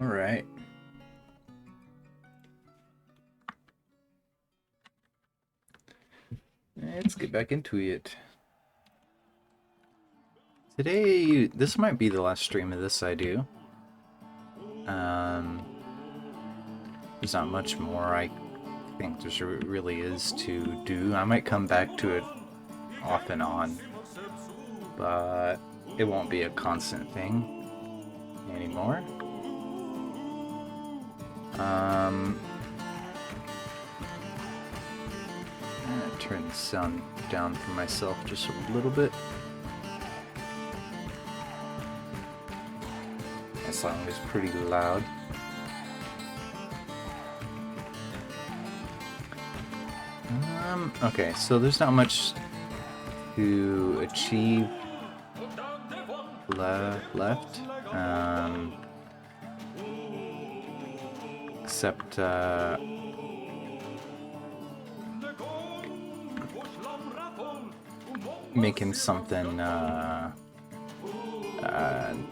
All right. Let's get back into it. Today, this might be the last stream of this I do. Um, there's not much more I think there really is to do. I might come back to it off and on, but it won't be a constant thing anymore. I'm gonna turn the sound down for myself just a little bit. That song is pretty loud. Okay, so there's not much to achieve left. Except making something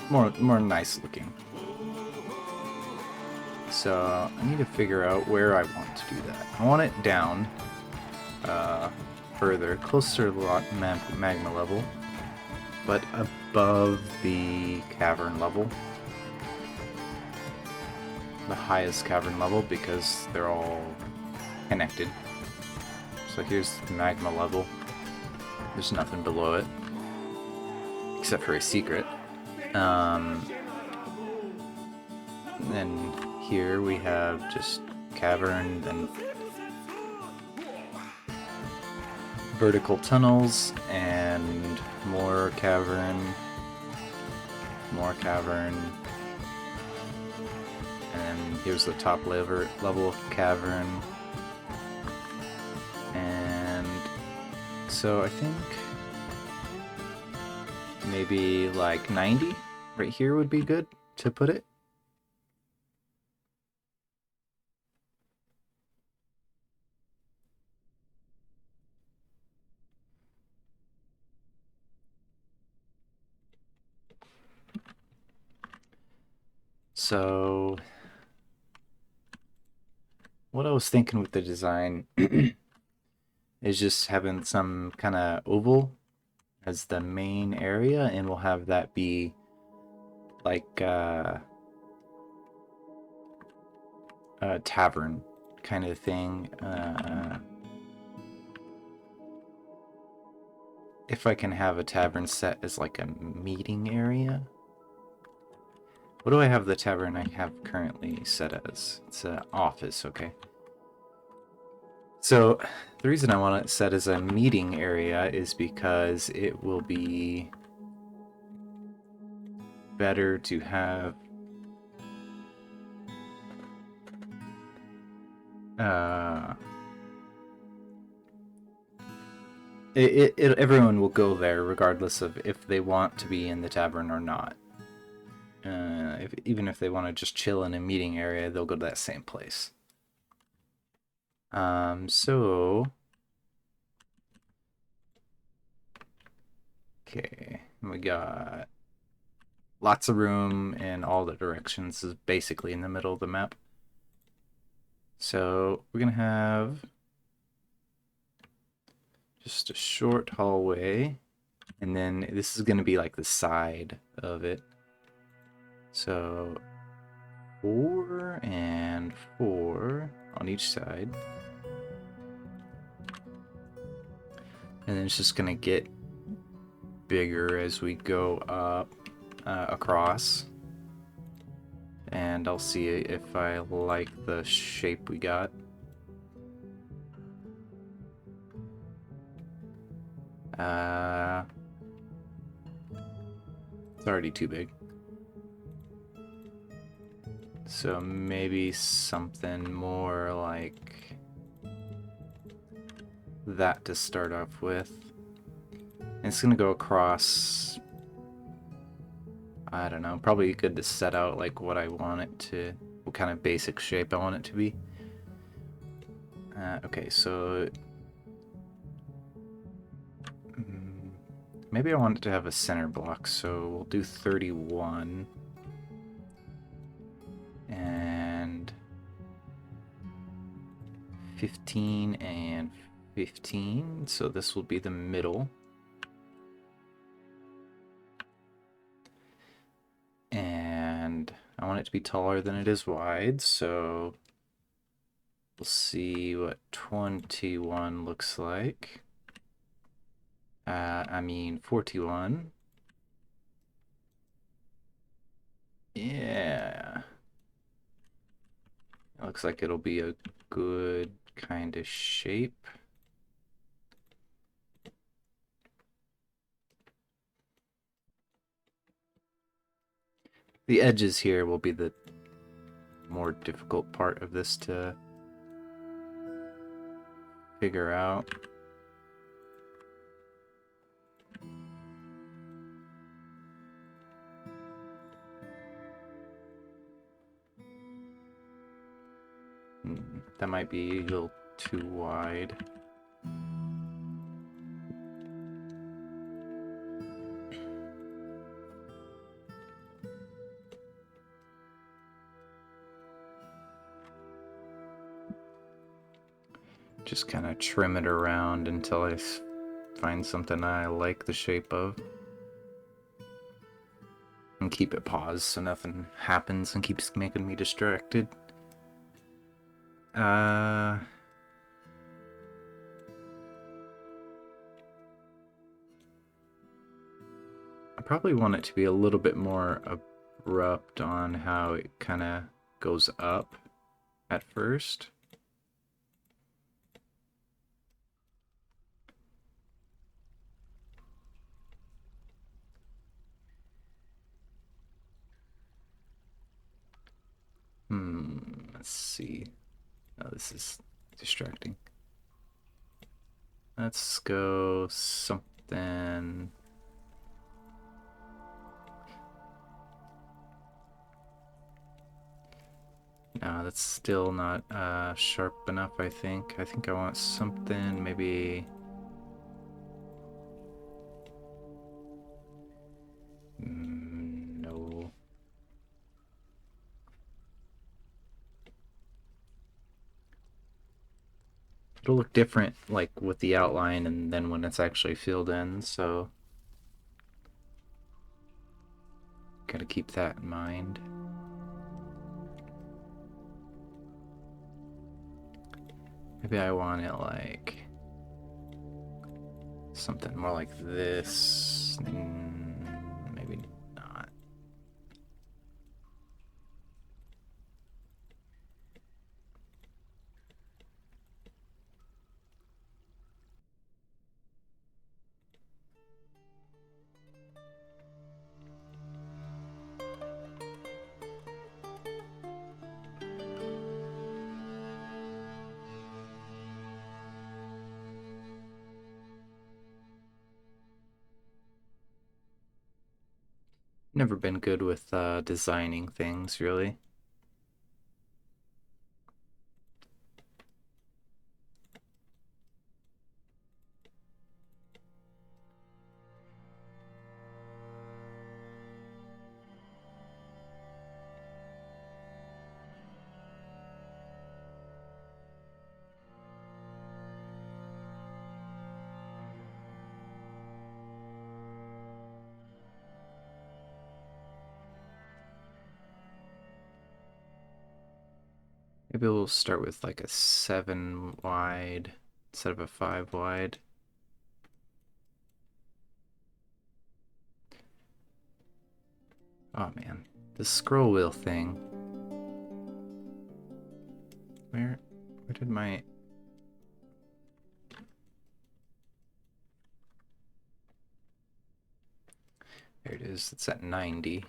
more nice looking. So I need to figure out where I want to do that. I want it down further, closer to the magma level, but above the cavern level. The highest cavern level, because they're all connected. So here's the magma level. There's nothing below it, except for a secret. Then here we have just cavern, then vertical tunnels, and more cavern, and here's the top level of cavern. And so I think maybe like 90 right here would be good to put it. So what I was thinking with the design is just having some kind of oval as the main area, and we'll have that be like a tavern kind of thing. If I can have a tavern set as like a meeting area. What do I have the tavern I have currently set as? It's an office, okay. So the reason I want it set as a meeting area is because it will be better to have everyone will go there regardless of if they want to be in the tavern or not. Even if they want to just chill in a meeting area, they'll go to that same place. So okay, we got lots of room in all the directions. This is basically in the middle of the map. So we're gonna have just a short hallway, and then this is gonna be like the side of it. So 4 and 4 on each side. And then it's just gonna get bigger as we go up across. And I'll see if I like the shape we got. It's already too big. So maybe something more like that to start off with. And it's gonna go across, I don't know, probably good to set out like what I want it to, what kind of basic shape I want it to be. Okay, so maybe I want it to have a center block, so we'll do 31. And 15 and 15, so this will be the middle. And I want it to be taller than it is wide, so we'll see what 21 looks like. I mean 41. Yeah. It looks like it'll be a good kind of shape. The edges here will be the more difficult part of this to figure out. That might be a little too wide. Just kind of trim it around until I find something I like the shape of. And keep it paused so nothing happens and keeps making me distracted. I probably want it to be a little bit more abrupt on how it kind of goes up at first. Let's see. Oh, this is distracting. Let's go something. No, that's still not sharp enough, I think. I think I want something maybe... no. It'll look different, like, with the outline and then when it's actually filled in, so... Gotta keep that in mind. Maybe I want it like... something more like this. Maybe not. Never been good with designing things, really. Maybe we'll start with like a 7 wide instead of a 5 wide. Oh man, the scroll wheel thing. Where did my... There it is, it's at 90.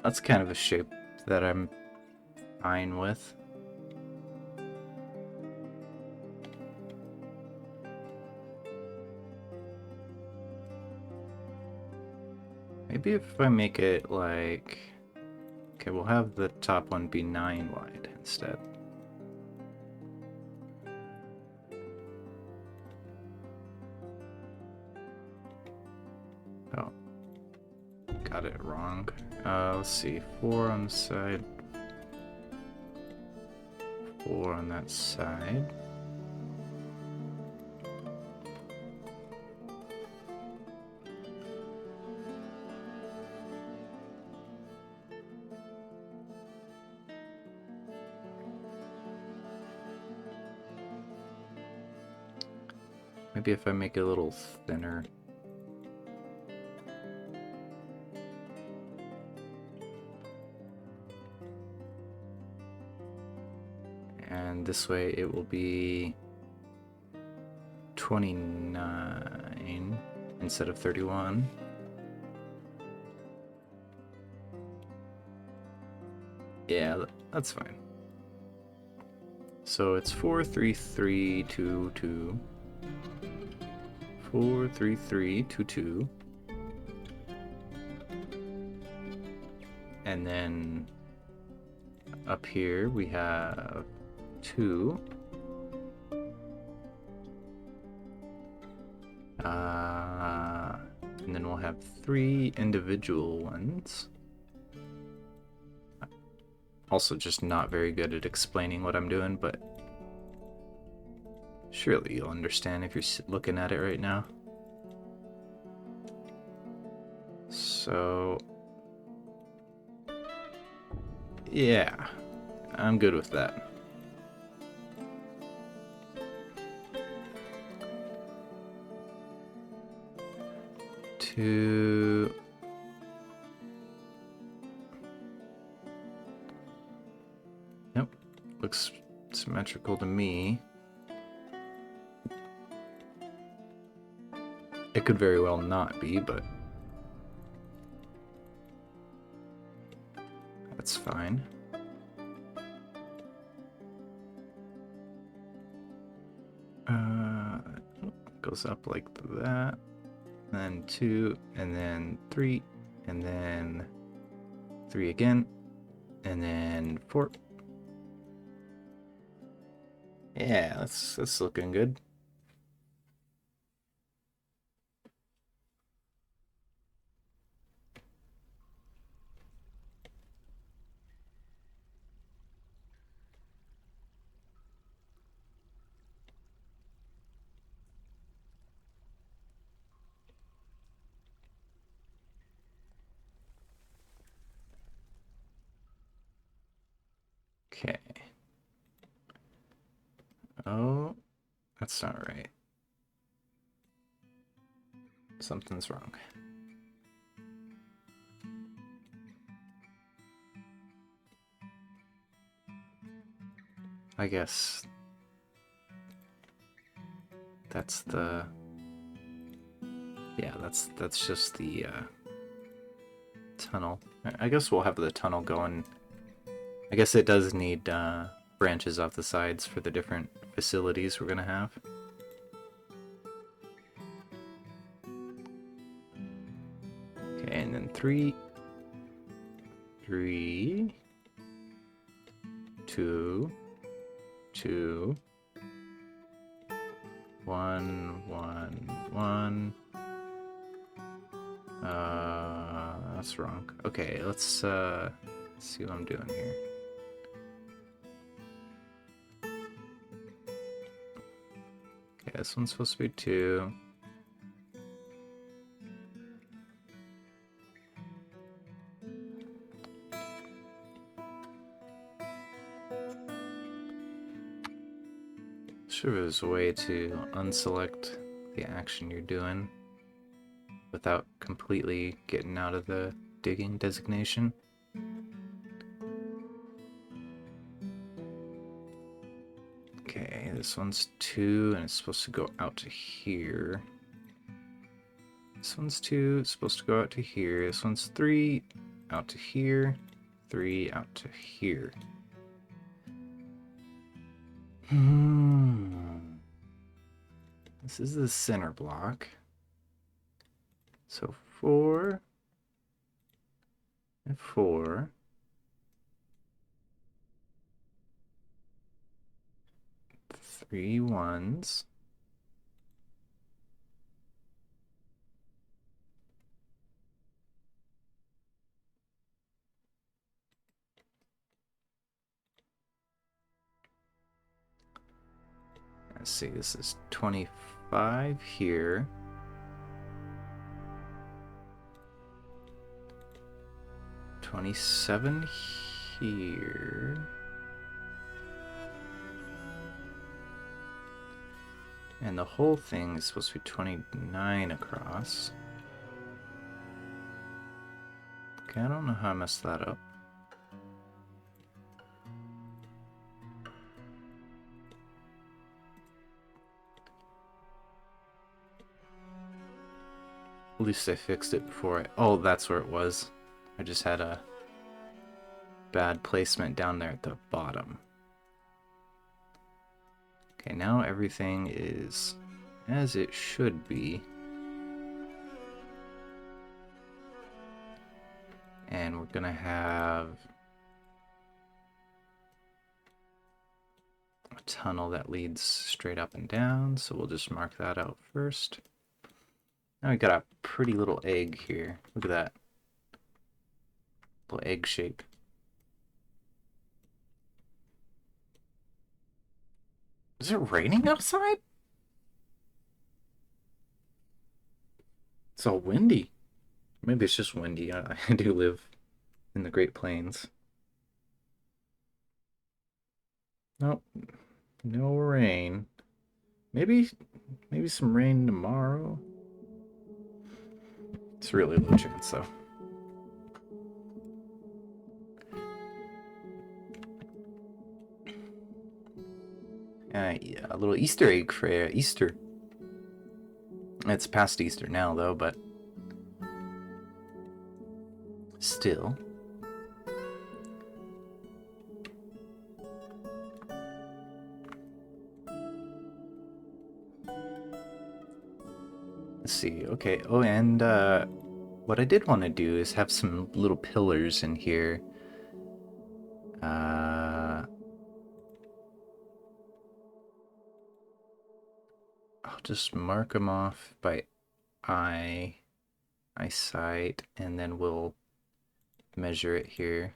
That's kind of a shape that I'm fine with. Maybe if I make it like... Okay, we'll have the top one be 9 wide instead. Oh. Got it wrong. Let's see. 4 on the side. 4 on that side. Maybe if I make it a little thinner. And this way it will be 29 instead of 31. Yeah, that's fine. So it's 4, 3, 3, 2, 2. 4, 3, 3, 2, 2. And then up here we have 2. And then we'll have 3 individual ones. Also just not very good at explaining what I'm doing, but surely you'll understand if you're looking at it right now. So, yeah, I'm good with that. Yep, looks symmetrical to me. It could very well not be, but that's fine. Goes up like that, and then 2, and then 3, and then 3 again, and then 4. Yeah, that's looking good. Okay. Oh, that's not right. Something's wrong. I guess that's the... Yeah, that's just the tunnel. I guess we'll have the tunnel going. I guess it does need branches off the sides for the different facilities we're gonna have. Okay, and then 3, 3, 2, 2, 1, 1, 1. That's wrong. Okay, let's see what I'm doing here. Okay, this one's supposed to be 2. Sure, there's a way to unselect the action you're doing without completely getting out of the digging designation. Okay, this one's 2 and it's supposed to go out to here. This one's 2, it's supposed to go out to here. This one's 3, out to here. 3, out to here. This is the center block. So 4, 4. 3 ones. Let's see, this is 25 here. 27 here. And the whole thing is supposed to be 29 across. Okay, I don't know how I messed that up. At least I fixed it before I... Oh, that's where it was. I just had a bad placement down there at the bottom. Okay, now everything is as it should be. And we're gonna have a tunnel that leads straight up and down, so we'll just mark that out first. Now we got a pretty little egg here. Look at that. Little egg shape. Is it raining outside? It's all windy. Maybe it's just windy. I do live in the Great Plains. Nope. No rain. Maybe some rain tomorrow. It's really low chance, though. Yeah, a little Easter egg for Easter. It's past Easter now, though, but still. Let's see. Okay. Oh, and what I did want to do is have some little pillars in here. I'll just mark them off by eyesight, and then we'll measure it here.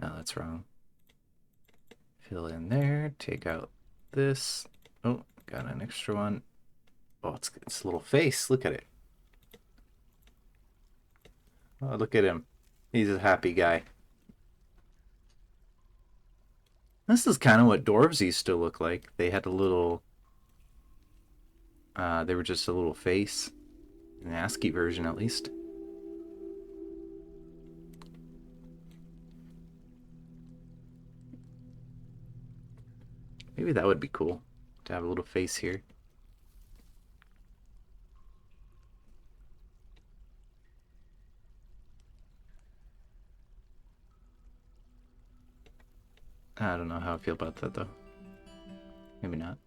No, that's wrong. Fill in there, take out this. Oh, got an extra one. Oh, it's a little face. Look at it. Oh, look at him. He's a happy guy. This is kind of what dwarves used to look like. They had a little... they were just a little face. In the ASCII version, at least. Maybe that would be cool, to have a little face here. I don't know how I feel about that, though. Maybe not.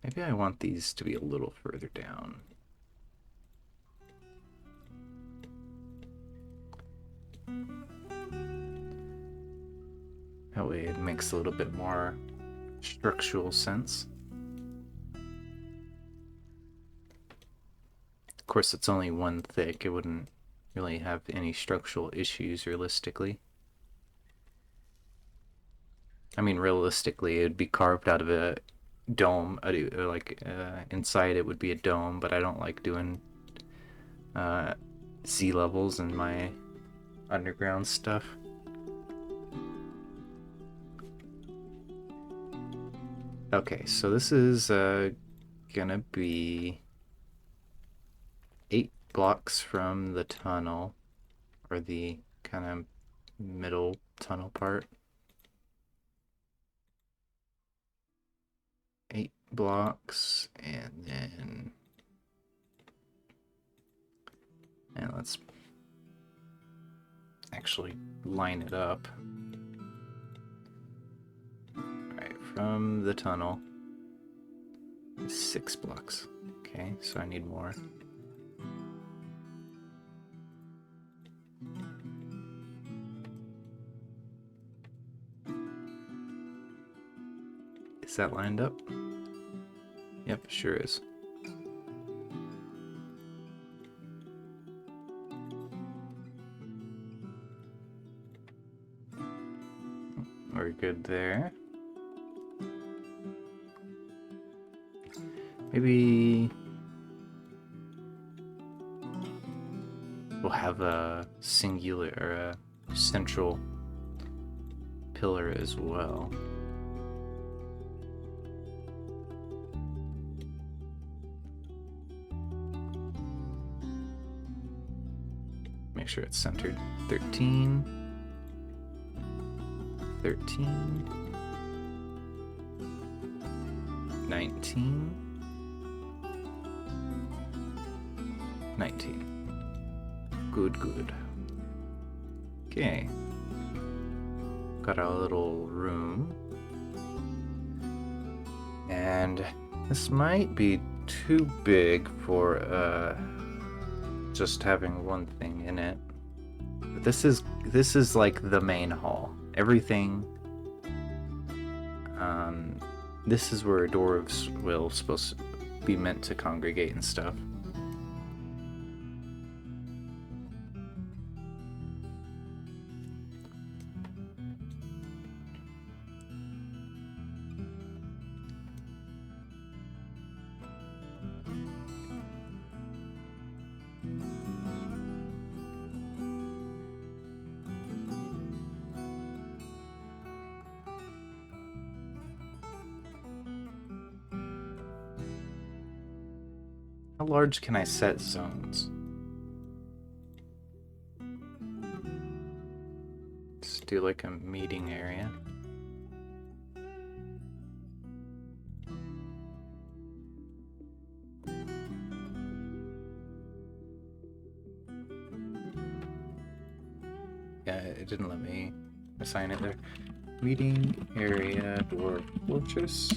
Maybe I want these to be a little further down. That way it makes a little bit more structural sense. Of course, it's only one thick. It wouldn't really have any structural issues realistically. I mean, realistically, it'd be carved out of a dome. Inside it would be a dome, but I don't like doing sea levels in my underground stuff. Okay, so this is gonna be 8 blocks from the tunnel, or the kind of middle tunnel part. 8 blocks, and let's actually line it up. Alright, from the tunnel, 6 blocks. Okay, so I need more. Is that lined up? Yep, sure is. We're good there. Maybe we'll have a singular or a central pillar as well. Make sure it's centered. 13. 13. 19. 19. Good, good. Okay. Got our little room. And this might be too big for just having one thing in it. But this is like the main hall. Everything. This is where dwarves will supposed to be meant to congregate and stuff. How large can I set zones? Let's do like a meeting area. Yeah, it didn't let me assign it there. Meeting area, Dwarf Fortress.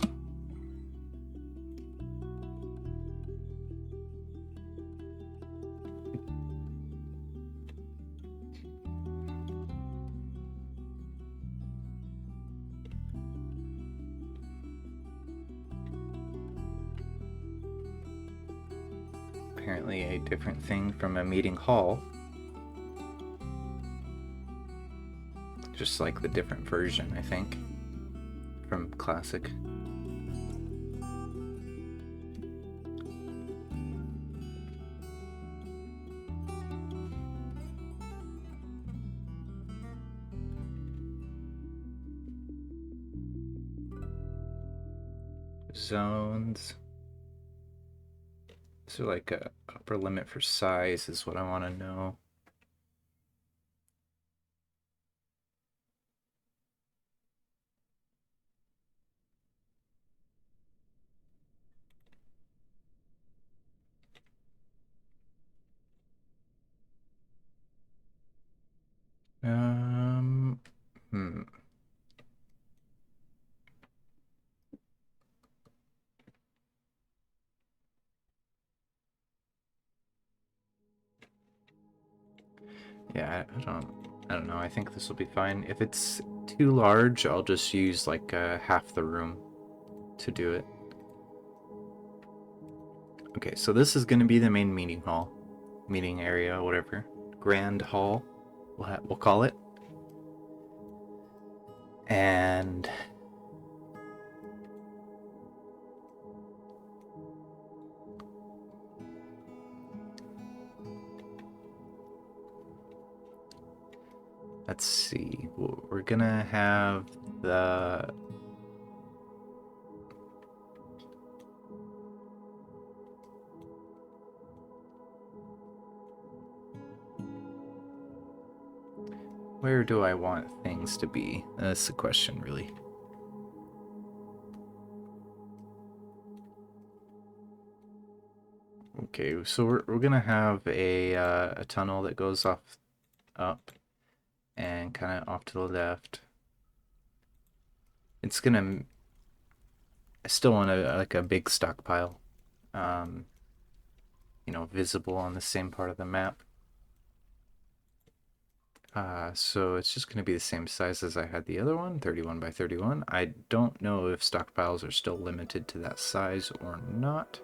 Apparently a different thing from a meeting hall. Just like the different version, I think, from Classic. Zones. Is there like a upper limit for size is what I want to know. Hmm. Yeah, I don't know. I think this will be fine. If it's too large, I'll just use like half the room to do it. Okay, so this is going to be the main meeting hall, meeting area, whatever. Grand hall, we'll call it. And let's see. We're gonna have the where do I want things to be? That's the question, really. Okay, so we're gonna have a tunnel that goes off up, and kind of off to the left. It's gonna. I still want like a big stockpile, um, visible on the same part of the map. So it's just going to be the same size as I had the other one, 31 by 31. I don't know if stockpiles are still limited to that size or not.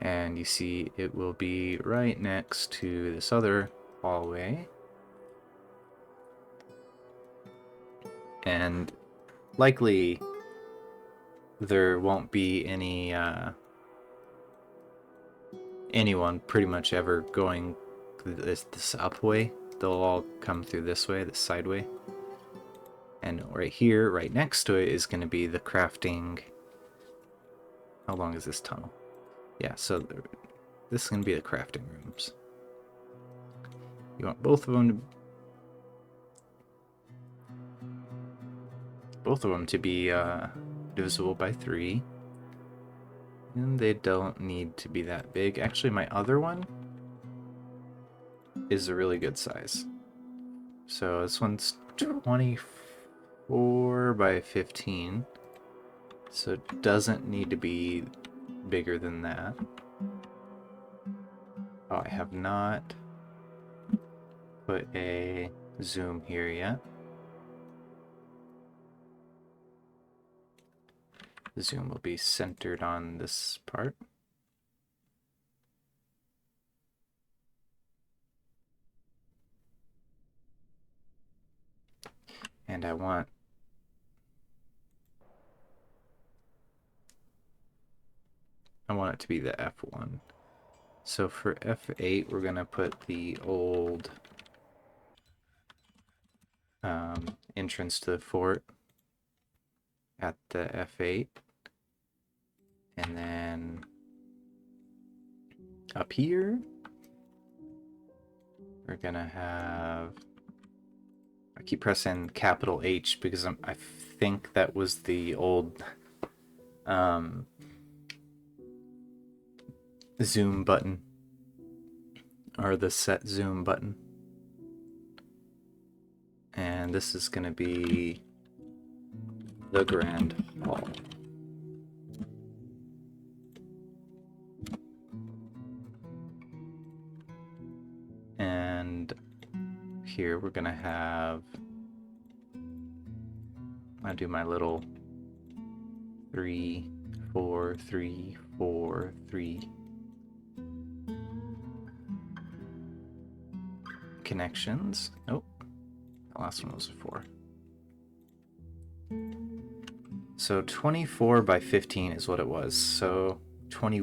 And you see it will be right next to this other hallway. And likely there won't be anyone pretty much ever going this up way. They'll all come through this way, this side way. And right here, right next to it, is going to be the crafting. How long is this tunnel? Yeah, so this is going to be the crafting rooms. You want both of them to be divisible by 3. And they don't need to be that big. Actually, my other one is a really good size. So this one's 24 by 15. So it doesn't need to be bigger than that. Oh, I have not put a zoom here yet. The zoom will be centered on this part. And I want it to be the F1. So for F8, we're going to put the old entrance to the fort at the F8. And then up here, we're going to have... I keep pressing capital H because I think that was the old zoom button, or the set zoom button. And this is going to be the Grand Hall. And here we're going to have... I do my little 3, 4, 3, 4, 3 connections. Oh, the last one was a 4. So 24 by 15 is what it was. So 20,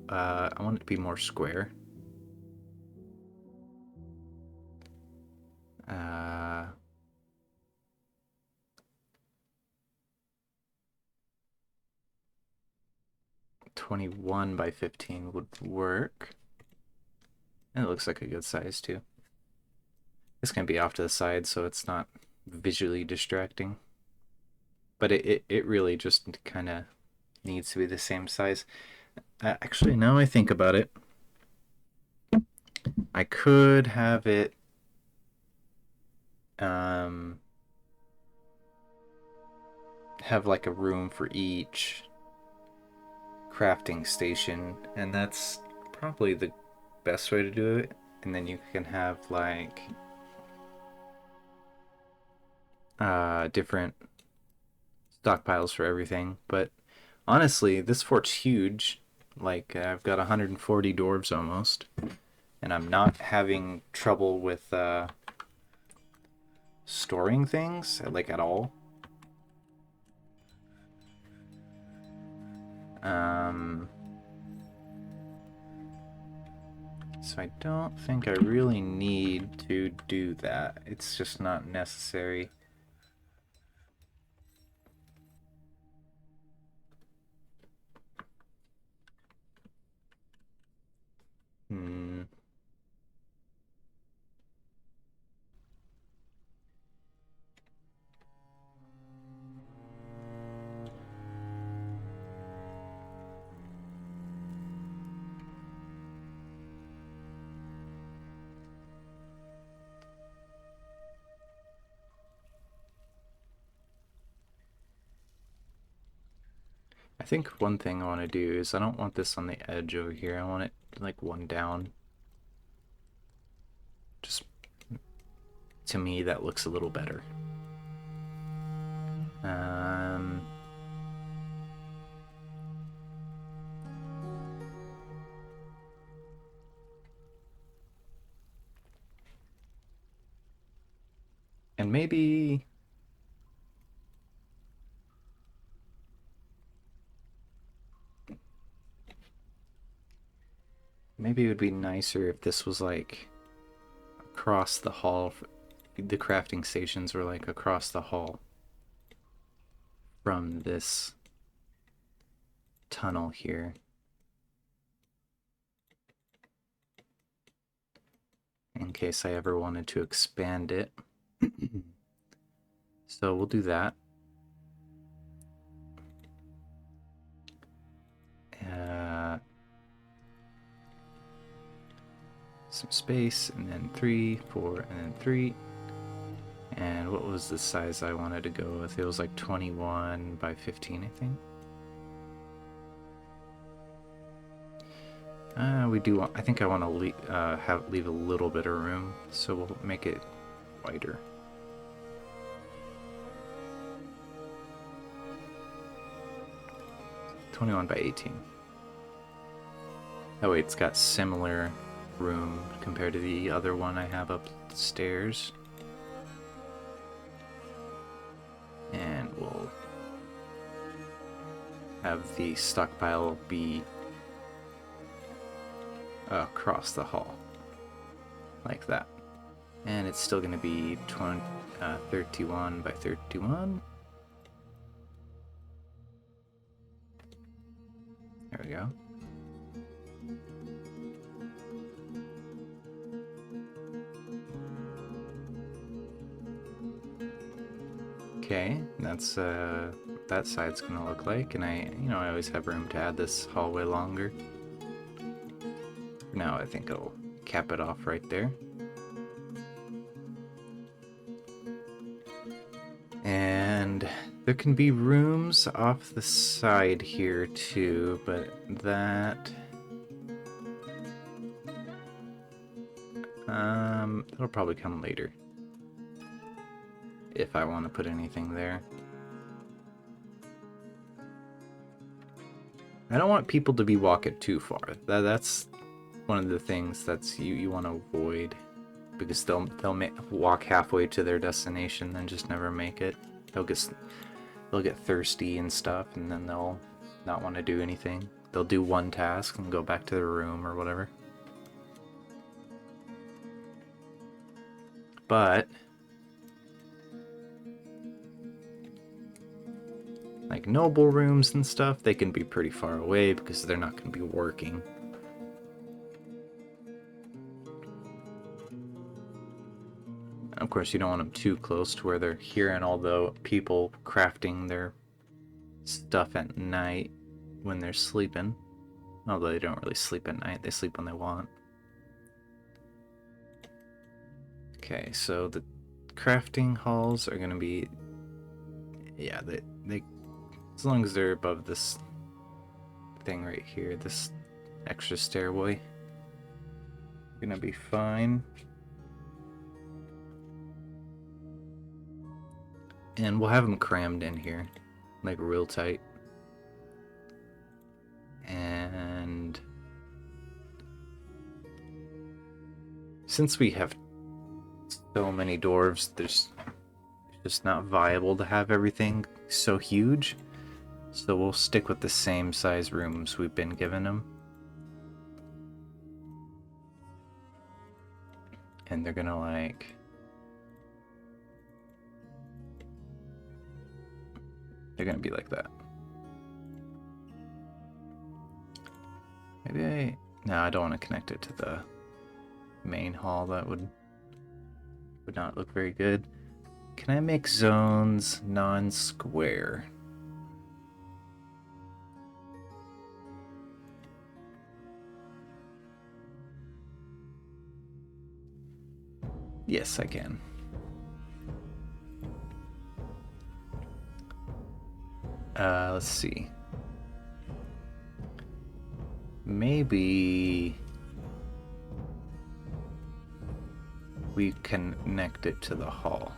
I want it to be more square. 21 by 15 would work. And it looks like a good size too. It's going to be off to the side so it's not visually distracting. But it really just kind of needs to be the same size. Actually, now I think about it, I could have it have like a room for each crafting station, and that's probably the best way to do it. And then you can have like different stockpiles for everything. But honestly, this fort's huge. Like I've got 140 dwarves almost, and I'm not having trouble with storing things like at all. So I don't think I really need to do that. It's just not necessary. think one thing I want to do is I don't want this on the edge over here. I want it like one down. Just to me, that looks a little better. And maybe it would be nicer if this was like across the hall. The crafting stations were like across the hall from this tunnel here. In case I ever wanted to expand it. So we'll do that. Some space, and then 3, 4, and then 3. And what was the size I wanted to go with? It was like 21 by 15, I think. We do want, I think I want to leave a little bit of room, so we'll make it wider. $21 by 18. That way it's got similar room compared to the other one I have upstairs. And we'll have the stockpile be across the hall, like that. And it's still going to be 31 by 31. There we go. Okay, that's that side's gonna look like, and I always have room to add this hallway longer. For now, I think I'll cap it off right there. And there can be rooms off the side here too, but that'll probably come later. If I want to put anything there. I don't want people to be walking too far. That's one of the things that's you want to avoid, because they'll walk halfway to their destination and just never make it. They'll get thirsty and stuff, and then they'll not want to do anything. They'll do one task and go back to their room or whatever. But like noble rooms and stuff, they can be pretty far away because they're not going to be working. Of course, you don't want them too close to where they're hearing all the people crafting their stuff at night when they're sleeping. Although they don't really sleep at night, they sleep when they want. Okay, so the crafting halls are going to be, yeah, they as long as they're above this thing right here, this extra stairway, gonna be fine. And we'll have them crammed in here, like real tight. And since we have so many dwarves, there's just not viable to have everything so huge. So we'll stick with the same size rooms we've been given them. And they're gonna they're gonna be like that. Maybe no, I don't want to connect it to the main hall. That would not look very good. Can I make zones non-square? Yes, I can. Let's see. maybe we connect it to the hall.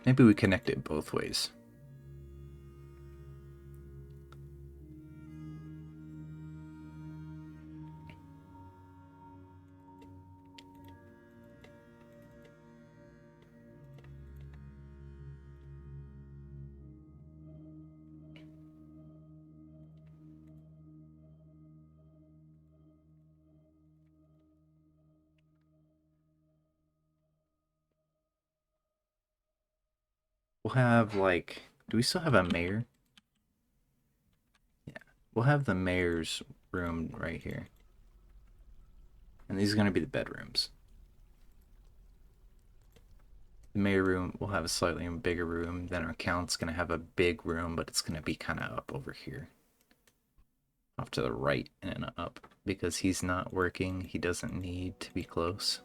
Maybe we connect it both ways. We'll have, like, do we still have a mayor? Yeah. We'll have the mayor's room right here. And these are going to be the bedrooms. The mayor room will have a slightly bigger room. Then our count's going to have a big room, but it's going to be kind of up over here. Off to the right and up. Because he's not working, he doesn't need to be close.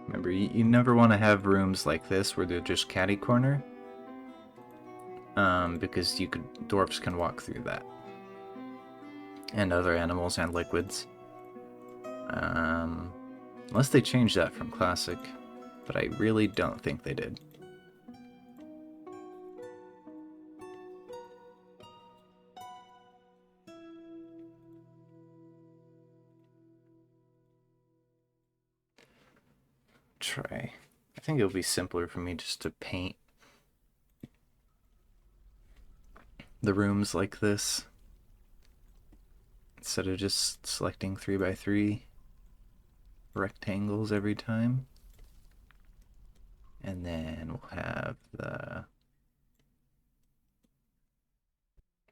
Remember, you never want to have rooms like this where they're just catty corner. Because dwarfs can walk through that. And other animals and liquids. Unless they changed that from Classic. But I really don't think they did. Try. I think it'll be simpler for me just to paint the rooms like this instead of just selecting 3x3 rectangles every time. And then we'll have the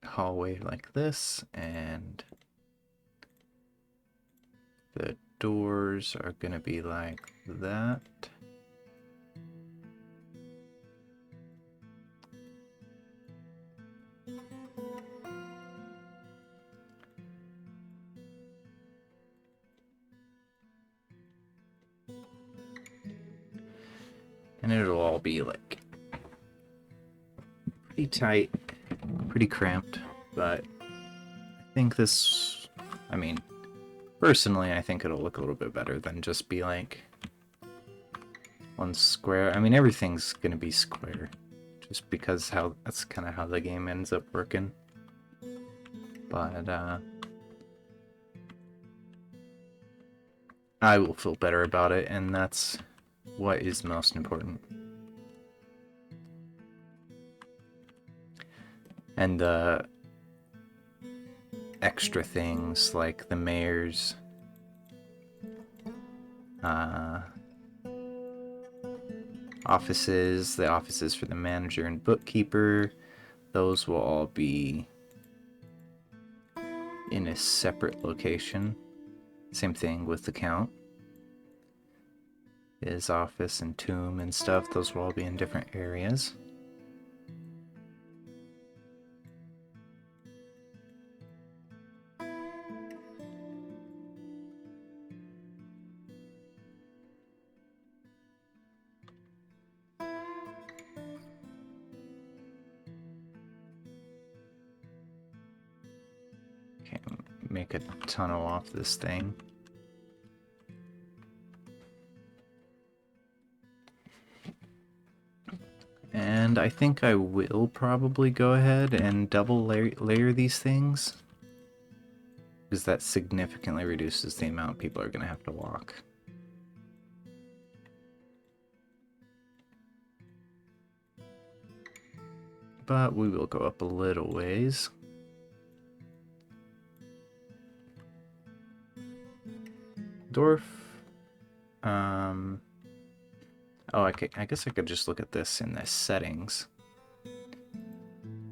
hallway like this, and the doors are gonna be like that. And it'll all be like pretty tight, pretty cramped, but I think this, I mean, personally, I think it'll look a little bit better than just be like one square. I mean, everything's gonna be square, just because that's kind of how the game ends up working. But I will feel better about it, and that's what is most important. And the extra things like the mayor's offices, the offices for the manager and bookkeeper, those will all be in a separate location. Same thing with the count. His office and tomb and stuff, those will all be in different areas. Okay, make a tunnel off this thing. And I think I will probably go ahead and double layer these things, because that significantly reduces the amount people are going to have to walk. But we will go up a little ways. Dwarf. Oh, I guess I could just look at this in the settings.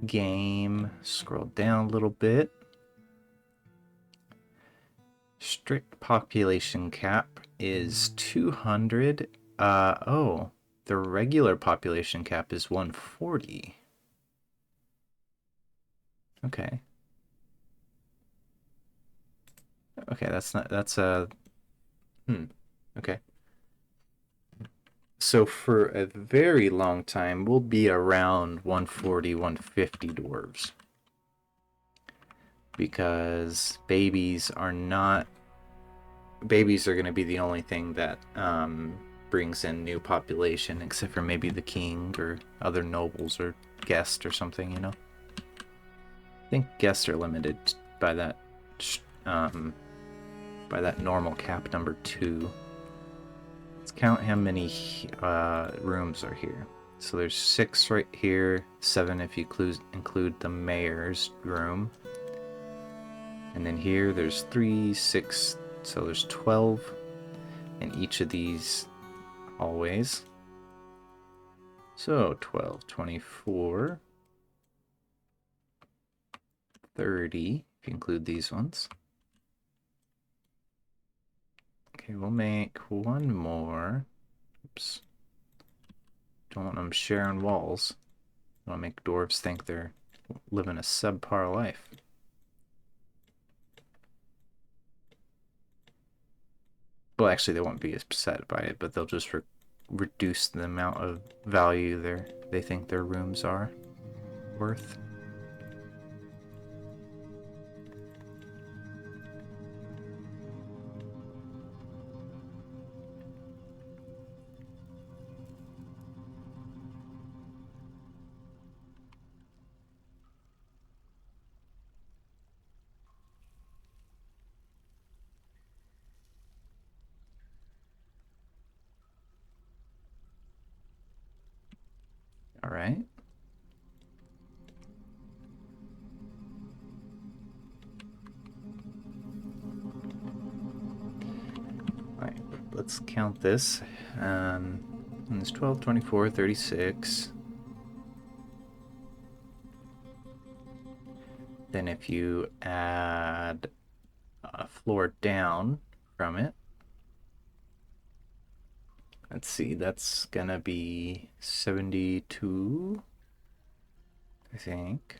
Game, scroll down a little bit. Strict population cap is 200 Oh, the regular population cap is 140. Okay. Okay, that's not, that's okay. So for a very long time, we'll be around 140, 150 dwarves. Because babies are going to be the only thing that brings in new population, except for maybe the king or other nobles or guests or something, you know? I think guests are limited by that normal cap number 2. Let's count how many rooms are here. So there's 6 right here, 7 if you include the mayor's room. And then here there's 3, 6, so there's 12 in each of these hallways. So 12, 24, 30, if you include these ones. Okay, we'll make one more. Oops. Don't want them sharing walls. I want to make dwarves think they're living a subpar life. Well, actually, they won't be upset by it, but they'll just reduce the amount of value they think their rooms are worth. All right. All right, let's count this. And it's 12, 24, 36. Then if you add a floor down from it, let's see, that's gonna be 72, I think.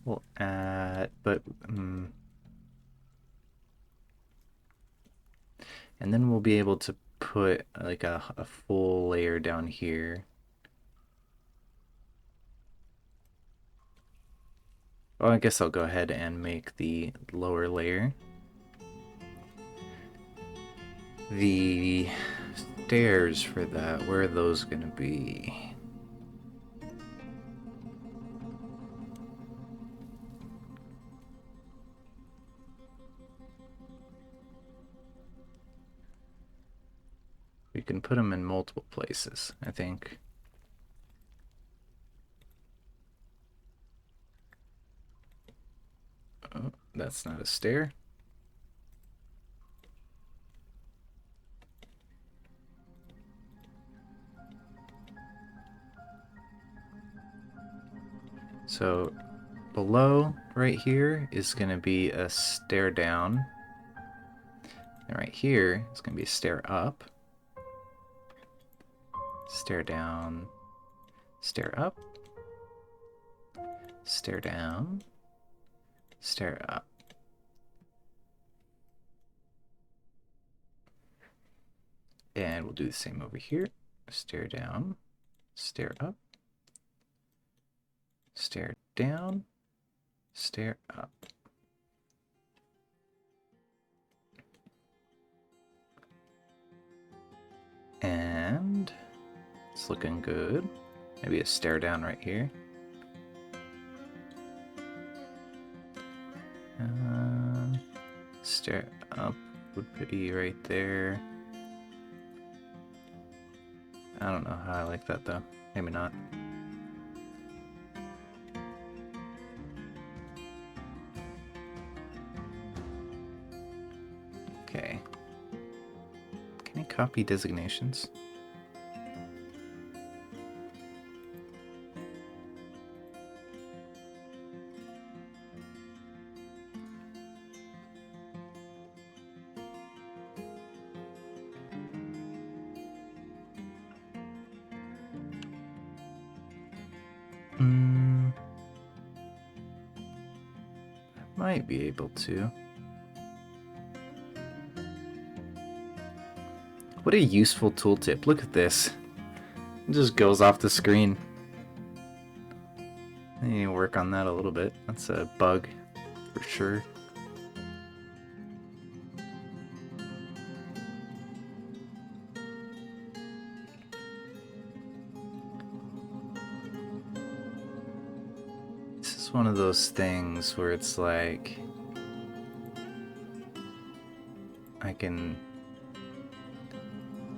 We'll add, but, and then we'll be able to put like a full layer down here. Well, I guess I'll go ahead and make the lower layer. The stairs for that, where are those gonna be? We can put them in multiple places, I think. Oh, that's not a stair. So below right here is going to be a stair down. And right here is going to be a stair up. Stair down. Stair up. Stair down. Stair up. And we'll do the same over here. Stair down. Stair up. Stair down. Stair up. And it's looking good. Maybe a stair down right here. Stair up would be right there. I don't know how I like that though. Maybe not. Okay. Can I copy designations? Might be able to. What a useful tooltip. Look at this. It just goes off the screen. I need to work on that a little bit. That's a bug for sure. This is one of those things where it's like I can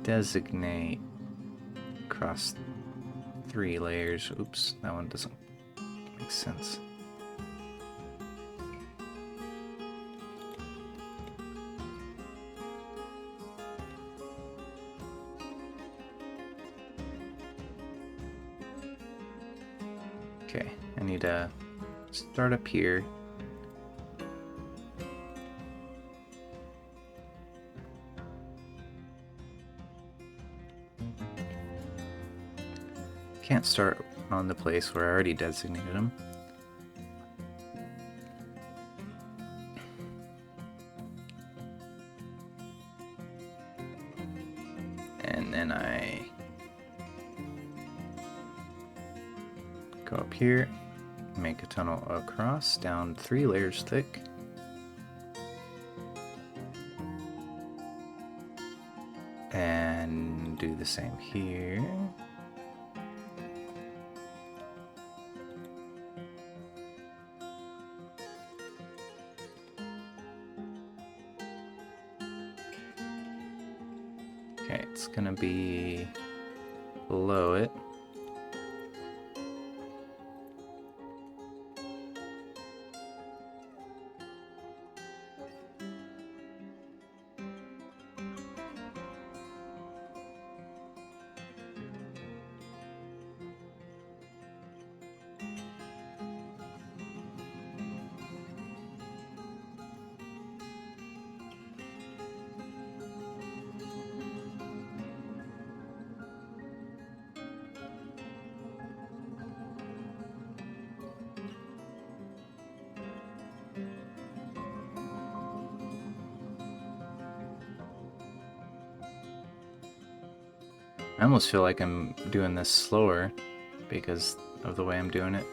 designate across 3 layers. Oops, that one doesn't make sense. Okay, I need to start up here. Can't start on the place where I already designated them. And then I go up here, make a tunnel across, down 3 layers thick. And do the same here. Okay, it's gonna be below it. I almost feel like I'm doing this slower because of the way I'm doing it.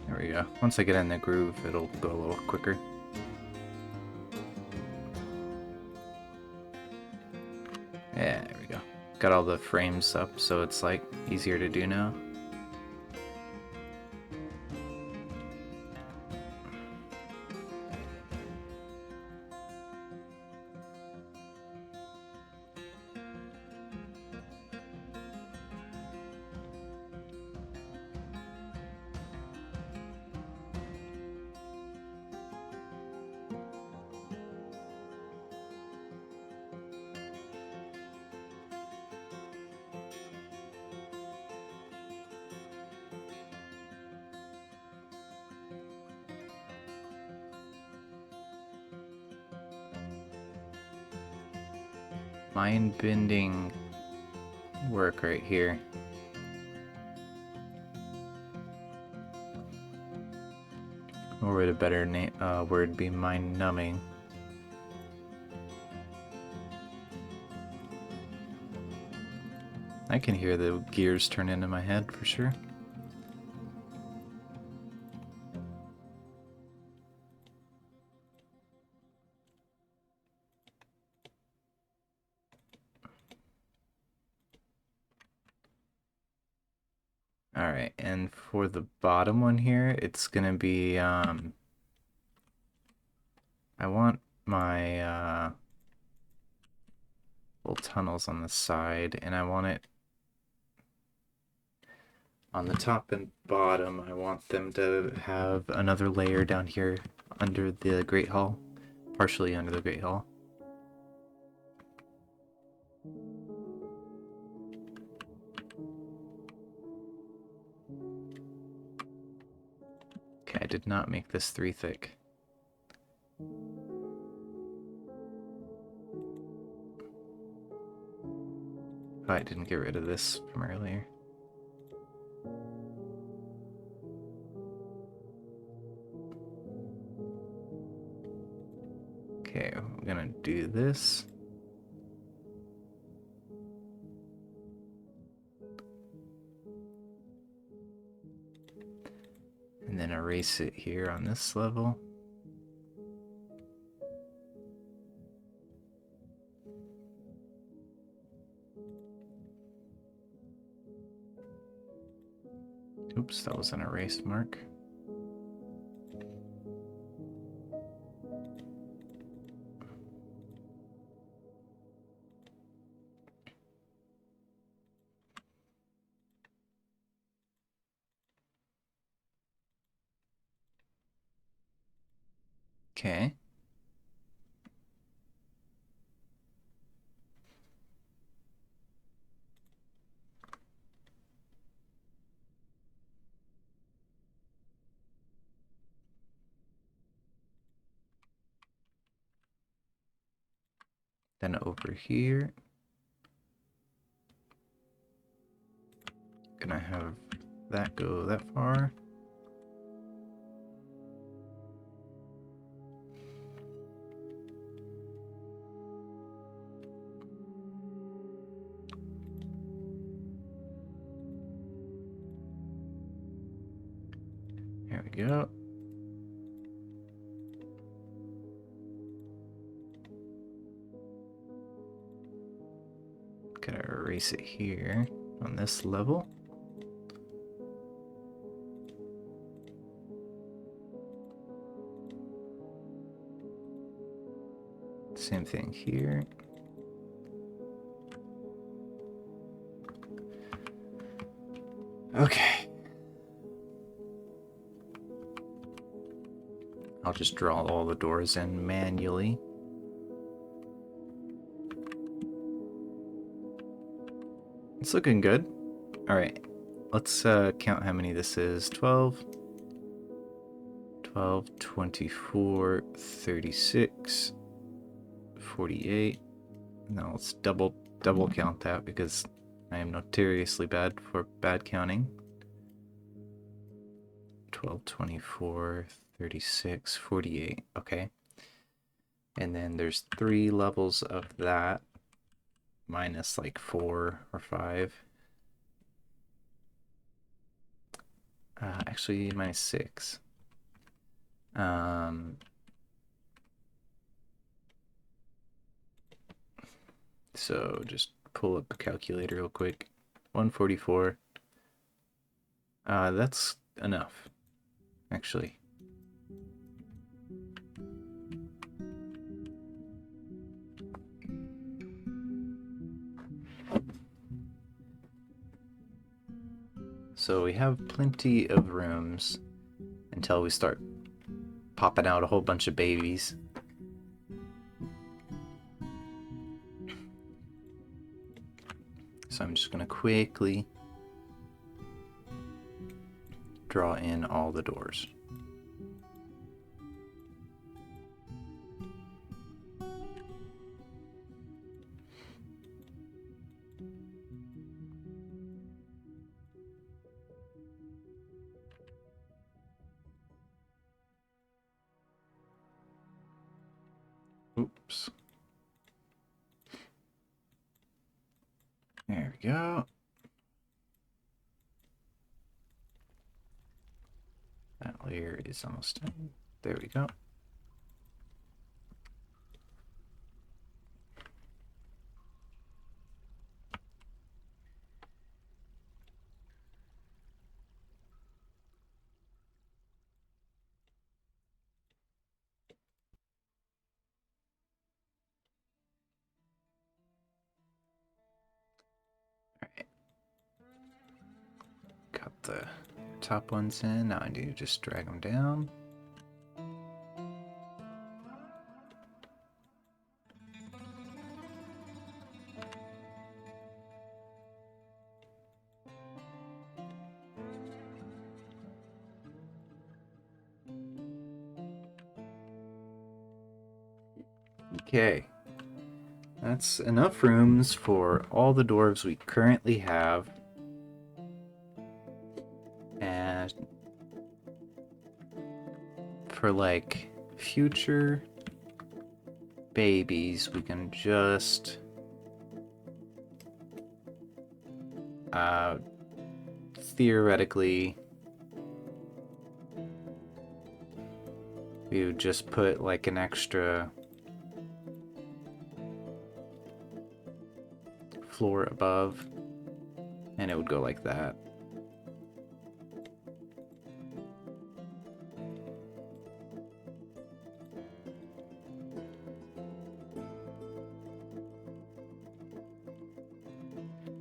There we go. Once I get in the groove, it'll go a little quicker. Yeah, there we go. Got all the frames up, so it's like easier to do now. Mind-bending work right here. Or would a better word be mind-numbing? I can hear the gears turn into my head for sure. Alright, and for the bottom one here, it's gonna be, I want my, little tunnels on the side, and I want it on the top and bottom. I want them to have another layer down here under the Great Hall, partially under the Great Hall. Okay, I did not make this 3 thick. Oh, I didn't get rid of this from earlier. Okay, I'm gonna do this. And then erase it here on this level. Oops, that was an erase mark. Okay. Then over here, gonna have that go that far. There we go. Gonna erase it here on this level. Same thing here. Okay. I'll just draw all the doors in manually. It's looking good. Alright, let's count how many this is. 12, 24, 36, 48. Now let's double count that because I am notoriously bad for bad counting. 12, 24, 36, 48. Okay. And then there's 3 levels of that, minus like 4 or 5. Actually, minus 6. So just pull up a calculator real quick. 144. That's enough, actually. So we have plenty of rooms until we start popping out a whole bunch of babies. So I'm just going to quickly draw in all the doors. Oops. There we go. That layer is almost done. There we go. Got the top ones in. Now I need to just drag them down. Okay. That's enough rooms for all the dwarves we currently have. And for like future babies, we can just theoretically we would just put like an extra floor above, and it would go like that.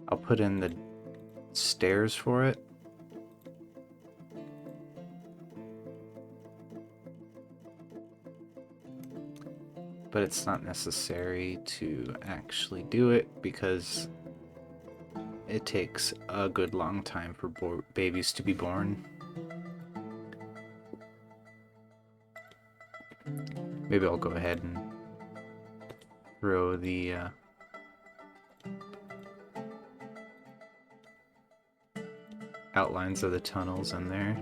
I'll put in the stairs for it. But it's not necessary to actually do it because it takes a good long time for babies to be born. Maybe I'll go ahead and throw the outlines of the tunnels in there.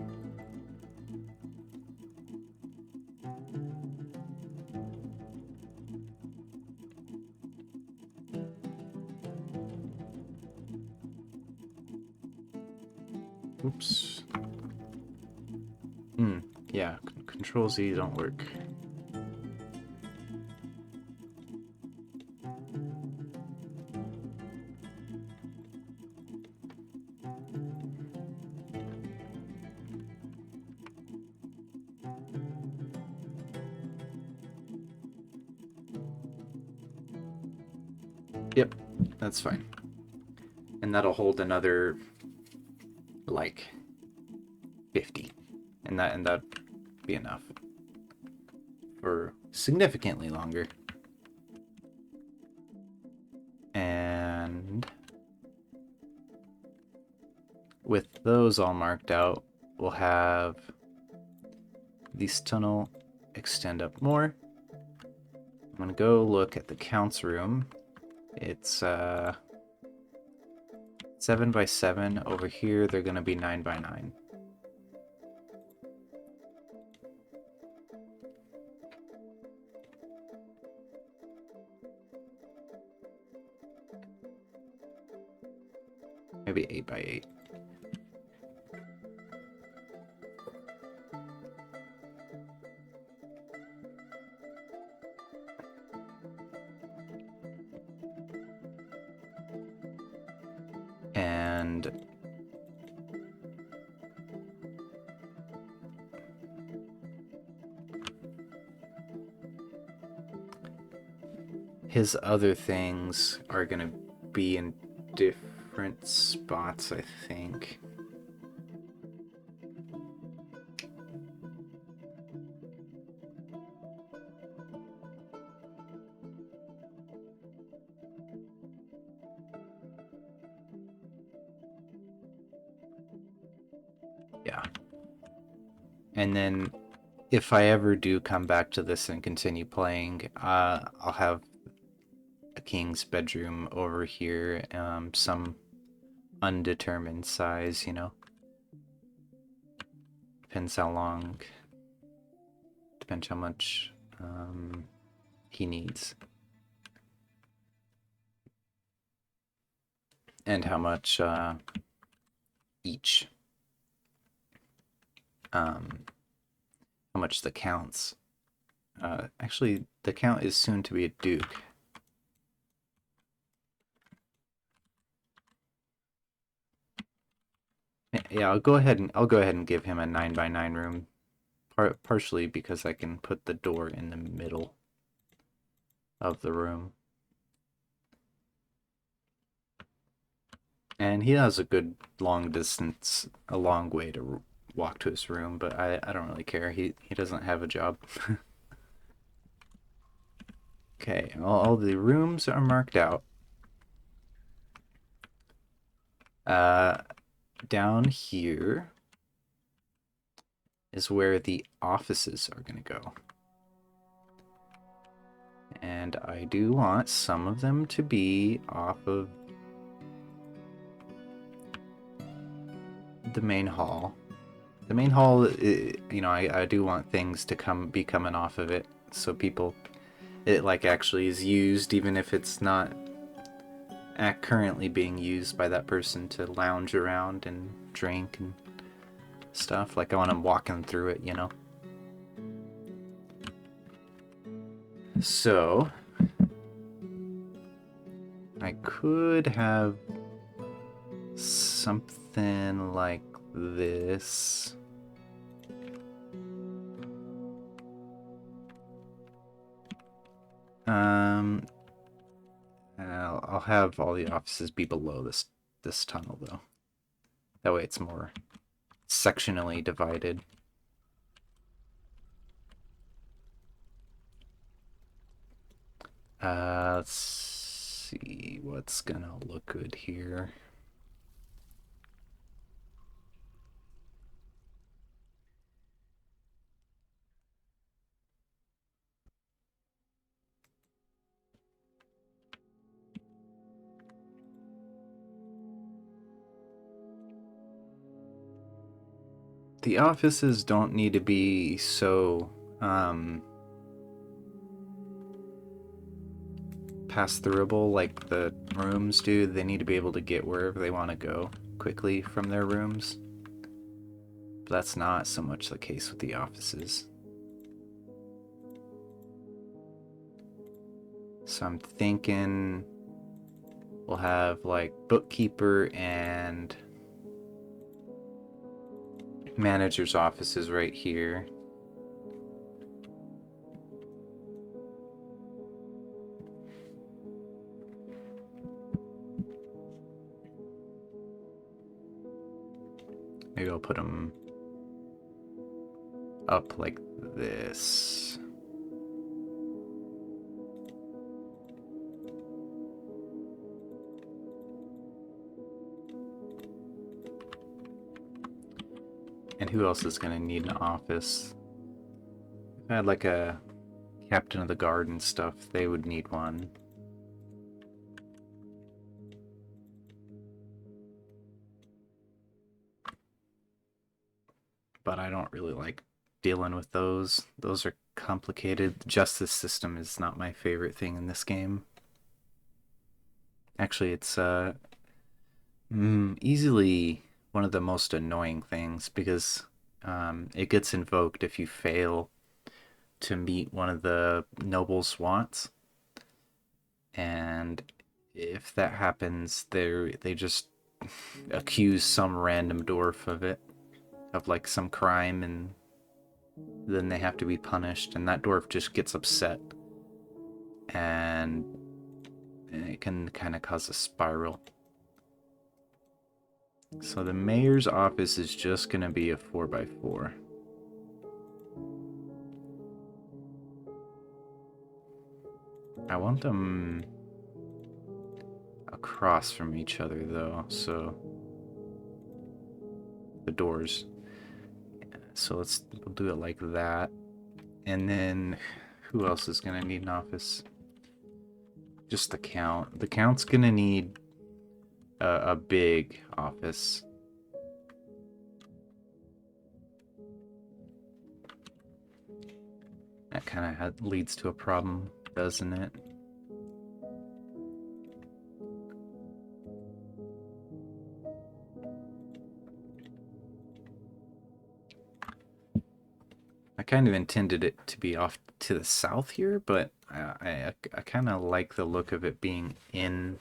Oops. Yeah, Control Z don't work. Yep, that's fine. And that'll hold another like 50. And that'd be enough for significantly longer. And with those all marked out, we'll have this tunnel extend up more. I'm gonna go look at the counts room. It's 7 by 7. Over here, they're gonna be 9 by 9. Maybe 8 by 8. And his other things are gonna be in different spots, I think. Yeah. And then if I ever do come back to this and continue playing, I'll have a king's bedroom over here, some undetermined size, you know. Depends how long, depends how much he needs. And how much each, how much the counts. Actually, the count is soon to be a duke. Yeah, I'll go ahead and give him a 9 by 9 room, partially because I can put the door in the middle of the room. And he has a good long distance, a long way to walk to his room, but I don't really care. He doesn't have a job. Okay, all the rooms are marked out. Down here is where the offices are going to go. And I do want some of them to be off of the main hall. The main hall, you know, I do want things to be coming off of it, so it like actually is used, even if it's not currently being used by that person to lounge around and drink and stuff. Like I want them walking through it, you know. So I could have something like this. I'll have all the offices be below this tunnel though. That way it's more sectionally divided. Let's see what's gonna look good here. The offices don't need to be so pass-throughable like the rooms do. They need to be able to get wherever they want to go quickly from their rooms. But that's not so much the case with the offices. So I'm thinking we'll have like bookkeeper and manager's offices right here. Maybe I'll put them up like this. And who else is gonna need an office? If I had like a captain of the guard and stuff, they would need one. But I don't really like dealing with those. Those are complicated. The justice system is not my favorite thing in this game. Actually, it's easily one of the most annoying things because it gets invoked if you fail to meet one of the noble's wants. And if that happens, they just accuse some random dwarf of like some crime, and then they have to be punished, and that dwarf just gets upset, and it can kind of cause a spiral. So the mayor's office is just gonna be a 4x4. I want them across from each other though, so the doors. So we'll do it like that. And then who else is gonna need an office? Just the count. The count's gonna need a big office. That kind of leads to a problem, doesn't it? I kind of intended it to be off to the south here, but I kind of like the look of it being in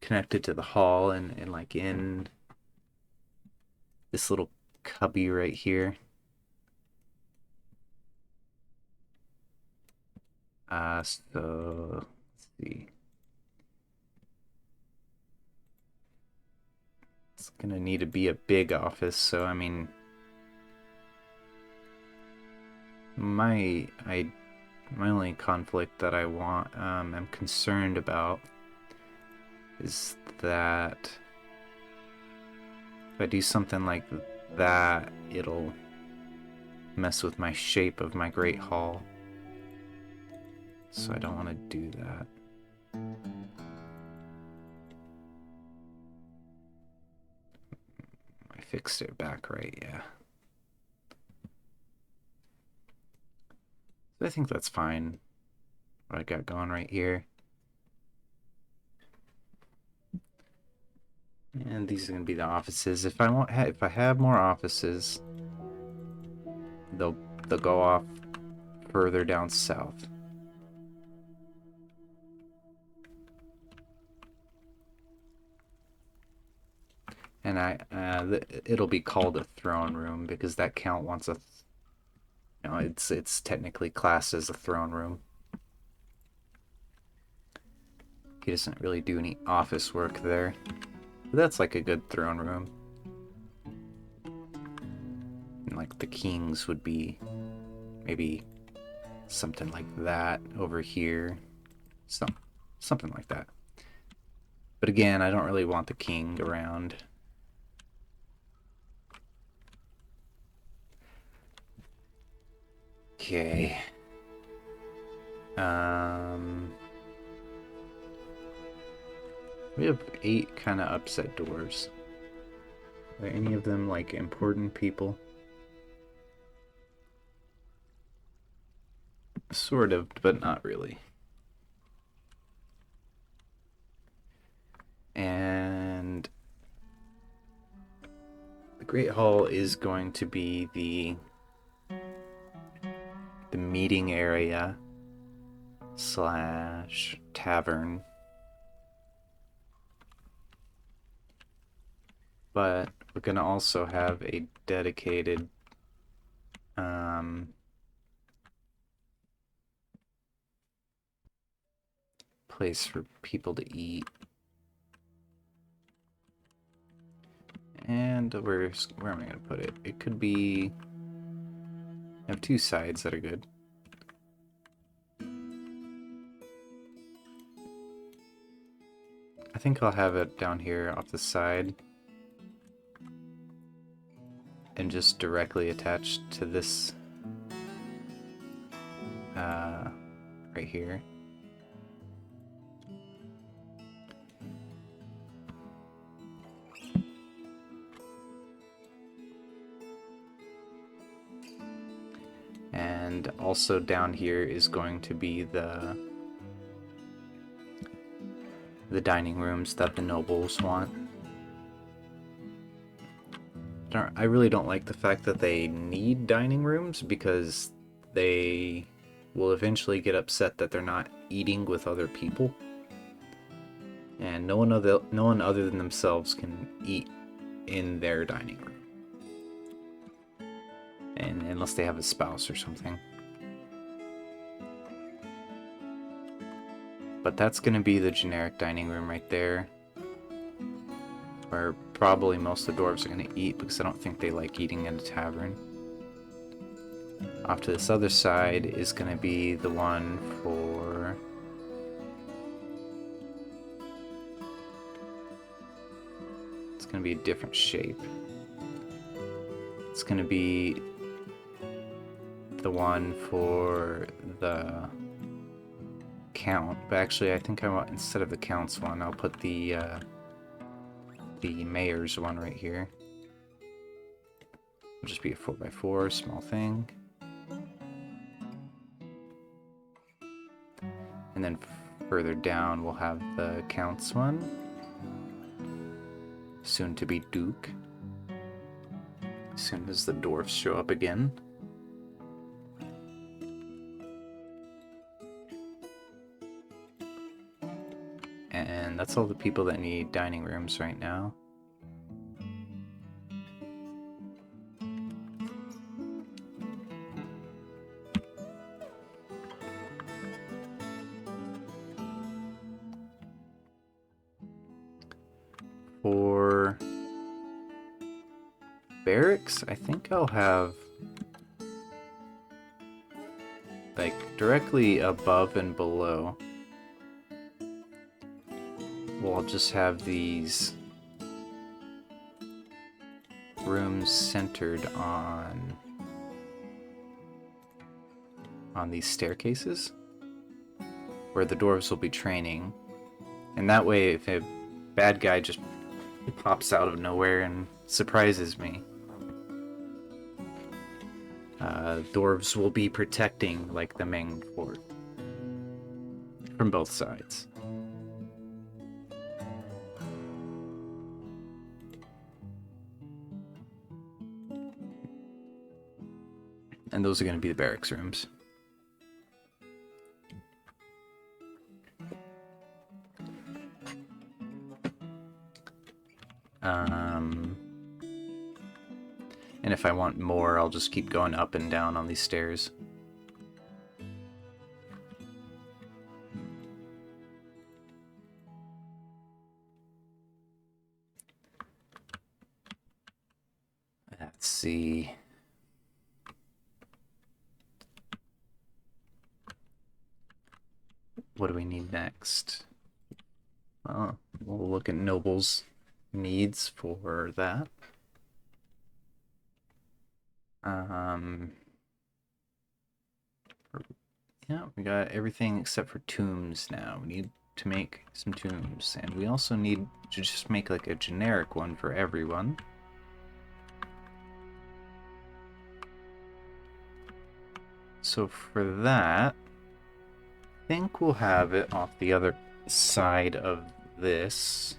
connected to the hall and like in this little cubby right here. So let's see. It's gonna need to be a big office, so I mean, my only conflict that I'm concerned about is that if I do something like that, it'll mess with my shape of my Great Hall. so I don't want to do that. I fixed it back right, yeah. So I think that's fine. What I got going right here. And these are gonna be the offices. If I have more offices, they'll go off further down south. And it'll be called a throne room because that count wants a, it's technically classed as a throne room. He doesn't really do any office work there. But that's like a good throne room. And like the kings would be maybe something like that over here. Something like that. But again, I don't really want the king around. Okay. We have 8 kind of upset dwarves. Are any of them like important people? Sort of, but not really. And the Great Hall is going to be the meeting area / tavern. But we're going to also have a dedicated place for people to eat. And where am I going to put it? It could be... I have 2 sides that are good. I think I'll have it down here off the side. And just directly attached to this right here. And also down here is going to be the dining rooms that the nobles want. I really don't like the fact that they need dining rooms because they will eventually get upset that they're not eating with other people. And no one other than themselves can eat in their dining room. And unless they have a spouse or something. But that's going to be the generic dining room right there. Where probably most of the dwarves are going to eat because I don't think they like eating in a tavern. Off to this other side is going to be the one for... It's going to be a different shape. It's going to be the one for the count, but actually I think I want, instead of the count's one, I'll put the mayor's one right here. It'll just be a 4x4, small thing. And then further down we'll have the count's one. Soon to be Duke. As soon as the dwarfs show up again. And that's all the people that need dining rooms right now. For barracks, I think I'll have like directly above and below. We'll just have these rooms centered on these staircases. where the dwarves will be training. And that way, if a bad guy just pops out of nowhere and surprises me, dwarves will be protecting, like, the main fort from both sides. And those are going to be the barracks rooms. And if I want more, I'll just keep going up and down on these stairs. Let's see. What do we need next? Well, we'll look at nobles' needs for that. Yeah, we got everything except for tombs now. We need to make some tombs, and we also need to just make like a generic one for everyone. So for that, I think we'll have it off the other side of this.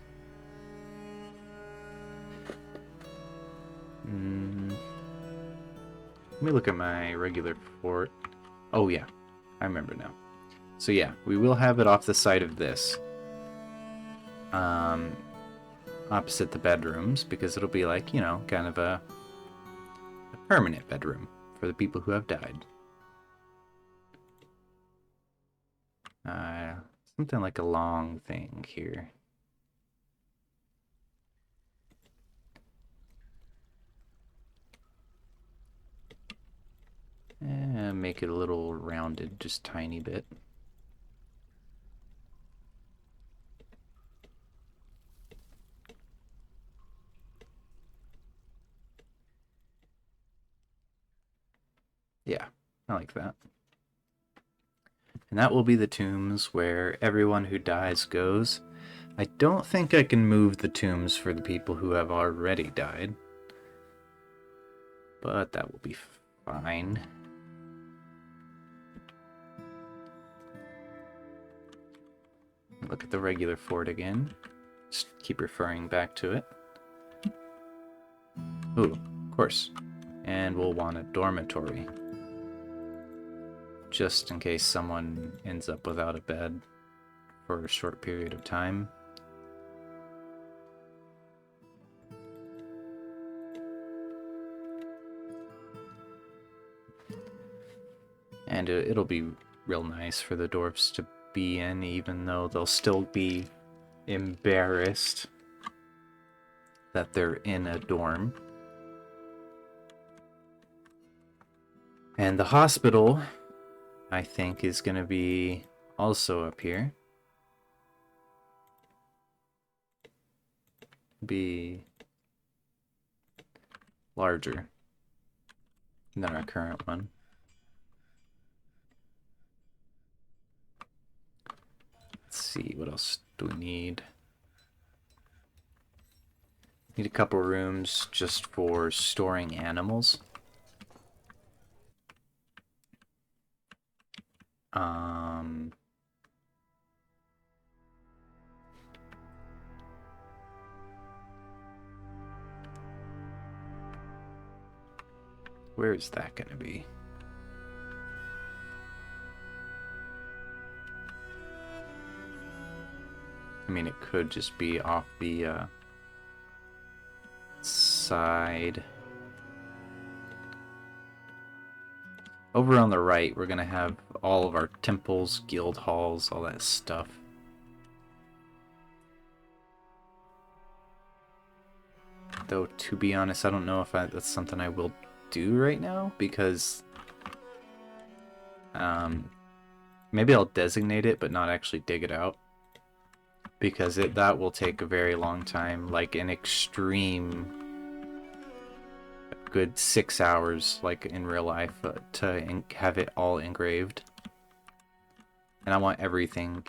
Let me look at my regular fort. Oh yeah, I remember now. So yeah, we will have it off the side of this. Opposite the bedrooms, because it'll be like, you know, kind of a permanent bedroom for the people who have died. Something like a long thing here. And make it a little rounded, just tiny bit. Yeah, I like that. And that will be the tombs where everyone who dies goes. I don't think I can move the tombs for the people who have already died. But that will be fine. Look at the regular fort again. Just keep referring back to it. Ooh, of course. And we'll want a dormitory. Just in case someone ends up without a bed for a short period of time. And it'll be real nice for the dwarves to be in, even though they'll still be embarrassed that they're in a dorm. And the hospital, I think, is going to be also up here. Be larger than our current one. Let's see, what else do we need? Need a couple rooms just for storing animals. Where is that going to be? I mean, it could just be off the side. Over on the right, we're going to have all of our temples, guild halls, all that stuff. Though, to be honest, I don't know if that's something I will do right now, because maybe I'll designate it, but not actually dig it out. Because that will take a very long time, like an extreme good 6 hours, like in real life, to have it all engraved. And I want everything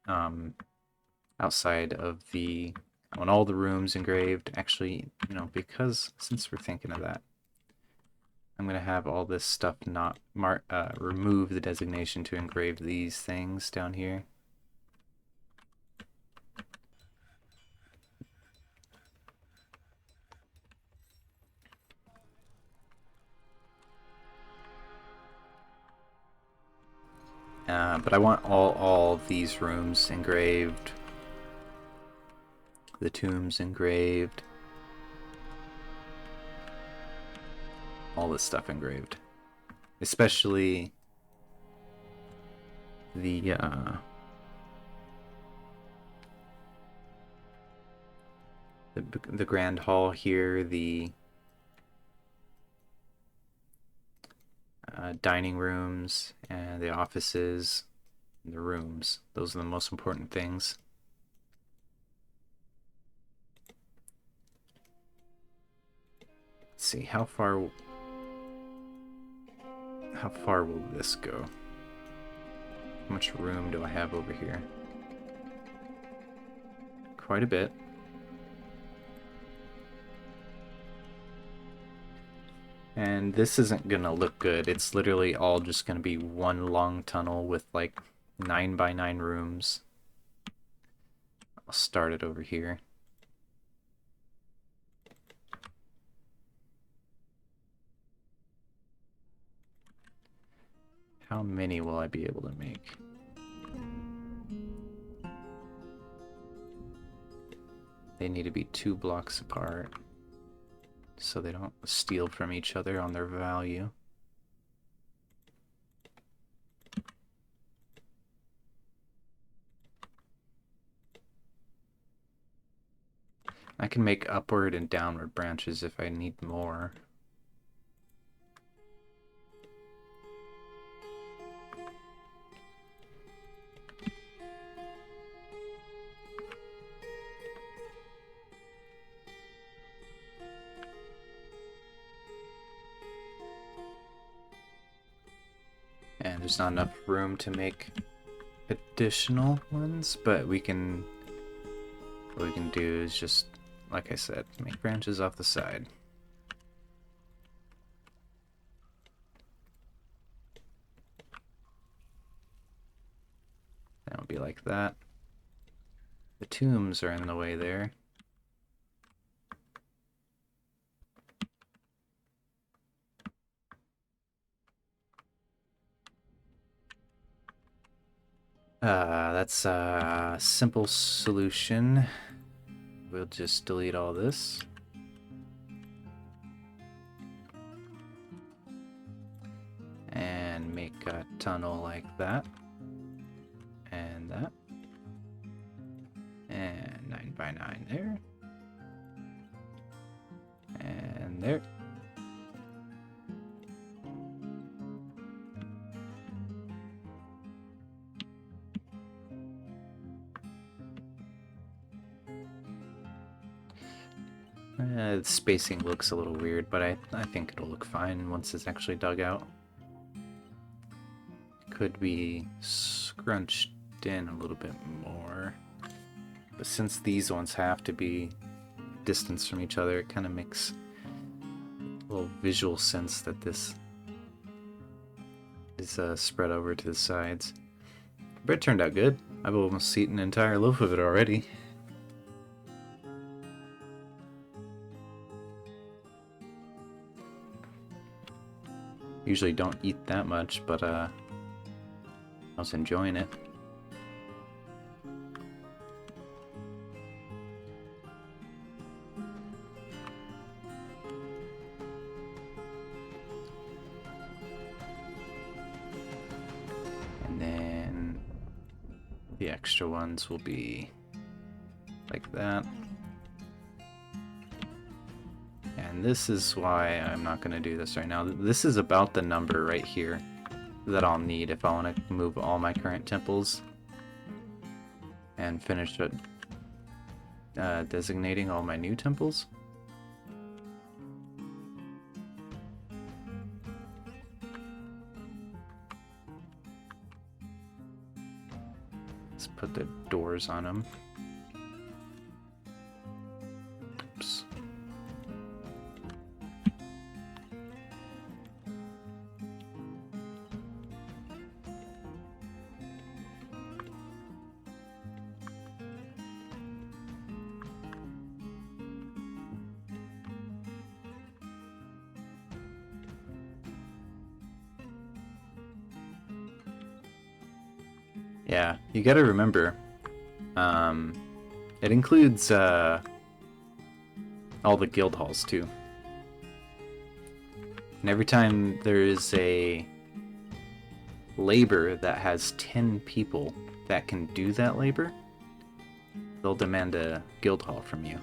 outside of I want all the rooms engraved. Actually, you know, because since we're thinking of that, I'm going to have all this stuff not remove the designation to engrave these things down here. But I want all of these rooms engraved. The tombs engraved. All this stuff engraved. Especially the grand hall here, the dining rooms, and the offices, and the rooms. Those are the most important things. Let's see, how far will this go? How much room do I have over here? Quite a bit. And this isn't gonna look good. It's literally all just gonna be one long tunnel with like 9 by 9 rooms. I'll start it over here. How many will I be able to make? They need to be 2 blocks apart so they don't steal from each other on their value. I can make upward and downward branches if I need more. And there's not enough room to make additional ones, but what we can do is just, like I said, make branches off the side. That'll be like that. The tombs are in the way there. That's a simple solution. We'll just delete all this. And make a tunnel like that. And that. And 9 by 9 there. And there. The spacing looks a little weird, but I think it'll look fine once it's actually dug out. Could be scrunched in a little bit more. But since these ones have to be distance from each other, it kind of makes a little visual sense that this is spread over to the sides. Bread turned out good. I've almost eaten an entire loaf of it already. Usually don't eat that much, but I was enjoying it. And then the extra ones will be like that. And this is why I'm not going to do this right now. This is about the number right here that I'll need if I want to move all my current temples and finish it, designating all my new temples. put the doors on them. Oops. Yeah, you gotta remember, it includes all the guild halls too. And every time there is a labor that has 10 people that can do that labor, they'll demand a guild hall from you.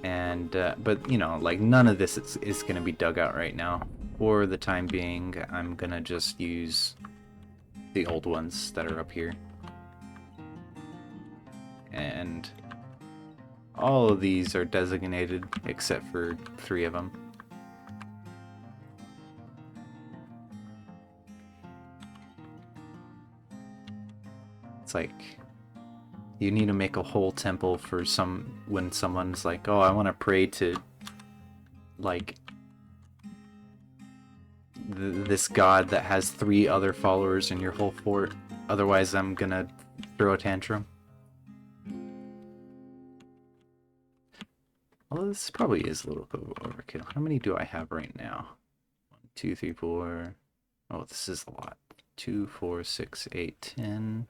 And, but, you know, like, none of this is going to be dug out right now. For the time being, I'm going to just use the old ones that are up here. And all of these are designated, except for 3 of them. It's like, you need to make a whole temple for when someone's like, oh, I want to pray to, like, this god that has 3 other followers in your whole fort. Otherwise, I'm gonna throw a tantrum. Well, this probably is a little bit overkill. How many do I have right now? 1, 2, 3, 4. Oh, this is a lot. 2, 4, 6, 8, 10,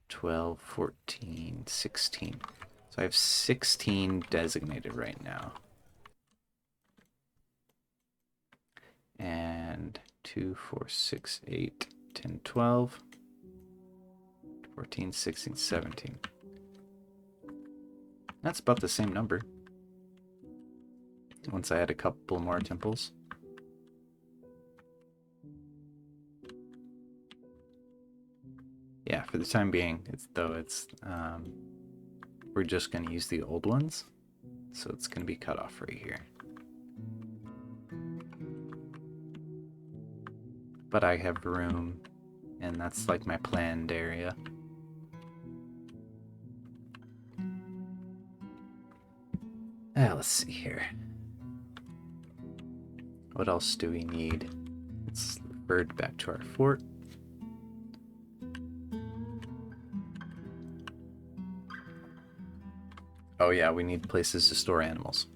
12, 14, 16. So I have 16 designated right now. And 2, 4, 6, 8, 10, 12, 14, 16, 17. That's about the same number. Once I add a couple more temples. Yeah, for the time being, we're just going to use the old ones. So it's going to be cut off right here. But I have room, and that's like my planned area. Let's see here. What else do we need? Let's revert back to our fort. Oh yeah, we need places to store animals.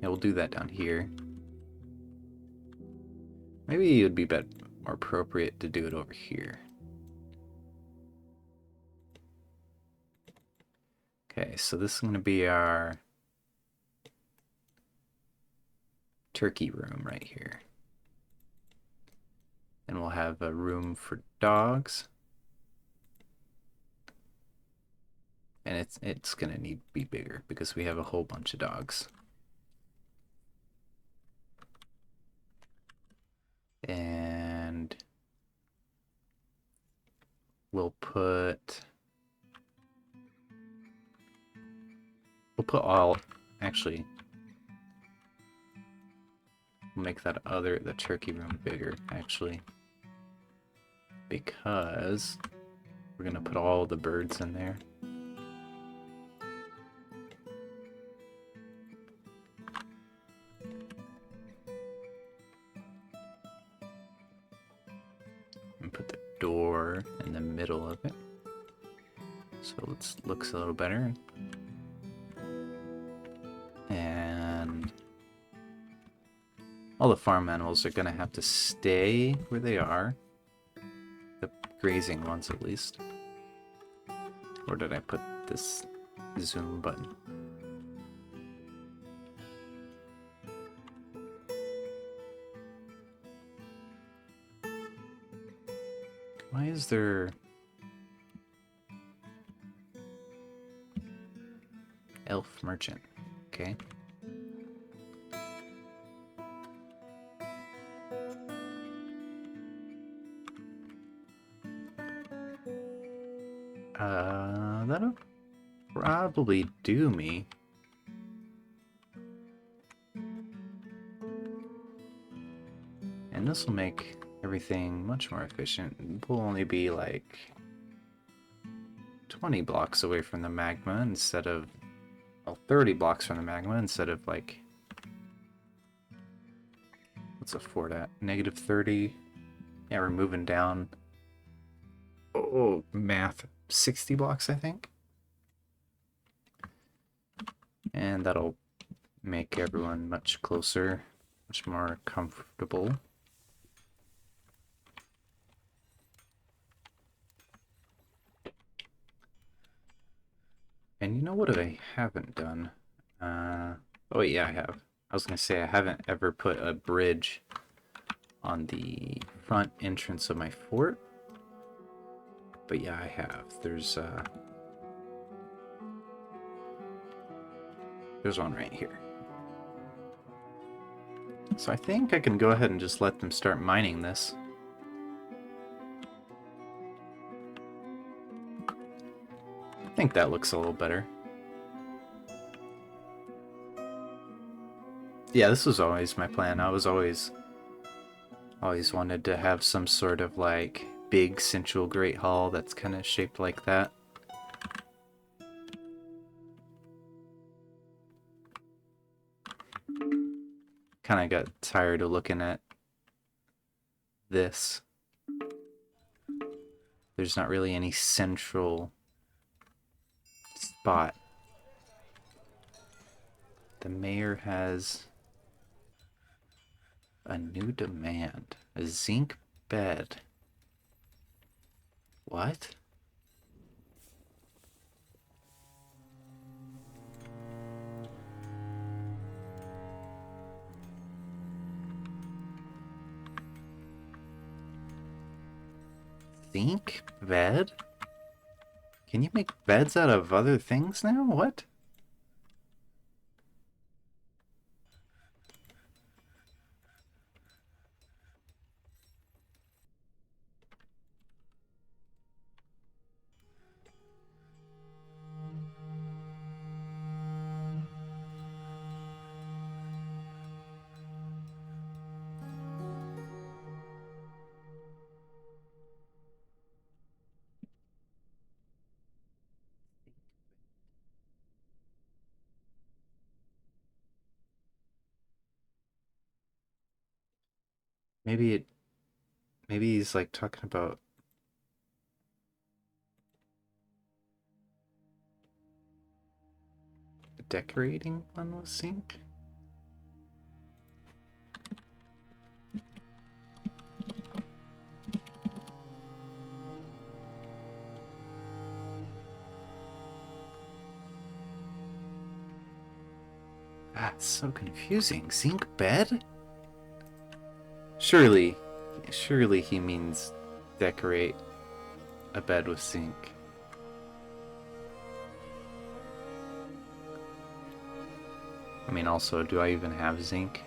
Yeah, we'll do that down here. Maybe it would be more appropriate to do it over here. Okay, so this is going to be our turkey room right here. And we'll have a room for dogs. And it's going to need to be bigger because we have a whole bunch of dogs. And we'll put all, actually, we'll make that the turkey room bigger, actually, because we're gonna put all the birds in there. And put the door in the middle of it, so it looks a little better. And all the farm animals are gonna have to stay where they are. The grazing ones, at least. Or did I put this zoom button? Why is there elf merchant? Okay. That'll probably do me. this will make everything much more efficient. We'll only be like 20 blocks away from the magma instead of, well, 30 blocks from the magma instead of like, what's a fort at? Negative 30. Yeah, we're moving down. Oh, math. 60 blocks, I think. And that'll make everyone much closer, much more comfortable. And you know what I haven't done? Oh yeah, I have. I was gonna say I haven't ever put a bridge on the front entrance of my fort. But yeah, I have. There's one right here. So I think I can go ahead and just let them start mining this. I think that looks a little better. Yeah, this was always my plan. I was always wanted to have some sort of like big central Great Hall that's kind of shaped like that. Kind of got tired of looking at this. There's not really any central spot. The mayor has a new demand. A zinc bed. What? Zinc bed? Can you make beds out of other things now? What? Maybe he's like talking about decorating one with zinc? That's so confusing. Zinc bed? Surely he means decorate a bed with zinc. I mean, also, do I even have zinc?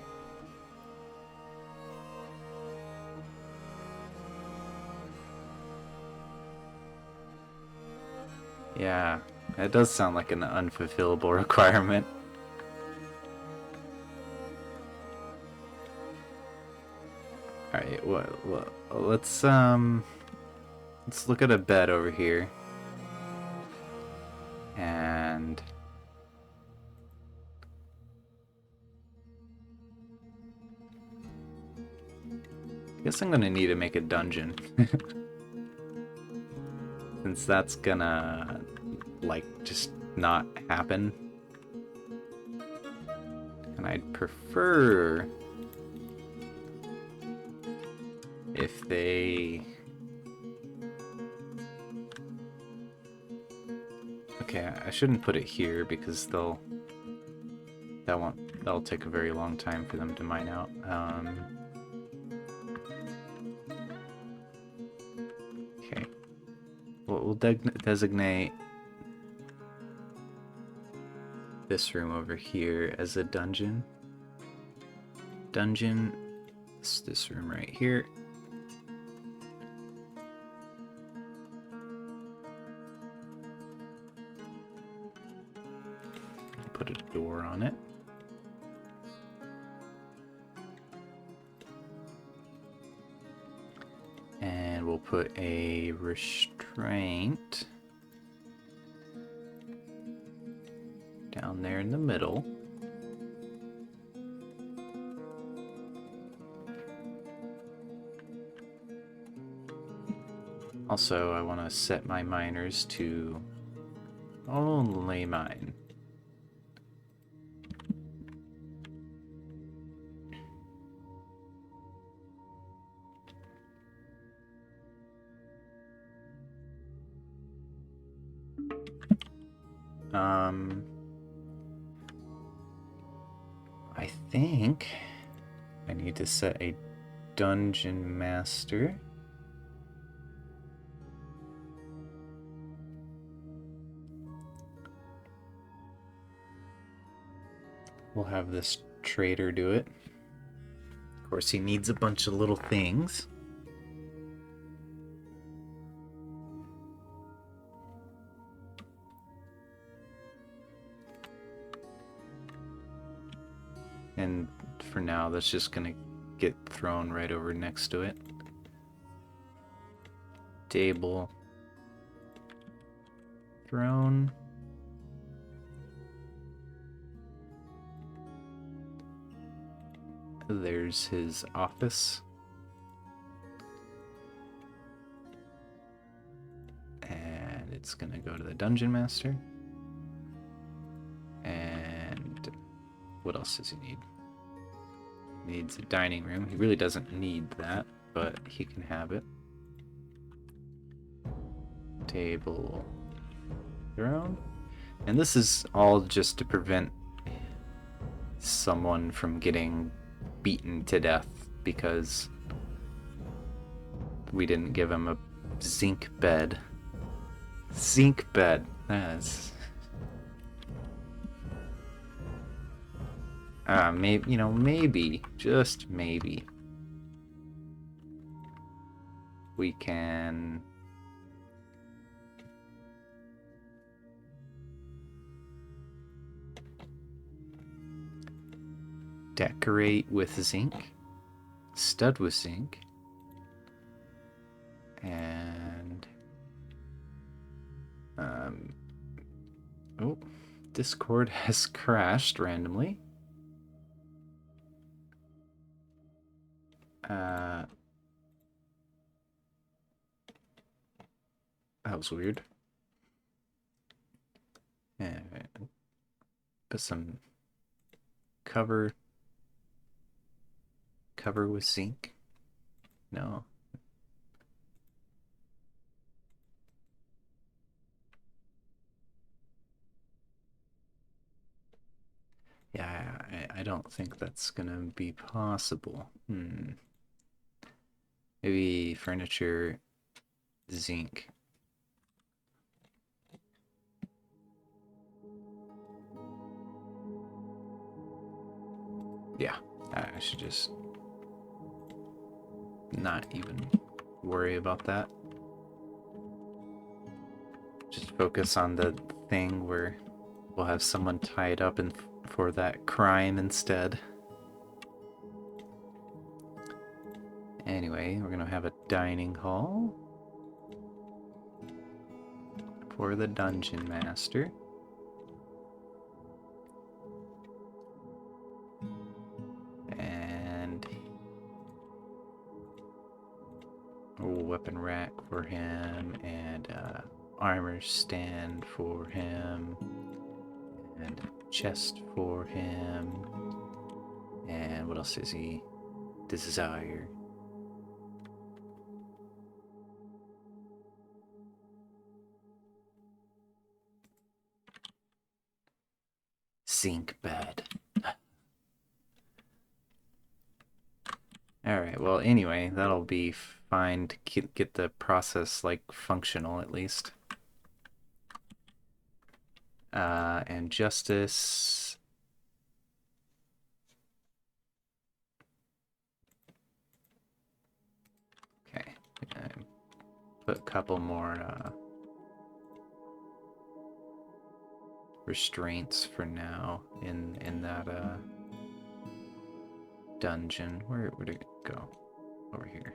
Yeah, it does sound like an unfulfillable requirement. Alright, let's look at a bed over here. And I guess I'm gonna need to make a dungeon. Since that's gonna, like, just not happen. And I'd prefer if they... Okay, I shouldn't put it here because that'll take a very long time for them to mine out. Okay. We'll designate this room over here as a dungeon. Dungeon, this room right here. Put a door on it. And we'll put a restraint down there in the middle. Also, I want to set my miners to only mine. I think I need to set a dungeon master. We'll have this trader do it. Of course, he needs a bunch of little things. And for now, that's just gonna get thrown right over next to it. Table. Throne. There's his office. And it's gonna go to the dungeon master. And what else does he need? He needs a dining room. He really doesn't need that, but he can have it. Table. Throne. And this is all just to prevent someone from getting beaten to death because we didn't give him a zinc bed. Zinc bed. That's maybe, you know, maybe, just maybe, we can decorate with zinc, stud with zinc, and oh, Discord has crashed randomly. That was weird. And put some cover with zinc. No. Yeah, I don't think that's gonna be possible. Maybe furniture, zinc. Yeah, I should just not even worry about that. Just focus on the thing where we'll have someone tied up for that crime instead. Anyway, we're gonna have a dining hall for the dungeon master. And a weapon rack for him, and armor stand for him, and chest for him. And what else does he desire? Zinc bed. Alright, well, anyway, that'll be fine to get the process, like, functional, at least. And justice. Okay, put a couple more, restraints for now in that, dungeon. Where did it go? Over here.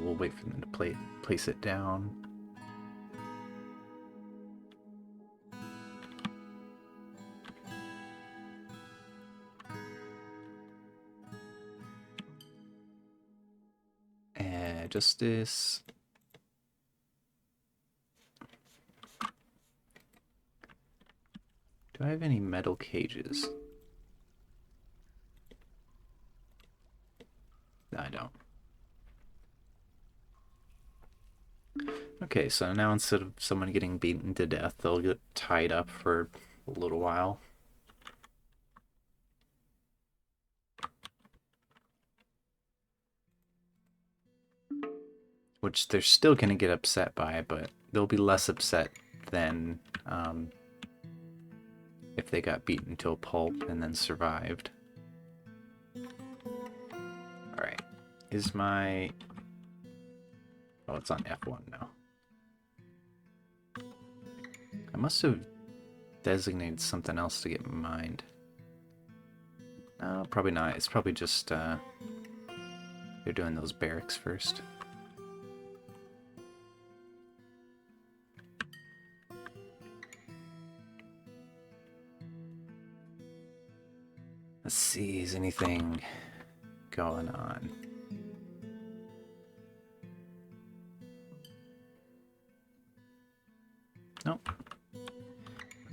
we'll wait for them to place it down. Justice. Do I have any metal cages? No, I don't. Okay, so now instead of someone getting beaten to death, they'll get tied up for a little while. Which they're still going to get upset by, but they'll be less upset than if they got beaten to a pulp and then survived. Alright. Is my... Oh, it's on F1 now. I must have designated something else to get mined. No, probably not. It's probably just they're doing those barracks first. Let's see, is anything going on? Nope.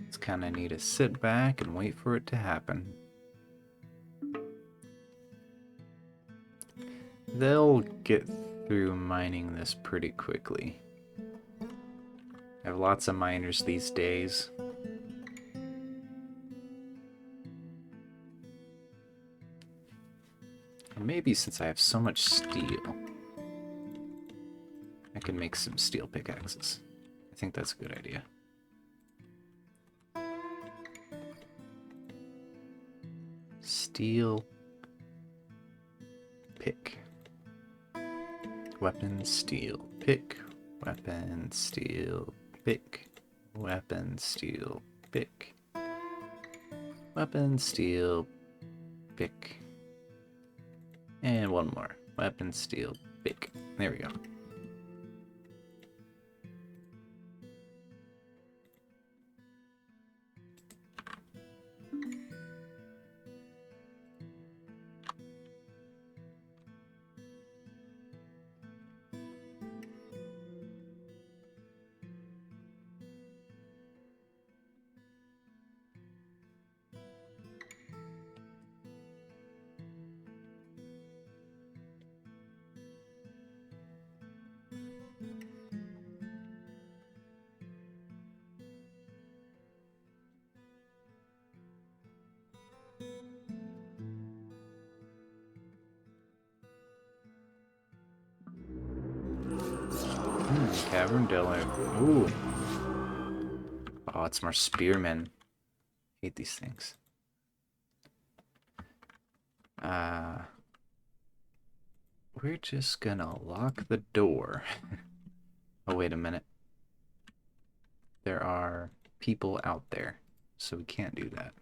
Just kind of need to sit back and wait for it to happen. They'll get through mining this pretty quickly. I have lots of miners these days. And maybe since I have so much steel, I can make some steel pickaxes. I think that's a good idea. Steel pick. Weapon, steel, pick. Weapon, steel, pick. Weapon, steel, pick. Weapon, steel, pick. And one more. Weapon, steel, pick. There we go. Cavern Delaware. Ooh. Oh, it's more spearmen. Hate these things. We're just gonna lock the door. Oh, wait a minute. There are people out there, so we can't do that.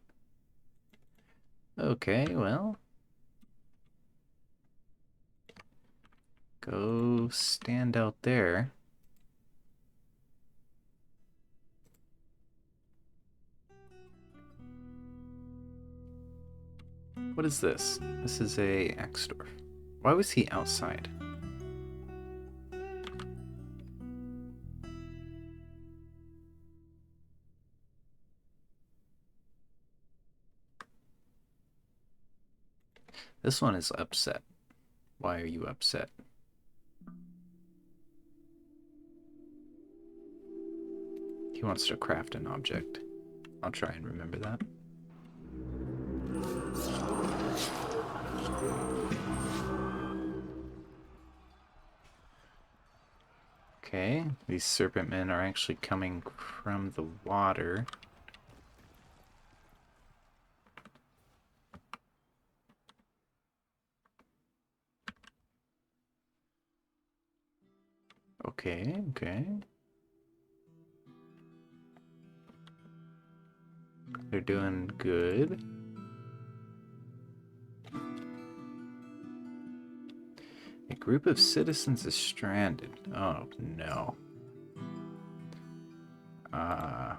Okay, well. Go stand out there. What is this? This is a Axdorf. Why was he outside? This one is upset. Why are you upset? He wants to craft an object. I'll try and remember that. Okay, these serpent men are actually coming from the water. Okay, okay. They're doing good. A group of citizens is stranded. Oh no. Uh,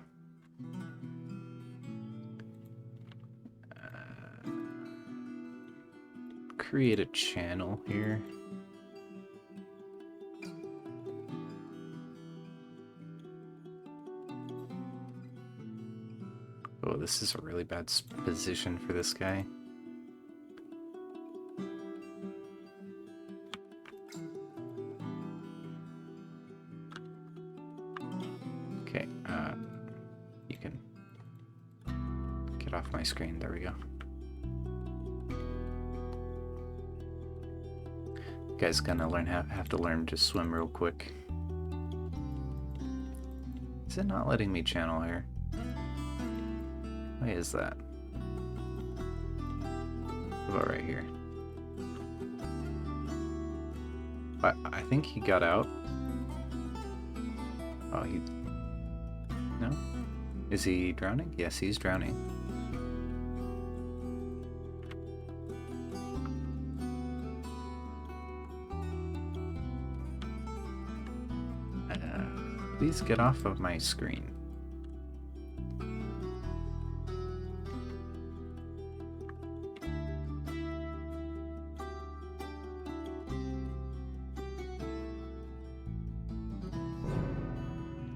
create a channel here. Oh, this is a really bad position for this guy. Okay, you can get off my screen. There we go. You guys gonna have to learn to swim real quick. Is it not letting me channel here? Why is that? What about right here? I think he got out. Oh, he... No? Is he drowning? Yes, he's drowning. Please get off of my screen.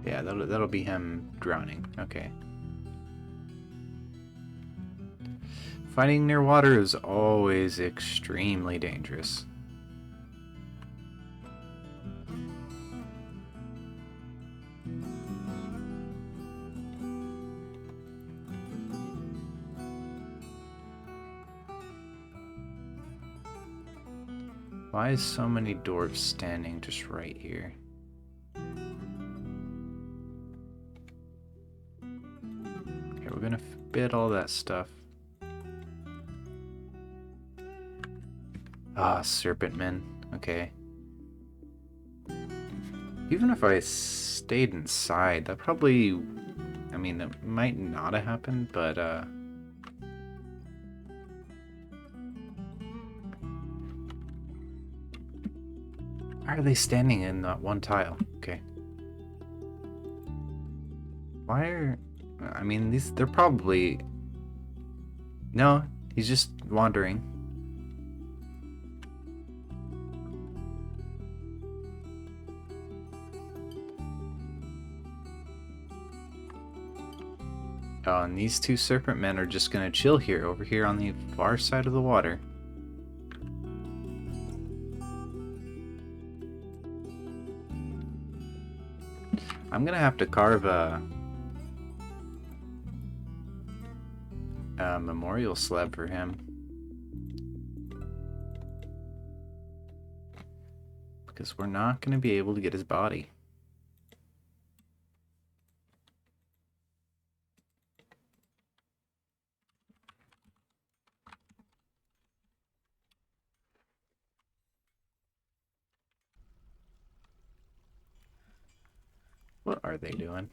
Yeah, that'll be him drowning. Okay. Fighting near water is always extremely dangerous. Why is so many dwarves standing just right here? Okay, we're gonna bid all that stuff. Ah, serpent men. Okay. Even if I stayed inside, that probably... I mean, that might not have happened, but, why are they standing in that one tile? Okay. Why are... I mean, they're probably... No, he's just wandering. Oh, and these two serpent men are just gonna chill here, over here on the far side of the water. I'm gonna have to carve a memorial slab for him. Because we're not gonna be able to get his body. What are they doing?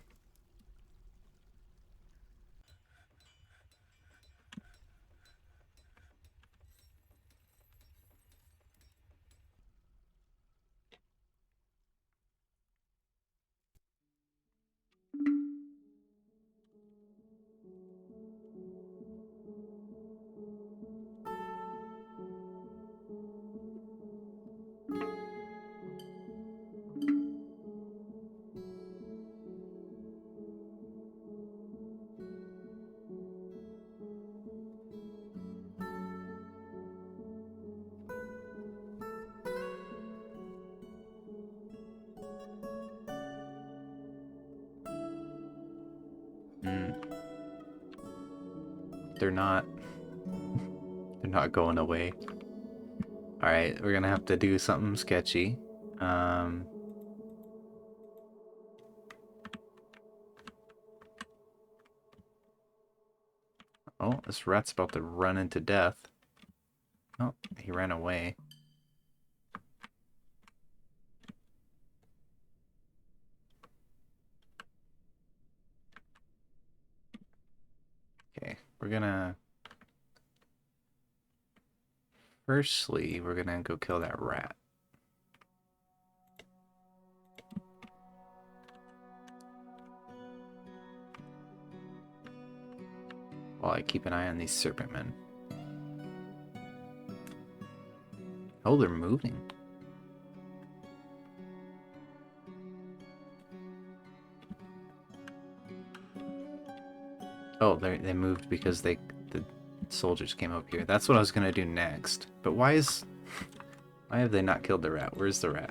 They're not... They're not going away. Alright, we're gonna have to do something sketchy. Oh, this rat's about to run into death. Oh, he ran away. Okay, we're gonna... Firstly, we're gonna go kill that rat. while I keep an eye on these serpent men. Oh, they're moving. Oh, they moved because the soldiers came up here. That's what I was gonna do next. But why have they not killed the rat? Where's the rat?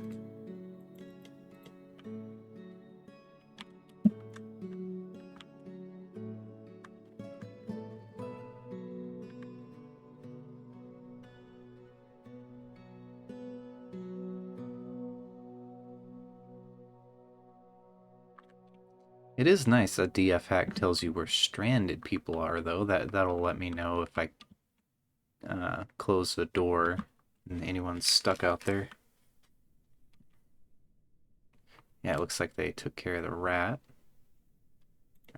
It is nice that DF hack tells you where stranded people are, though. That'll let me know if I close the door and anyone's stuck out there. Yeah, it looks like they took care of the rat.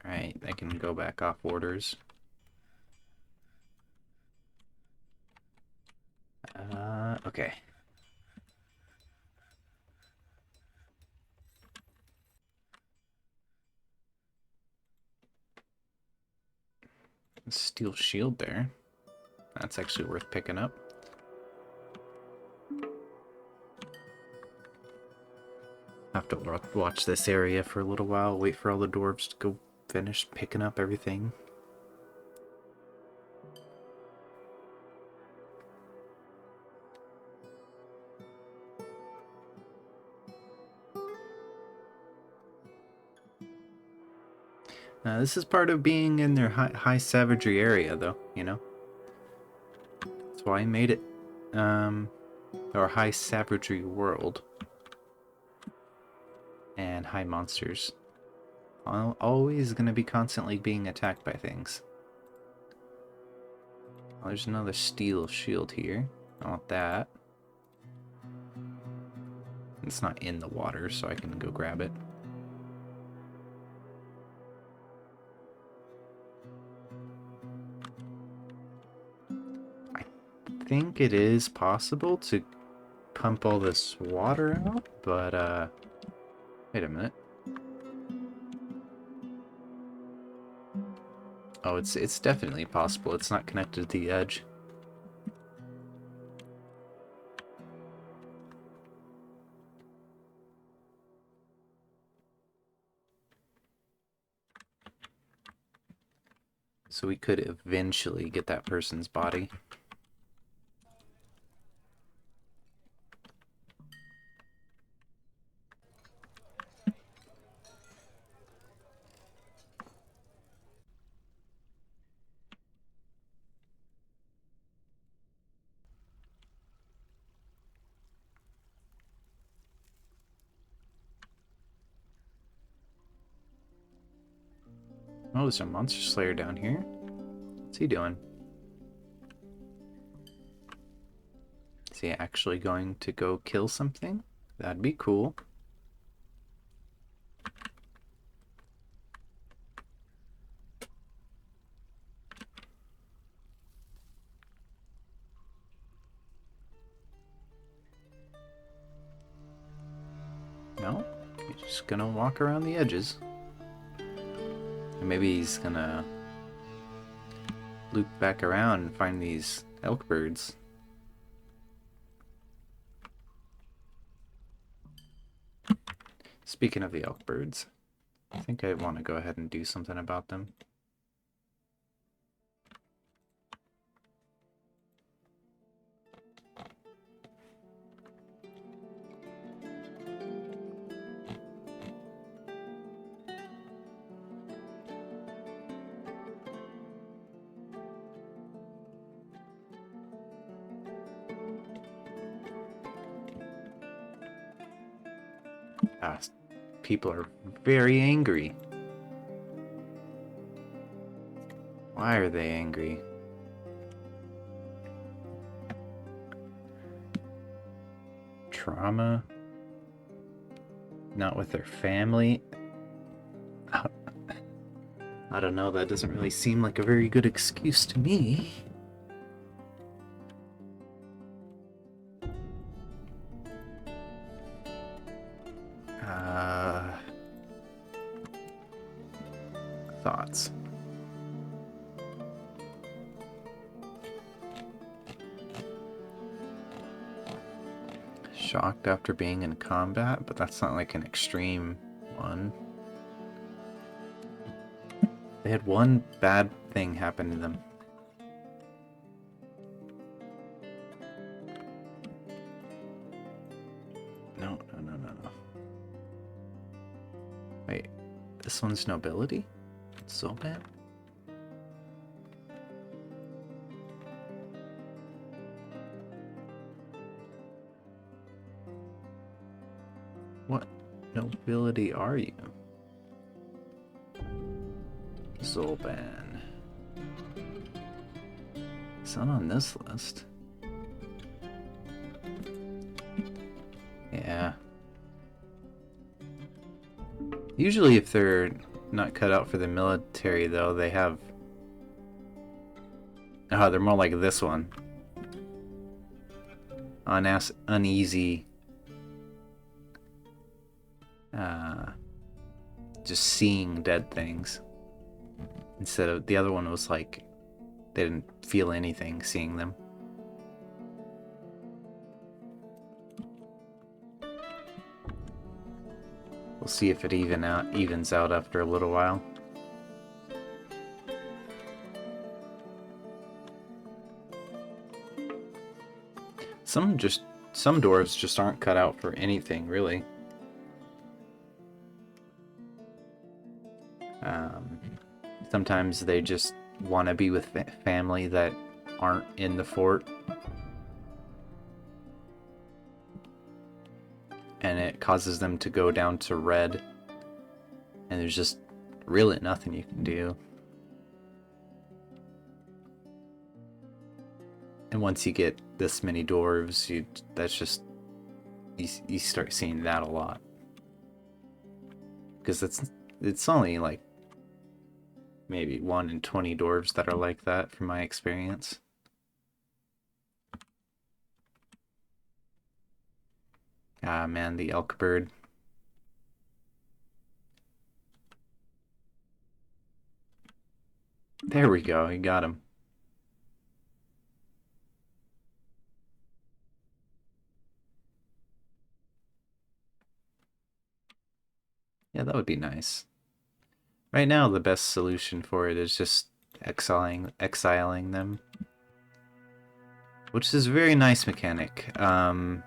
Alright, they can go back off orders. Okay. Steel shield there. That's actually worth picking up. Have to watch this area for a little while, wait for all the dwarves to go finish picking up everything. This is part of being in their high savagery area, though, you know? That's why I made it, our high savagery world. And high monsters. Always gonna be constantly being attacked by things. Oh, there's another steel shield here. I want that. It's not in the water, so I can go grab it. I think it is possible to pump all this water out, but wait a minute. Oh, it's definitely possible. It's not connected to the edge. So we could eventually get that person's body. Oh, there's a monster slayer down here. What's he doing? Is he actually going to go kill something? That'd be cool. No? He's just gonna walk around the edges. And maybe he's gonna loop back around and find these elk birds. Speaking of the elk birds, I think I want to go ahead and do something about them. People are very angry. Why are they angry? Trauma? Not with their family? I don't know, that doesn't really seem like a very good excuse to me. Thoughts. Shocked after being in combat, but that's not like an extreme one. They had one bad thing happen to them. No. Wait, this one's nobility? It's so bad? What nobility are you? Zolban. It's not on this list. Yeah. Usually if they're not cut out for the military, though, they have... Oh, they're more like this one. Uneasy. Just seeing dead things. Instead of... The other one was like... They didn't feel anything seeing them. We'll see if it evens out after a little while. Some dwarves just aren't cut out for anything, really. Sometimes they just want to be with family that aren't in the fort. And it causes them to go down to red. And there's just really nothing you can do. And once you get this many dwarves, you start seeing that a lot. Because it's only like maybe 1 in 20 dwarves that are like that from my experience. Ah, man, the elk bird. There we go, you got him. Yeah, that would be nice. Right now, the best solution for it is just exiling them. Which is a very nice mechanic. And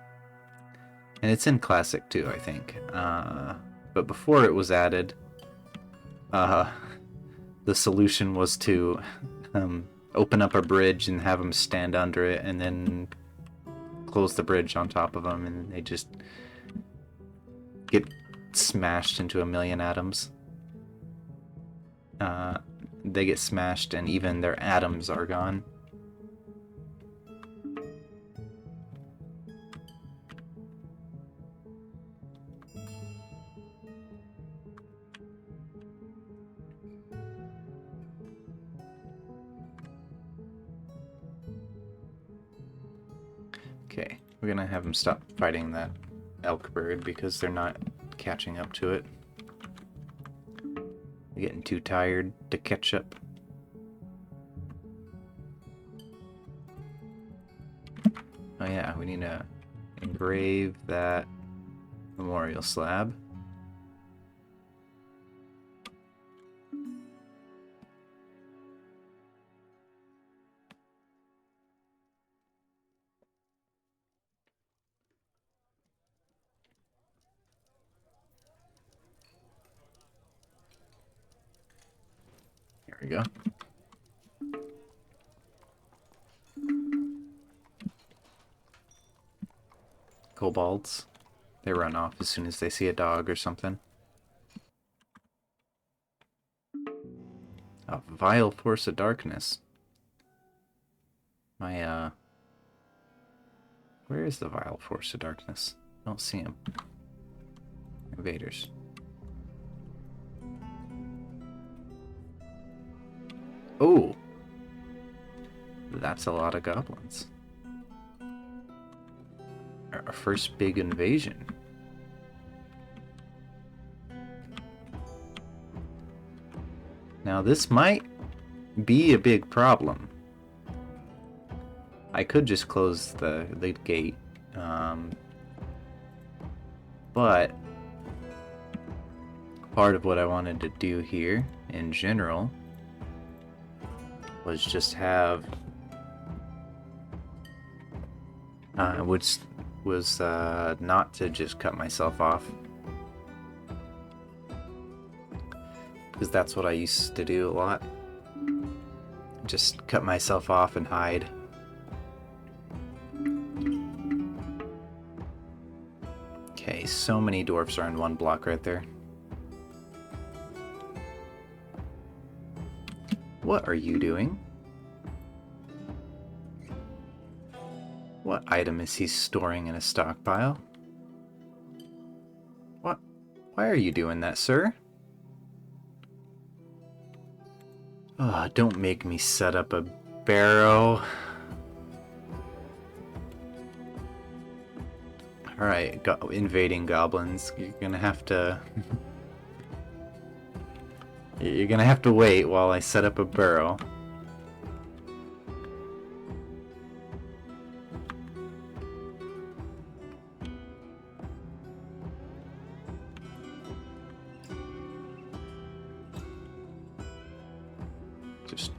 it's in Classic too, I think. But before it was added, the solution was to open up a bridge and have them stand under it and then close the bridge on top of them, and they just get smashed into a million atoms. They get smashed and even their atoms are gone. Okay, we're gonna have them stop fighting that elk bird because they're not catching up to it. They're getting too tired to catch up. Oh yeah, we need to engrave that memorial slab. Here we go. Kobolds. They run off as soon as they see a dog or something. A vile force of darkness. Where is the vile force of darkness? I don't see him. Invaders. Oh! That's a lot of goblins. Our first big invasion. Now this might be a big problem. I could just close the gate, But part of what I wanted to do here in general was just have was not to just cut myself off, because that's what I used to do a lot. Just cut myself off and hide. Okay, so many dwarfs are in one block right there. What are you doing? What item is he storing in a stockpile? What? Why are you doing that, sir? Oh, don't make me set up a barrow. Alright, invading goblins. You're gonna have to... You're gonna have to wait while I set up a burrow. Just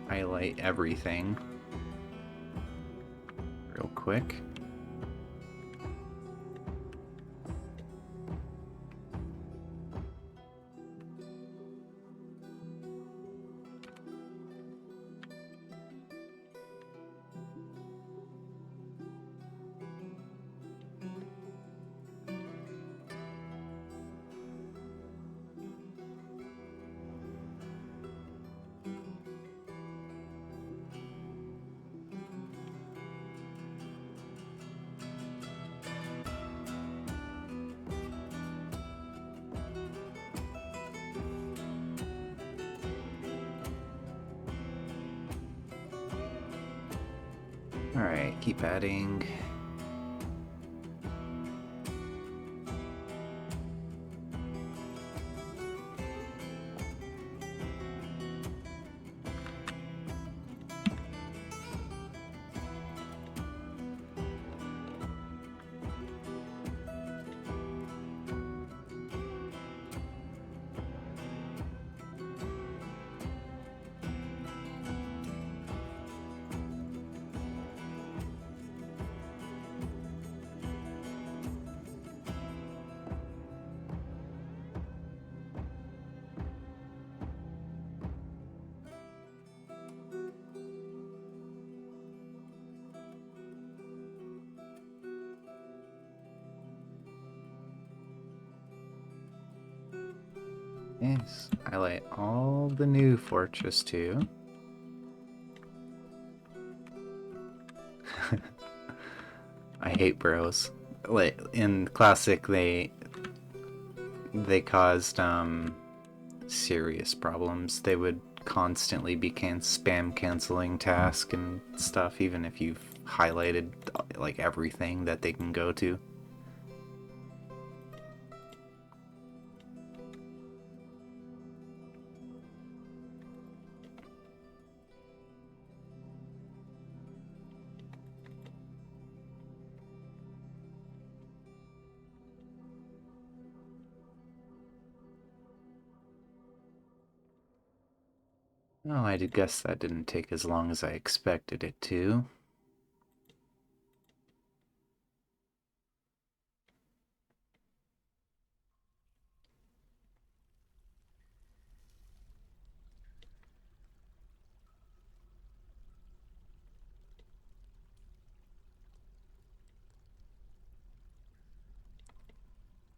highlight everything real quick. Alright, keep adding. Yes, highlight all the new fortress too. I hate burrows. Like in classic, they caused serious problems. They would constantly be spam canceling tasks and stuff, even if you've highlighted like everything that they can go to. Oh, I did guess that didn't take as long as I expected it to.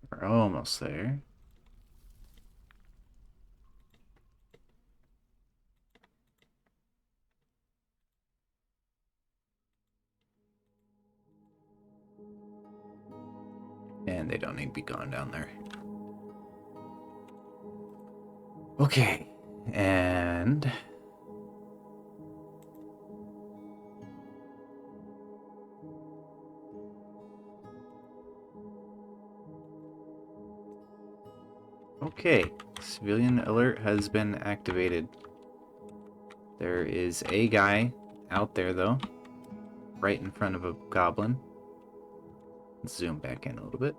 We're almost there. And they don't need to be going down there. Okay, and... Okay, civilian alert has been activated. There is a guy out there, though, right in front of a goblin. Zoom back in a little bit.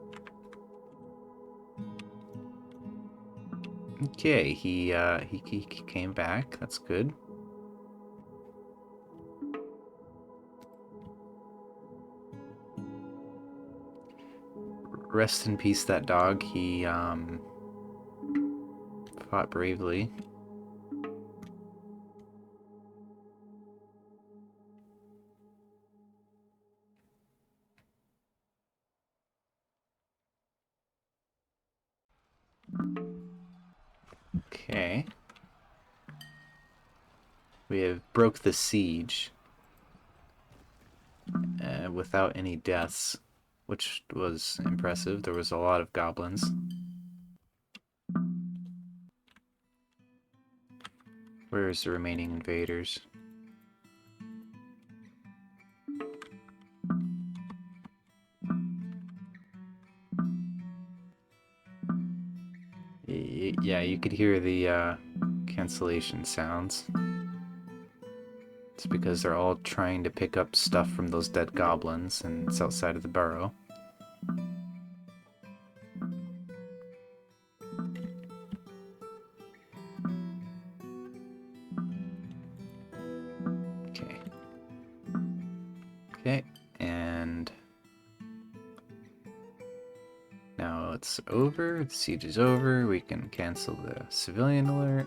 Okay, he came back. That's good. Rest in peace, that dog. He fought bravely. Okay. We have broke the siege without any deaths, which was impressive. There was a lot of goblins. Where's the remaining invaders? Yeah, you could hear the cancellation sounds. It's because they're all trying to pick up stuff from those dead goblins, and it's outside of the burrow. Okay. Okay, and now it's over. The siege is over. We can cancel the civilian alert.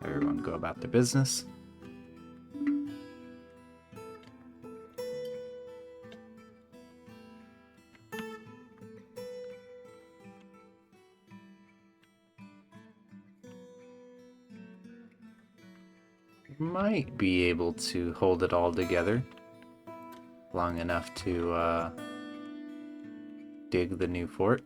Everyone go about their business. Might be able to hold it all together long enough to dig the new fort.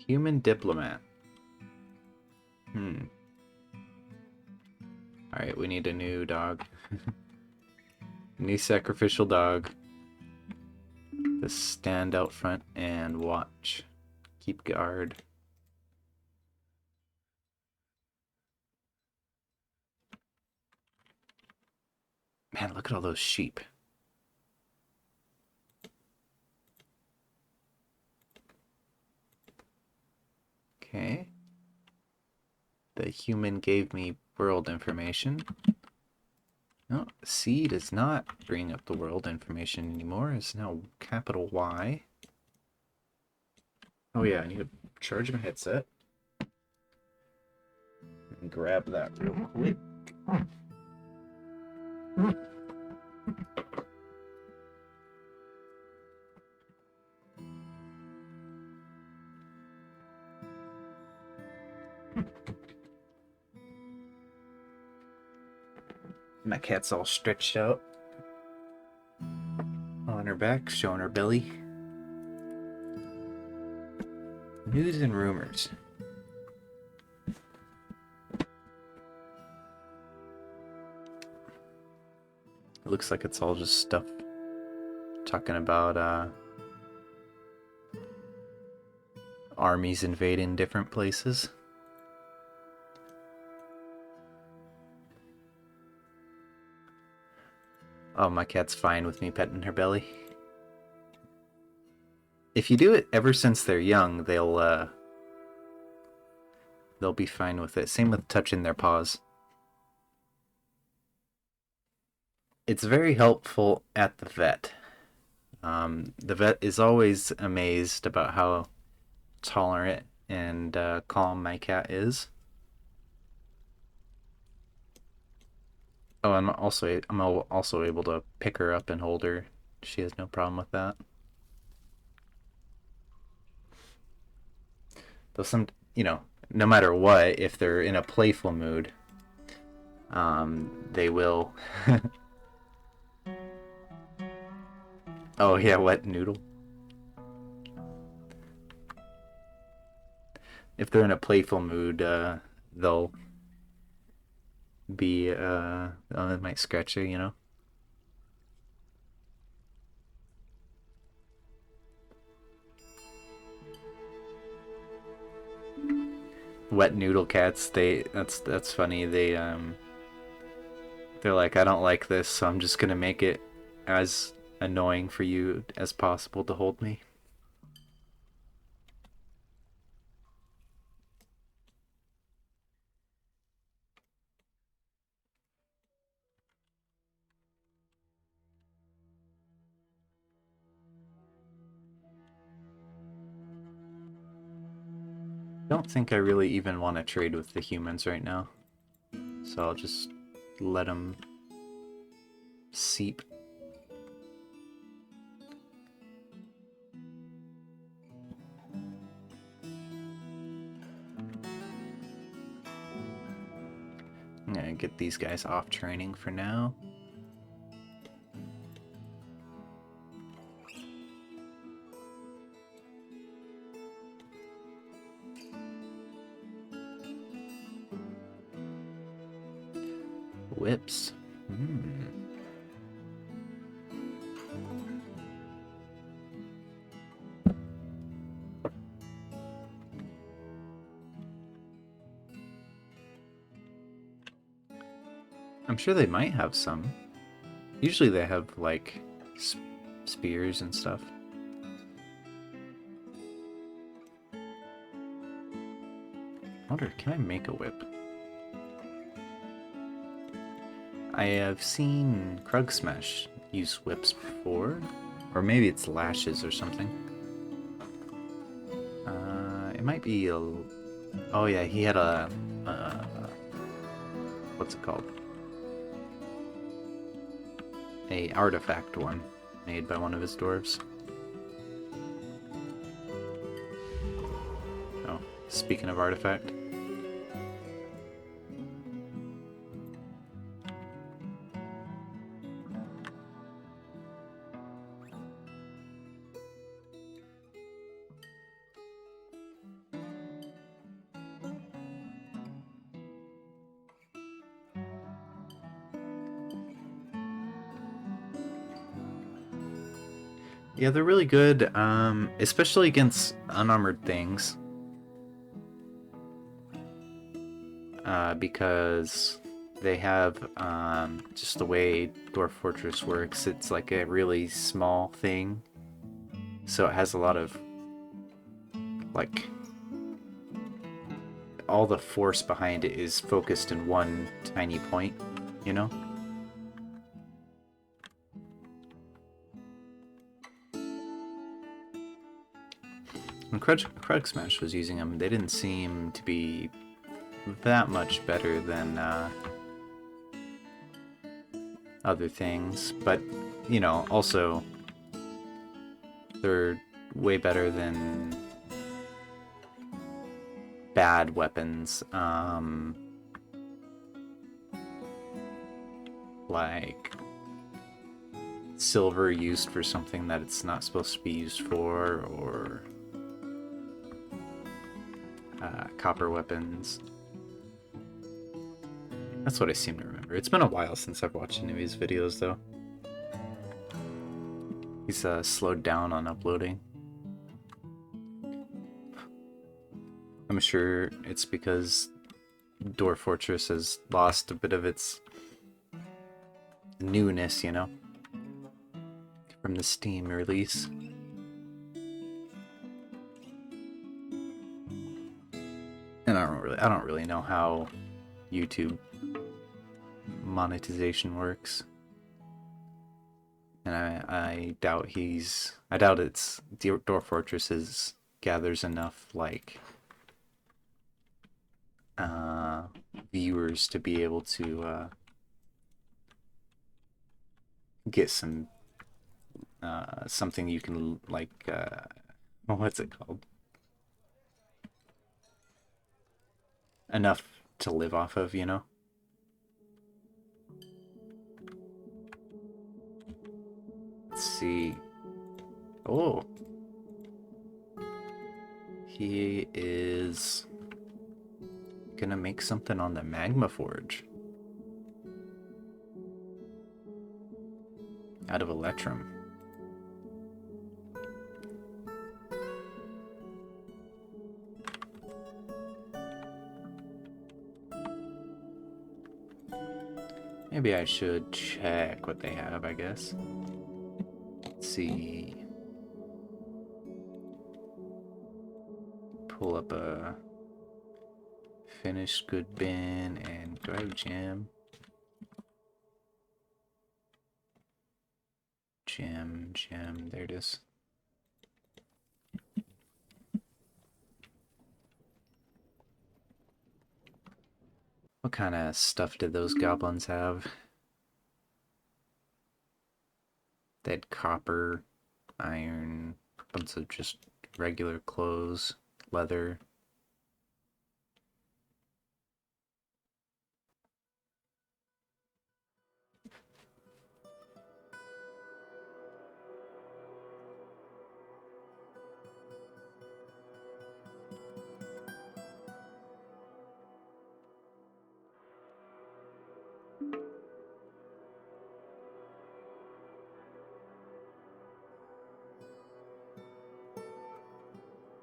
Human diplomat. Alright, we need a new dog. New sacrificial dog. To stand out front and watch. Keep guard. Man, look at all those sheep. Okay. The human gave me world information. No, C does not bring up the world information anymore. It's now capital Y. Oh yeah, I need to charge my headset. And grab that real quick. My cat's all stretched out on her back, showing her belly. News and rumors. It looks like it's all just stuff talking about armies invading different places. Oh, my cat's fine with me petting her belly. If you do it ever since they're young, they'll be fine with it. Same with touching their paws. It's very helpful at the vet. The vet is always amazed about how tolerant and calm my cat is. Oh, I'm also able to pick her up and hold her. She has no problem with that. Though no matter what, if they're in a playful mood, they will. Oh yeah, wet noodle. If they're in a playful mood, they'll be they might scratch you, wet noodle cats. That's funny. They're like, I don't like this, so I'm just gonna make it as annoying for you as possible to hold me. Don't think I really even want to trade with the humans right now, so I'll just let them seep. I'm gonna get these guys off training for now. Whips. I'm sure they might have some. Usually they have, like, spears and stuff. I wonder, can I make a whip? I have seen Krug Smash use whips before. Or maybe it's lashes or something. It might be a... Oh yeah, he had a... what's it called? A artifact one made by one of his dwarves. Oh, speaking of artifact. Yeah, they're really good, especially against unarmored things. Because they have, just the way Dwarf Fortress works, it's like a really small thing. So it has a lot of, like, all the force behind it is focused in one tiny point, you know? When Krug Smash was using them, they didn't seem to be that much better than other things, but, you know, also they're way better than bad weapons, like silver used for something that it's not supposed to be used for, or copper weapons. That's what I seem to remember. It's been a while since I've watched any of his videos, though. He's slowed down on uploading. I'm sure it's because Dwarf Fortress has lost a bit of its newness, you know, from the Steam release. And I don't really know how YouTube monetization works. And I doubt it's Dwarf Fortress gathers enough, like, viewers to be able to get some something you can, like, what's it called? Enough to live off of, you know? Let's see. Oh. He is gonna make something on the Magma Forge. Out of Electrum. Maybe I should check what they have, I guess. Let's see. Pull up a finished good bin and do I have jam? Jam, there it is. What kind of stuff did those goblins have? They had copper, iron, a bunch of just regular clothes, leather.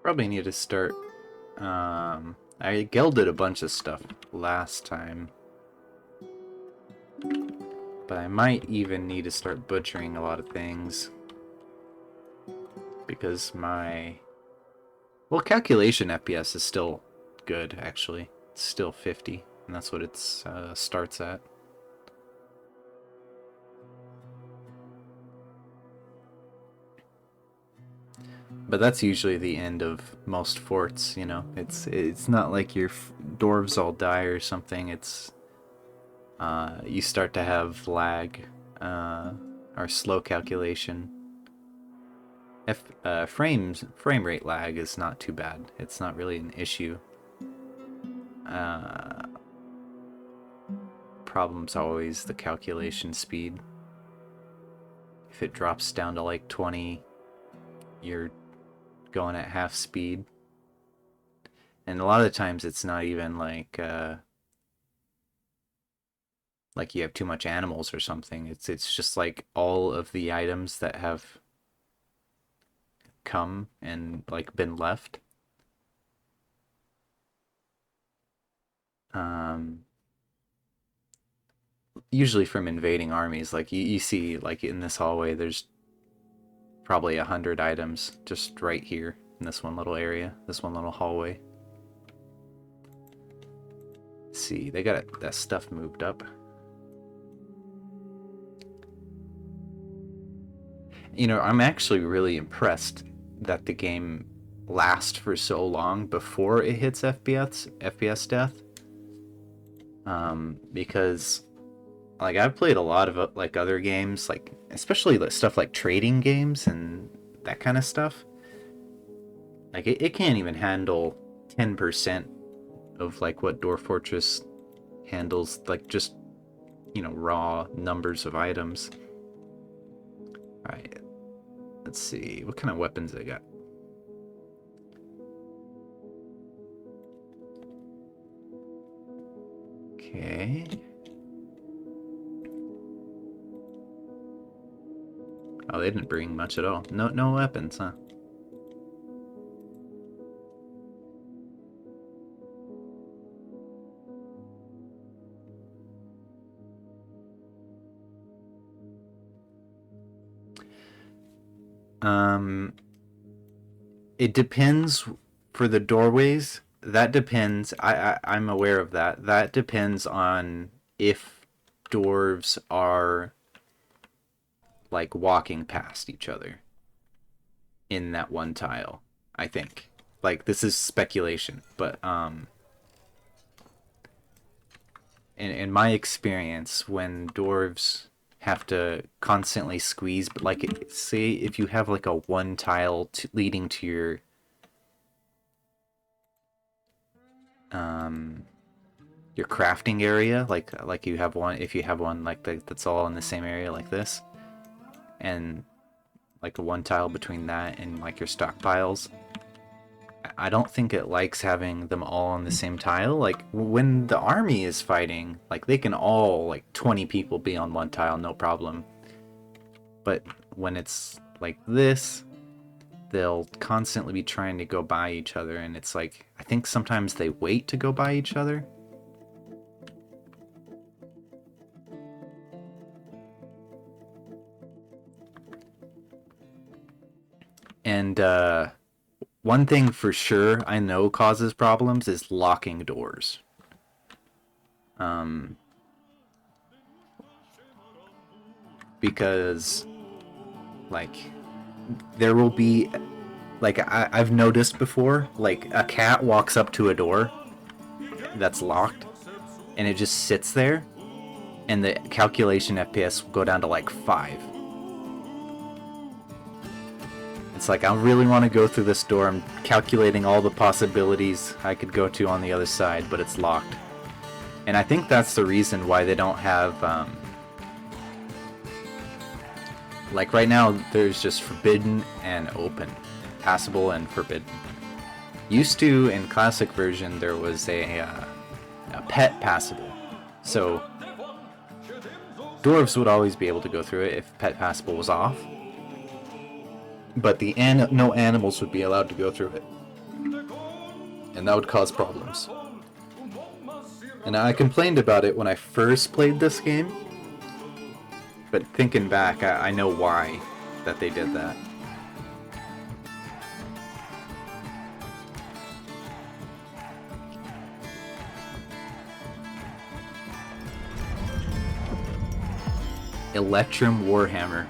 Probably need to start. I gelded a bunch of stuff last time, but I might even need to start butchering a lot of things because my calculation FPS is still good. Actually, it's still 50, and that's what it starts at. But that's usually the end of most forts, you know. It's not like your dwarves all die or something. It's you start to have lag or slow calculation. Frame rate lag is not too bad. It's not really an issue. Problem's always the calculation speed. If it drops down to like 20, you're going at half speed. And a lot of times it's not even like you have too much animals or something. It's just like all of the items that have come and like been left. Usually from invading armies, like you see like in this hallway there's probably 100 items just right here in this one little area, this one little hallway. Let's see, they got that stuff moved up. You know, I'm actually really impressed that the game lasts for so long before it hits FPS death. Because like I've played a lot of like other games, like especially stuff like trading games and that kind of stuff. Like it can't even handle 10% of like what Dwarf Fortress handles, like just, you know, raw numbers of items. All right, let's see what kind of weapons they got. Okay. Oh, they didn't bring much at all. No weapons, huh? It depends for the doorways. That depends. I'm aware of that. That depends on if dwarves are like walking past each other in that one tile. I think. Like this is speculation, but in my experience, when dwarves have to constantly squeeze, but like say if you have like a one tile leading to your crafting area, like you have one, if you have one like that's all in the same area like this, and like a one tile between that and like your stockpiles, I don't think it likes having them all on the same tile. Like when the army is fighting, like they can all like 20 people be on one tile, no problem. But when it's like this, they'll constantly be trying to go by each other, and it's like I think sometimes they wait to go by each other. And one thing for sure I know causes problems is locking doors. Because, like, there will be, like, I've noticed before, like, a cat walks up to a door that's locked, and it just sits there, and the calculation FPS will go down to, like, 5. It's like, I really want to go through this door. I'm calculating all the possibilities I could go to on the other side, but it's locked. And I think that's the reason why they don't have, like right now, there's just forbidden and open. Passable and forbidden. Used to, in classic version, there was a pet passable. So, dwarves would always be able to go through it if pet passable was off. But no animals would be allowed to go through it. And that would cause problems. And I complained about it when I first played this game. But thinking back, I know why that they did that. Electrum Warhammer.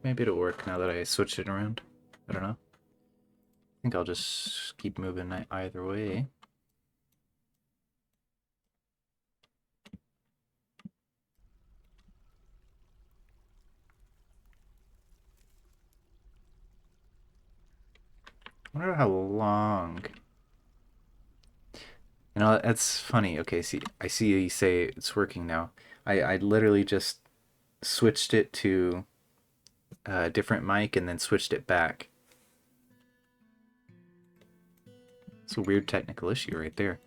maybe it'll work now that I switched it around. I don't know. I think I'll just keep moving either way. I wonder how long. You know, that's funny. Okay, see, I see you say it's working now. I literally just switched it to a different mic and then switched it back. It's a weird technical issue right there.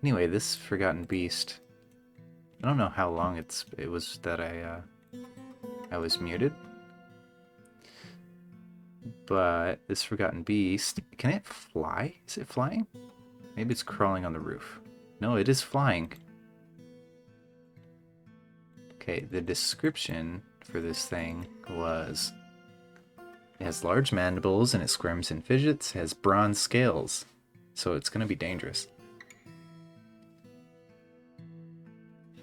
Anyway, this Forgotten Beast. I don't know how long it was that I was muted. But this Forgotten Beast, can it fly? Is it flying? Maybe it's crawling on the roof. No, it is flying. Okay, the description for this thing was it has large mandibles and it squirms and fidgets, has bronze scales, so it's gonna be dangerous.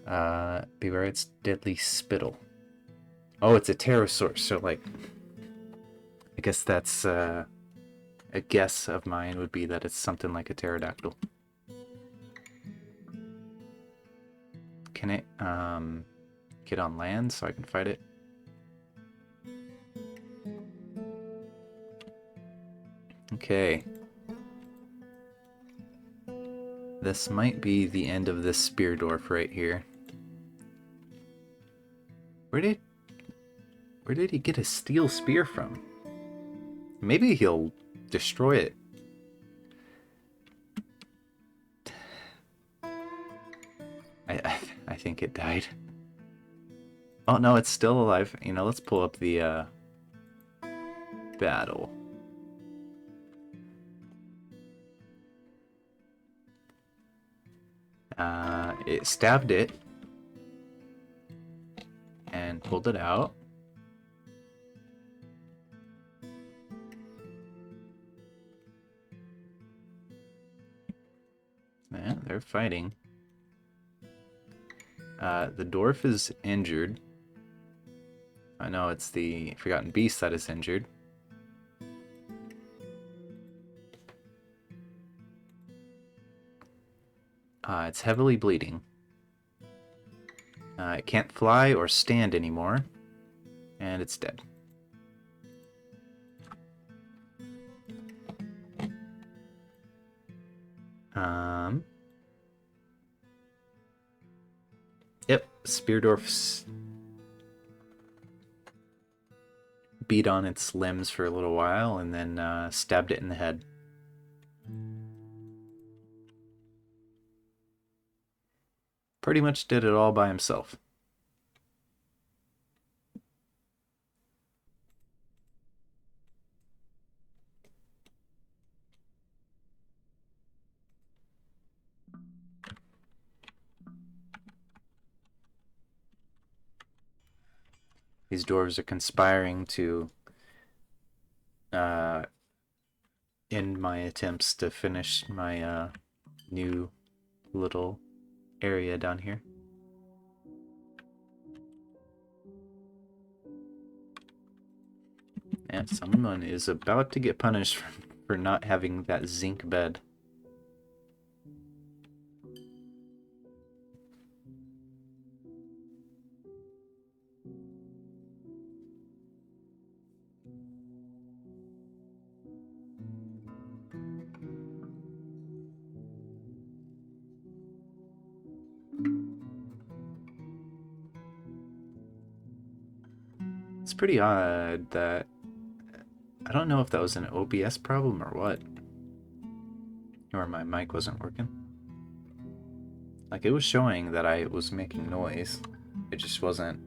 Beware its deadly spittle. Oh, it's a pterosaur, so like, I guess that's a guess of mine would be that it's something like a pterodactyl. Can it get on land so I can fight it? Okay. This might be the end of this spear dwarf right here. Where did he get a steel spear from? Maybe he'll destroy it. I think it died. Oh no, it's still alive. You know, let's pull up the battle. It stabbed it and pulled it out. Yeah, they're fighting. The dwarf is injured. I know it's the Forgotten Beast that is injured. It's heavily bleeding. It can't fly or stand anymore. And it's dead. Yep, Speardorf's beat on its limbs for a little while and then stabbed it in the head. Pretty much did it all by himself. These dwarves are conspiring to end my attempts to finish my new little area down here. And someone is about to get punished for not having that zinc bed. It's pretty odd that I don't know if that was an OBS problem or what. Or my mic wasn't working. Like, it was showing that I was making noise. It just wasn't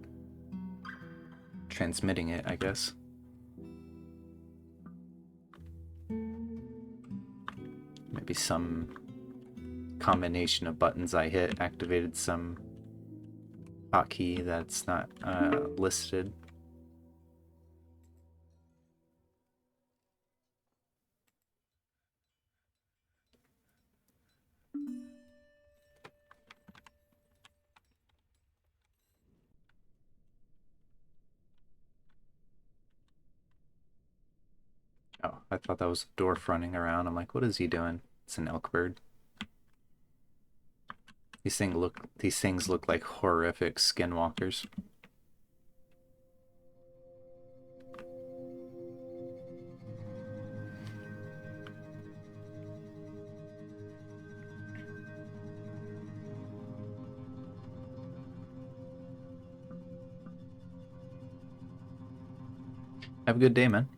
transmitting it, I guess. Maybe some combination of buttons I hit activated some hotkey that's not listed. I thought that was a dwarf running around. I'm like, what is he doing? It's an elk bird. These things look like horrific skinwalkers. Have a good day, man.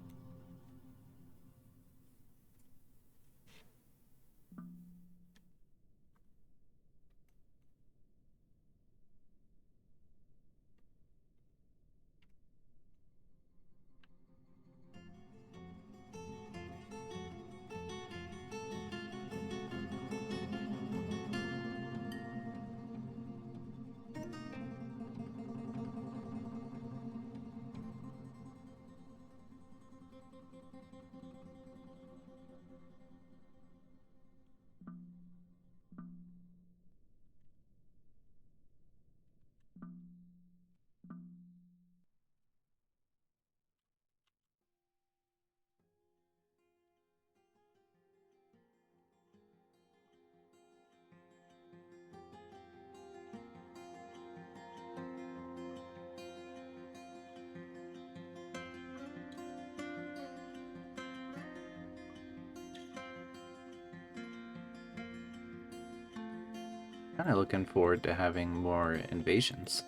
Kind of looking forward to having more invasions.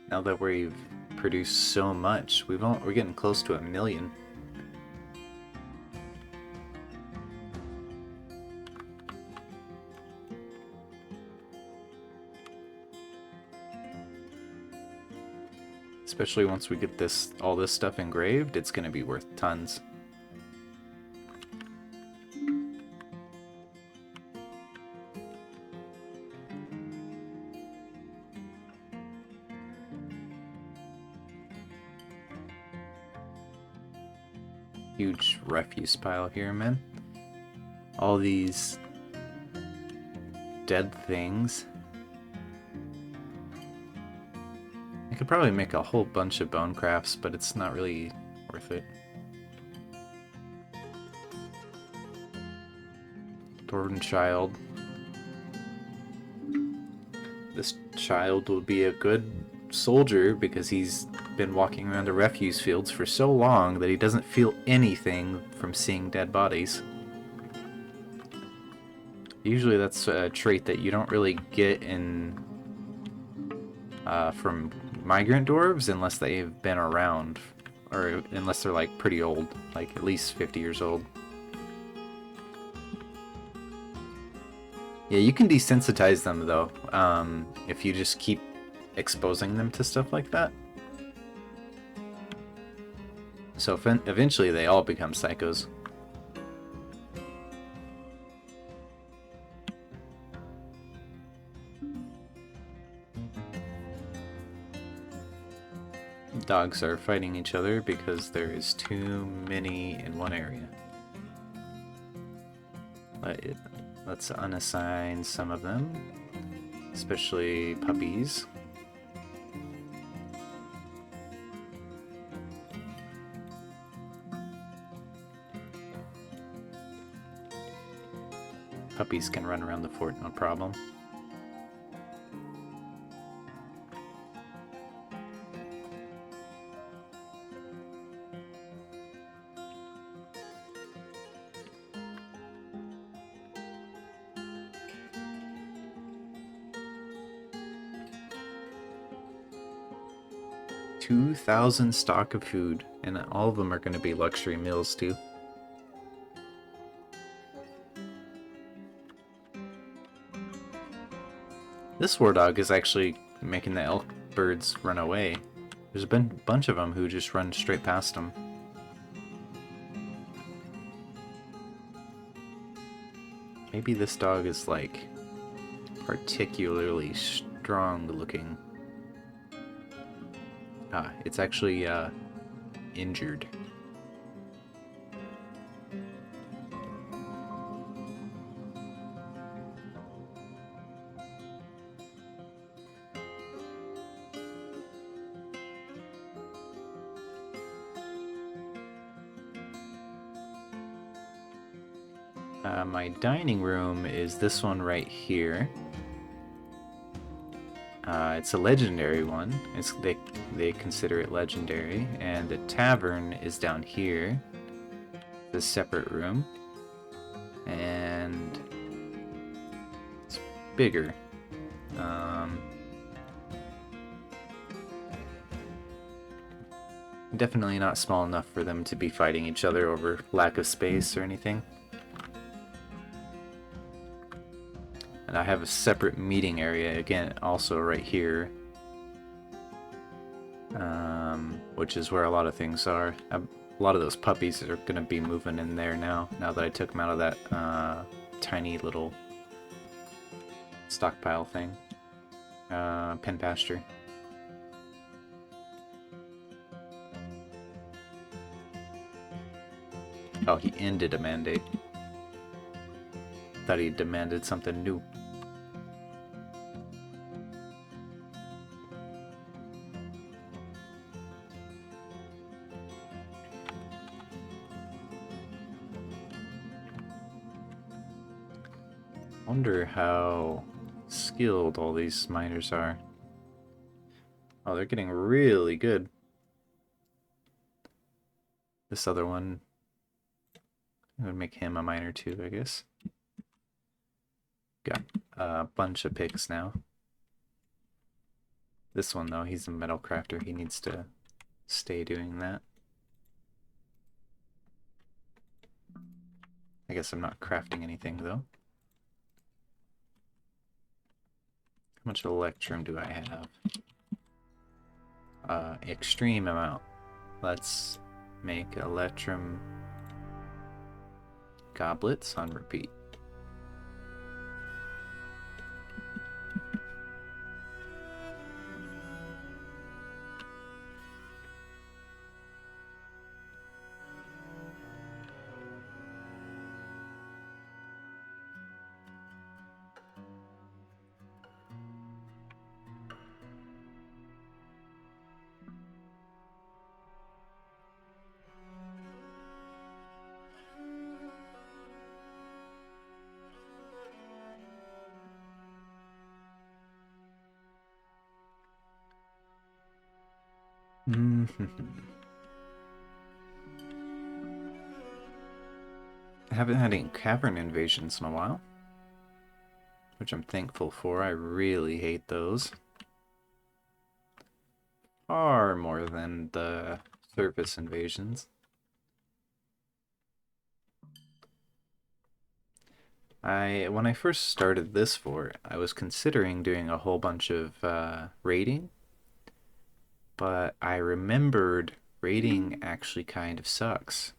Now that we've produced so much, we're getting close to 1,000,000. Especially once we get all this stuff engraved, it's going to be worth tons. Huge refuse pile here, man. All these dead things. I could probably make a whole bunch of bone crafts, but it's not really worth it. Dwarven child. This child will be a good soldier because he's been walking around the refuse fields for so long that he doesn't feel anything from seeing dead bodies. Usually that's a trait that you don't really get in from migrant dwarves unless they've been around, or unless they're like pretty old, like at least 50 years old. Yeah, you can desensitize them though, if you just keep exposing them to stuff like that. So eventually they all become psychos. Dogs are fighting each other because there is too many in one area. Let's unassign some of them, especially puppies. Puppies can run around the fort, no problem. $2,000 stock of food, and all of them are going to be luxury meals too. This war dog is actually making the elk birds run away. There's been a bunch of them who just run straight past them. Maybe this dog is like particularly strong looking. Ah, it's actually injured. My dining room is this one right here. It's a legendary one. They consider it legendary, and the tavern is down here. The separate room, and it's bigger. Definitely not small enough for them to be fighting each other over lack of space or anything. And I have a separate meeting area, again, also right here. Which is where a lot of things are. A lot of those puppies are going to be moving in there now that I took them out of that tiny little stockpile thing. Pen pasture. Oh, he ended a mandate. Thought he demanded something new. Wonder how skilled all these miners are. Oh, they're getting really good. This other one, I would make him a miner too, I guess. Got a bunch of picks now. This one, though, he's a metal crafter. He needs to stay doing that. I guess I'm not crafting anything, though. How much electrum do I have? Extreme amount. Let's make electrum goblets on repeat. I haven't had any cavern invasions in a while, which I'm thankful for. I really hate those. Far more than the surface invasions. When I first started this fort, I was considering doing a whole bunch of raiding, but I remembered raiding actually kind of sucks.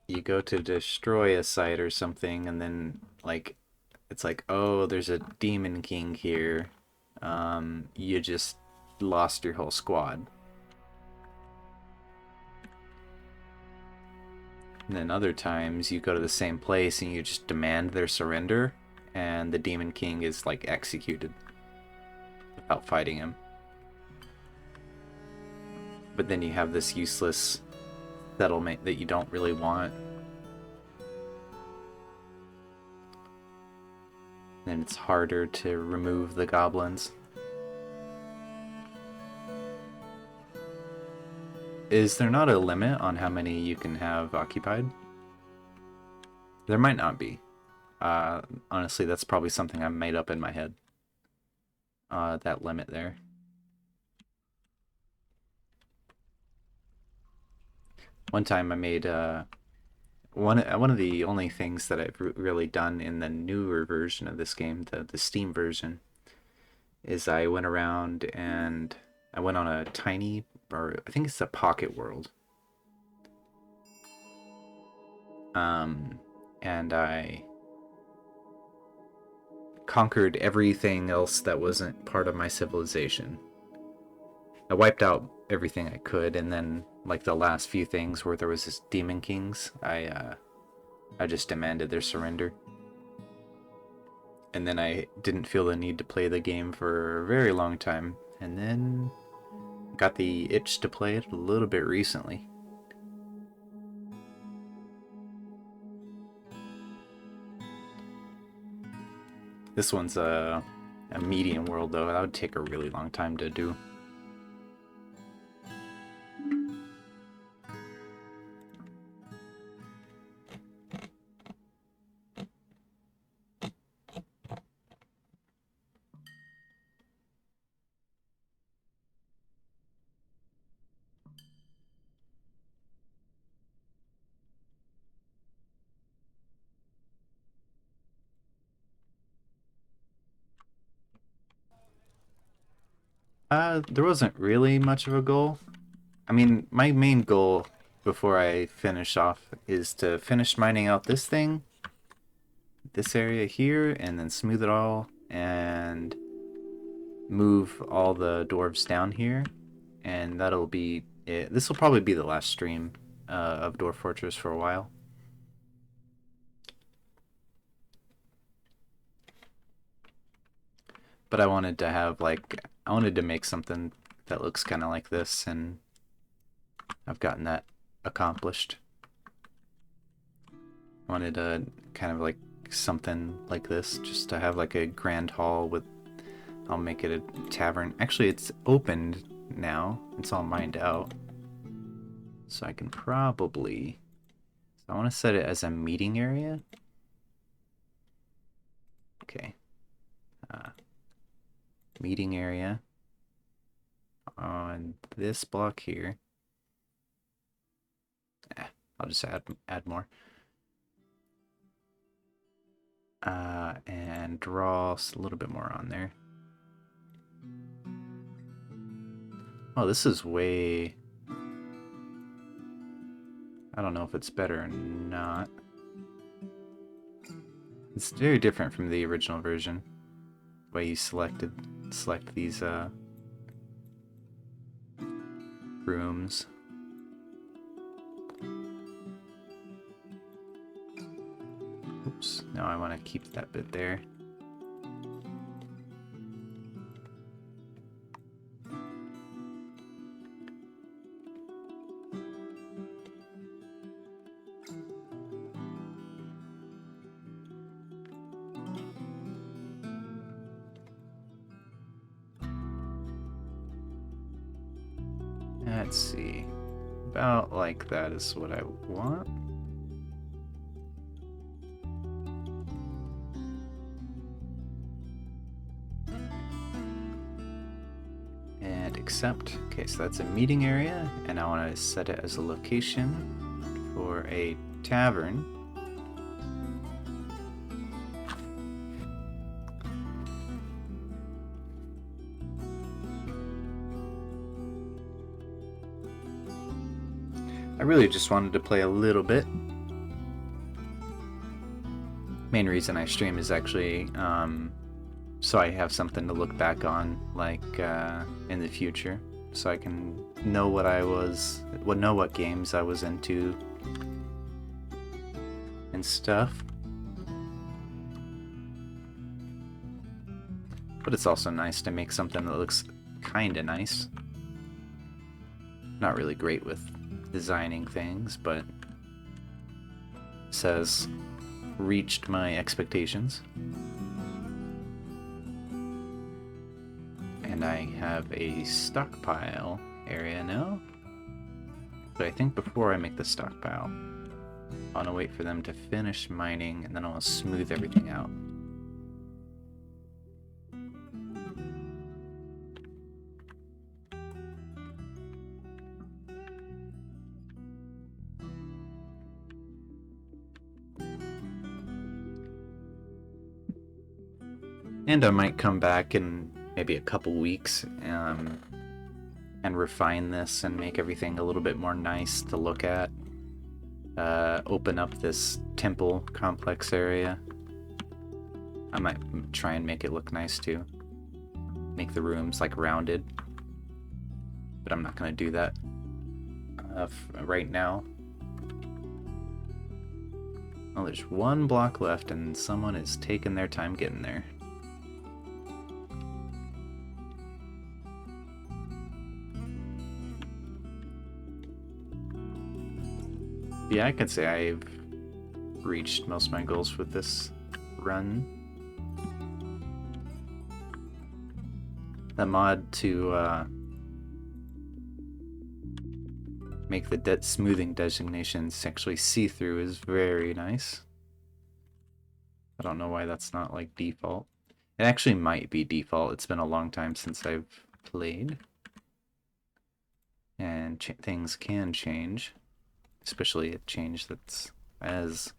You go to destroy a site or something, and then like it's like, oh, there's a demon king here. You just lost your whole squad. And then other times you go to the same place and you just demand their surrender, and the demon king is like executed without fighting him. But then you have this useless settlement that you don't really want. Then it's harder to remove the goblins. Is there not a limit on how many you can have occupied? There might not be. Honestly, that's probably something I made up in my head. That limit there. One time I made one of the only things that I've really done in the newer version of this game, the Steam version, is I went around and I went on a tiny, or I think it's a pocket world. And I conquered everything else that wasn't part of my civilization. I wiped out everything I could, and then like the last few things where there was this demon kings, I just demanded their surrender. And then I didn't feel the need to play the game for a very long time, and then got the itch to play it a little bit recently. This one's a medium world, though. That would take a really long time to do. There wasn't really much of a goal. I mean, my main goal before I finish off is to finish mining out this thing, this area here, and then smooth it all, and move all the dwarves down here, and that'll be it. This will probably be the last stream of Dwarf Fortress for a while. But I wanted to have, like, I wanted to make something that looks kind of like this, and I've gotten that accomplished. I wanted to kind of like something like this, just to have like a grand hall with, I'll make it a tavern. Actually, it's opened now. It's all mined out. So I can probably, so I want to set it as a meeting area. Okay. Meeting area on this block here. I'll just add more. And draw a little bit more on there. Oh, this is way... I don't know if it's better or not. It's very different from the original version. The way you select these rooms. Oops, now I want to keep that bit there. Let's see. About like that is what I want. And accept. Okay, so that's a meeting area, and I want to set it as a location for a tavern. I really just wanted to play a little bit. Main reason I stream is actually so I have something to look back on, like in the future, so I can know what games I was into and stuff. But it's also nice to make something that looks kind of nice. Not really great with designing things, but says reached my expectations. And I have a stockpile area now. But I think before I make the stockpile, I want to wait for them to finish mining, and then I want to smooth everything out. And I might come back in maybe a couple weeks and refine this and make everything a little bit more nice to look at. Open up this temple complex area. I might try and make it look nice too. Make the rooms like rounded. But I'm not going to do that right now. Oh, there's one block left and someone is taking their time getting there. Yeah, I could say I've reached most of my goals with this run. The mod to make the smoothing designations actually see-through is very nice. I don't know why that's not like default. It actually might be default. It's been a long time since I've played. And things can change. Especially a change that's as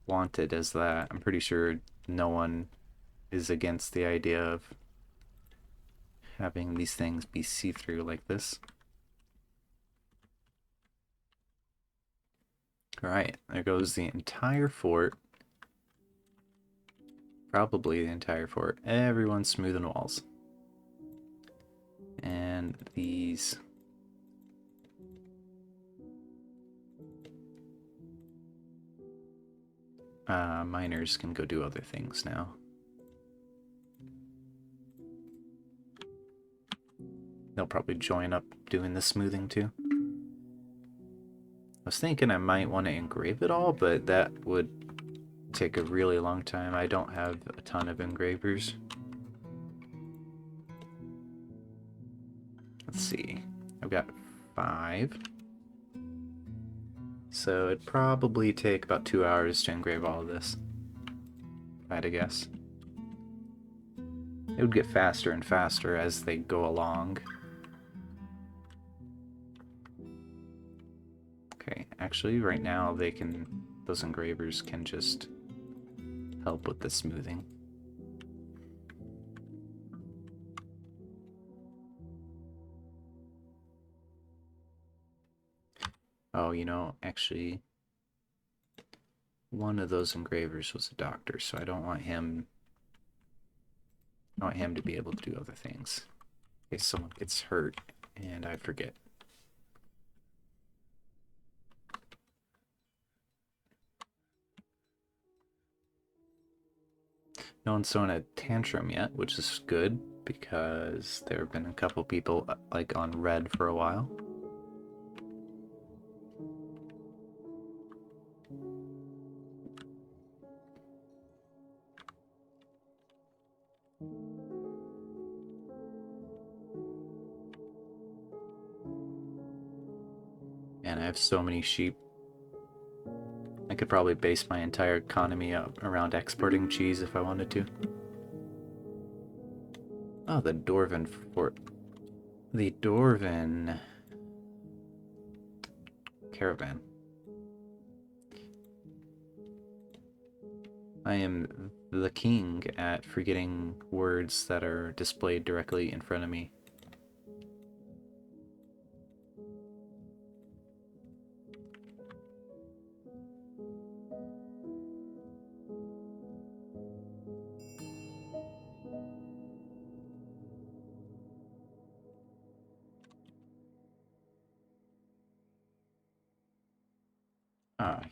wanted as that. I'm pretty sure no one is against the idea of having these things be see-through like this. Alright, there goes the entire fort. Probably the entire fort. Everyone's smoothing walls. And these miners can go do other things now. They'll probably join up doing the smoothing too. I was thinking I might want to engrave it all, but that would take a really long time. I don't have a ton of engravers. Let's see. I've got 5. So it'd probably take about 2 hours to engrave all of this, if I had to guess. It would get faster and faster as they go along. Okay, actually right now those engravers can just help with the smoothing. Oh, you know, actually, one of those engravers was a doctor, so I don't want him to be able to do other things. In case someone gets hurt and I forget. No one's thrown a tantrum yet, which is good because there have been a couple people like on red for a while. And I have so many sheep. I could probably base my entire economy up around exporting cheese if I wanted to. Oh, the Dwarven Fort. The Dwarven caravan. I am the king at forgetting words that are displayed directly in front of me. Ah,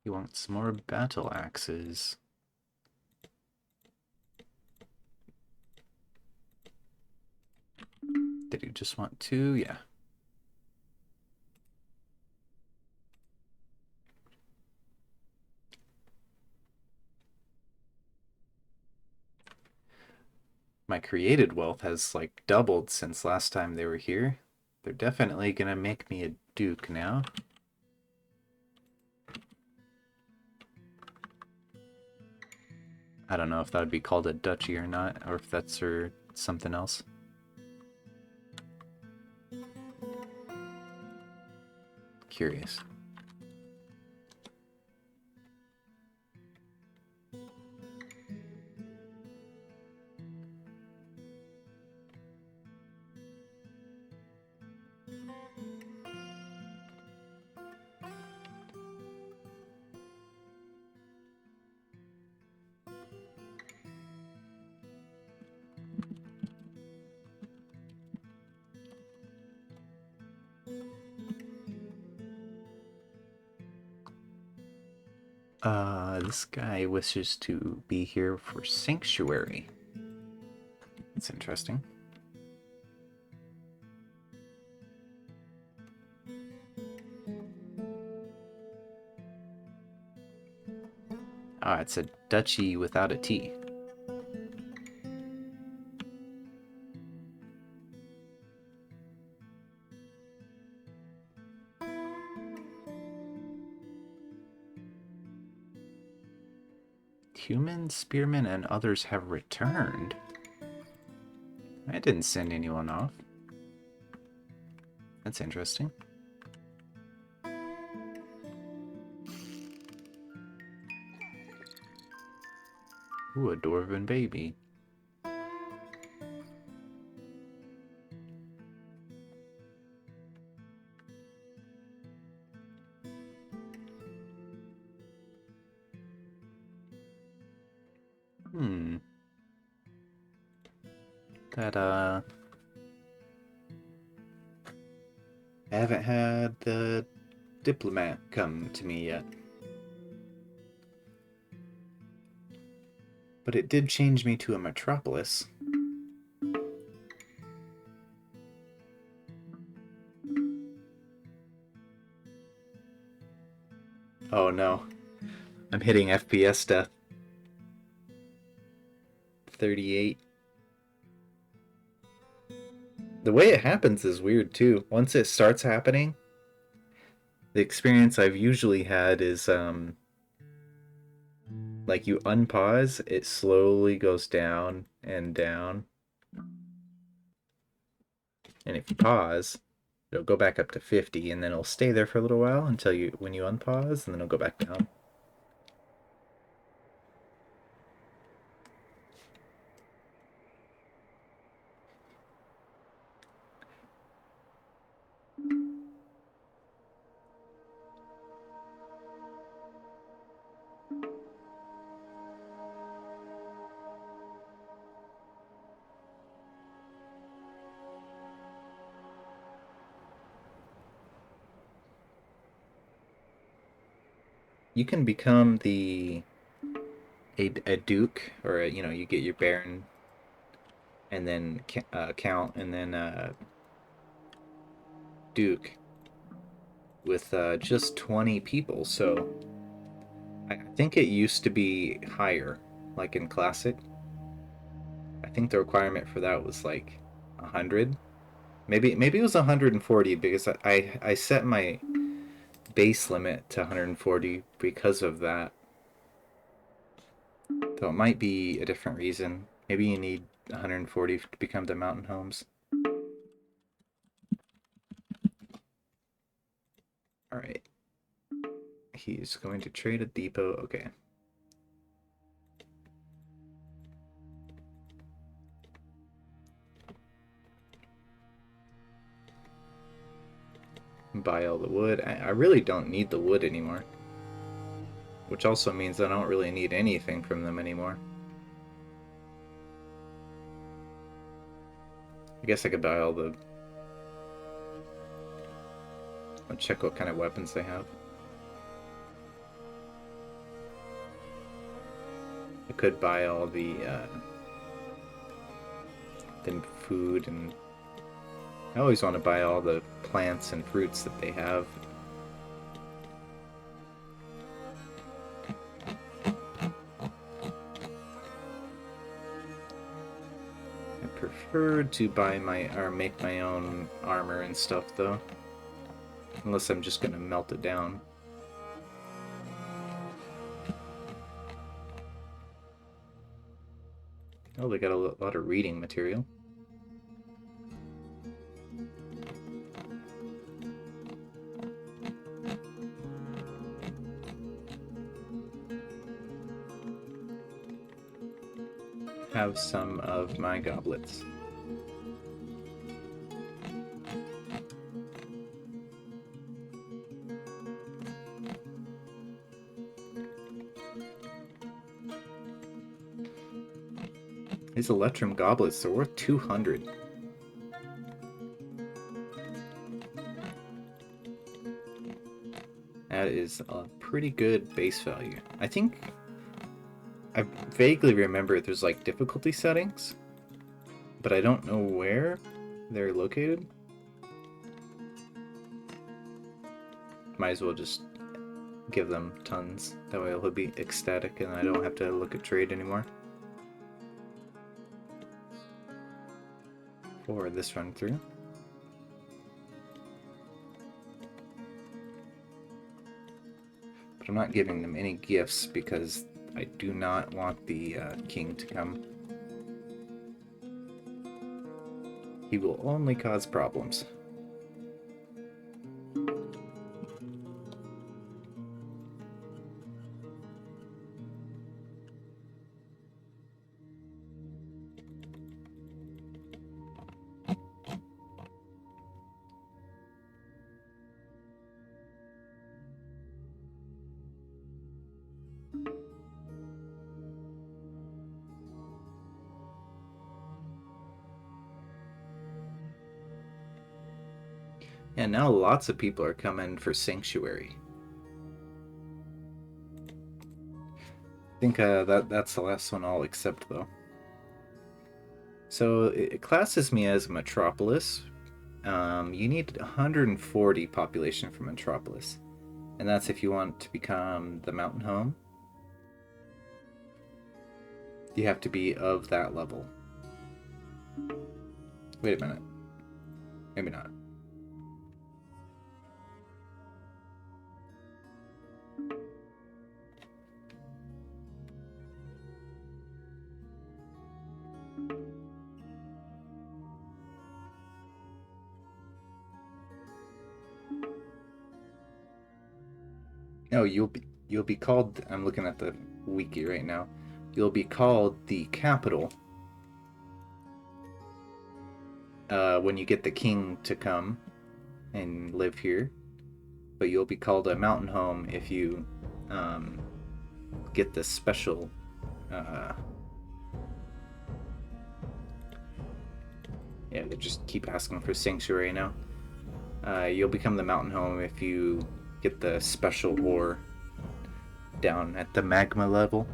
he wants more battle axes. Did he just want 2? Yeah. My created wealth has like doubled since last time they were here. They're definitely gonna make me a duke now. I don't know if that would be called a duchy or not, or if that's or something else. Curious. This guy wishes to be here for sanctuary. That's interesting. Ah, it's a duchy without a T. Human, spearmen, and others have returned. I didn't send anyone off. That's interesting. Ooh, a dwarven baby. That, I haven't had the diplomat come to me yet. But it did change me to a metropolis. Oh no. I'm hitting FPS death. 38. The way it happens is weird too. Once it starts happening, the experience I've usually had is like you unpause, it slowly goes down and down. And if you pause, it'll go back up to 50 and then it'll stay there for a little while until when you unpause, and then it'll go back down. You can become a duke, or you get your baron, and then count, and then duke with just 20 people. So I think it used to be higher, like in classic. I think the requirement for that was like 100. Maybe it was 140 because I set my base limit to 140 because of that. Though it might be a different reason. Maybe you need 140 to become the mountain homes. Alright. He's going to trade a depot. Okay. Buy all the wood. I really don't need the wood anymore. Which also means I don't really need anything from them anymore. I guess I could buy all the... I'll check what kind of weapons they have. I could buy all the food, and I always want to buy all the plants and fruits that they have. I prefer to buy make my own armor and stuff though. Unless I'm just gonna melt it down. Oh, they got a lot of reading material. Have some of my goblets. These Electrum goblets, they're worth 200. That is a pretty good base value. I think I vaguely remember there's like difficulty settings, but I don't know where they're located. Might as well just give them tons. That way he'll be ecstatic and I don't have to look at trade anymore. For this run through. But I'm not giving them any gifts because I do not want the king to come. He will only cause problems. And now lots of people are coming for Sanctuary. I think that's the last one I'll accept, though. So it classes me as a metropolis. You need 140 population for metropolis, and that's if you want to become the mountain home. You have to be of that level. Wait a minute. Maybe not. No, you'll be called. I'm looking at the wiki right now. You'll be called the capital when you get the king to come and live here. But you'll be called a mountain home if you get this special. Yeah, they just keep asking for sanctuary now. You'll become the mountain home if you get the special ore down at the magma level.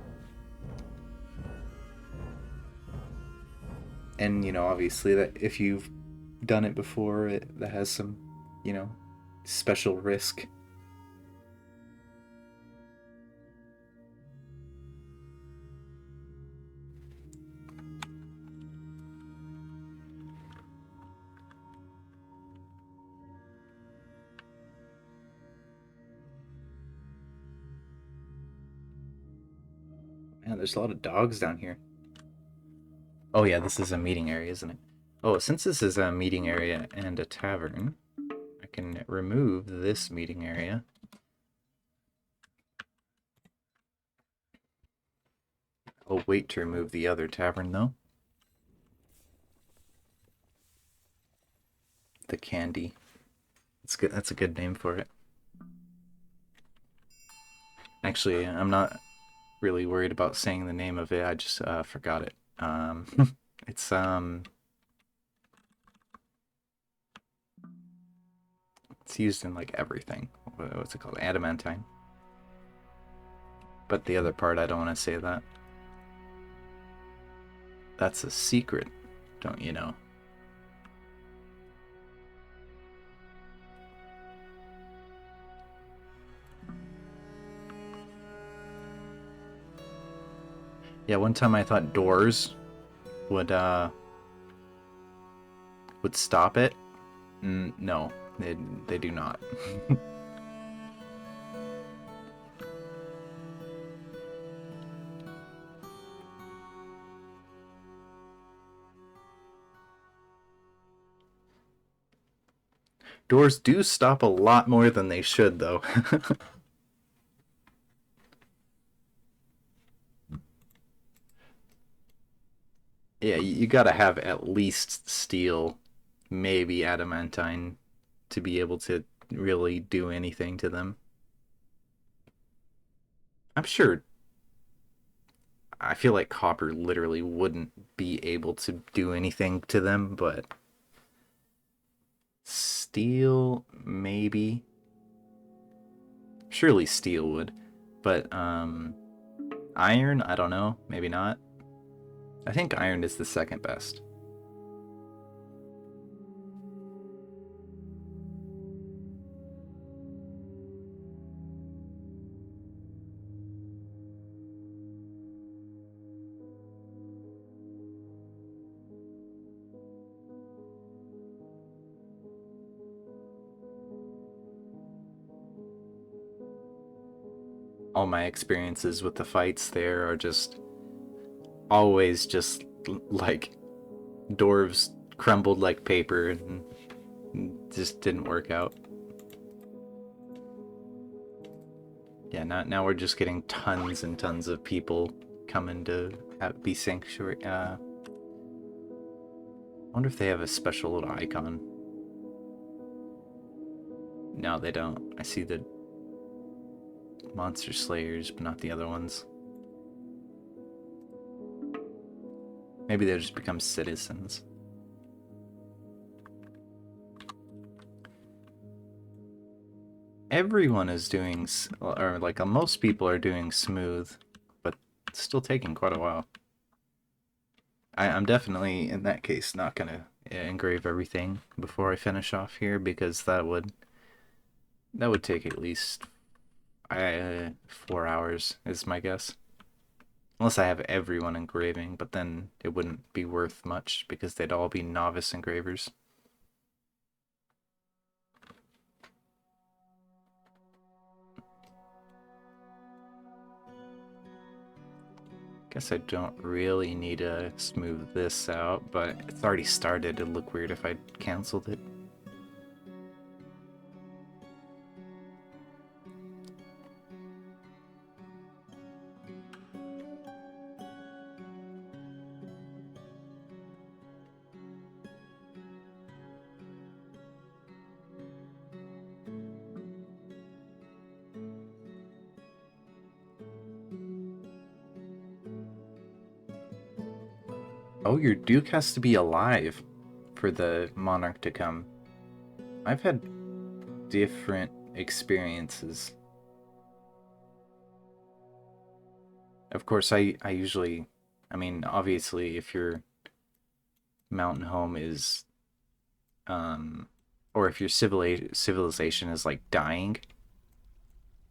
And, obviously that if you've done it before, that has some, special risk. Man, there's a lot of dogs down here. Oh yeah, this is a meeting area, isn't it? Oh, since this is a meeting area and a tavern, I can remove this meeting area. I'll wait to remove the other tavern, though. The Candy. That's good. That's a good name for it. Actually, I'm not really worried about saying the name of it. I just forgot it. It's it's used in like everything. What's it called? Adamantine. But the other part, I don't want to say that. That's a secret, don't you know? Yeah, one time I thought doors would stop it. No, they do not. Doors do stop a lot more than they should, though. Yeah, you gotta have at least steel, maybe adamantine, to be able to really do anything to them. I'm sure. I feel like copper literally wouldn't be able to do anything to them, but steel, maybe. Surely steel would. But, iron, I don't know. Maybe not. I think iron is the second best. all my experiences with the fights there are just always just like dwarves crumbled like paper and just didn't work out. Yeah, now we're just getting tons and tons of people coming to be sanctuary. I wonder if they have a special little icon. No, they don't. I see the monster slayers, but not the other ones. Maybe they'll just become citizens. Everyone is doing, or like most people are doing smooth, but it's still taking quite a while. I'm definitely, in that case, not going to engrave everything before I finish off here, because that would take at least 4 hours, is my guess. Unless I have everyone engraving, but then it wouldn't be worth much because they'd all be novice engravers. Guess I don't really need to smooth this out, but it's already started. It'd look weird if I canceled it. Oh, your Duke has to be alive for the Monarch to come. I've had different experiences. Of course, I usually, I mean, obviously, if your mountain home is, or if your civilization is like dying,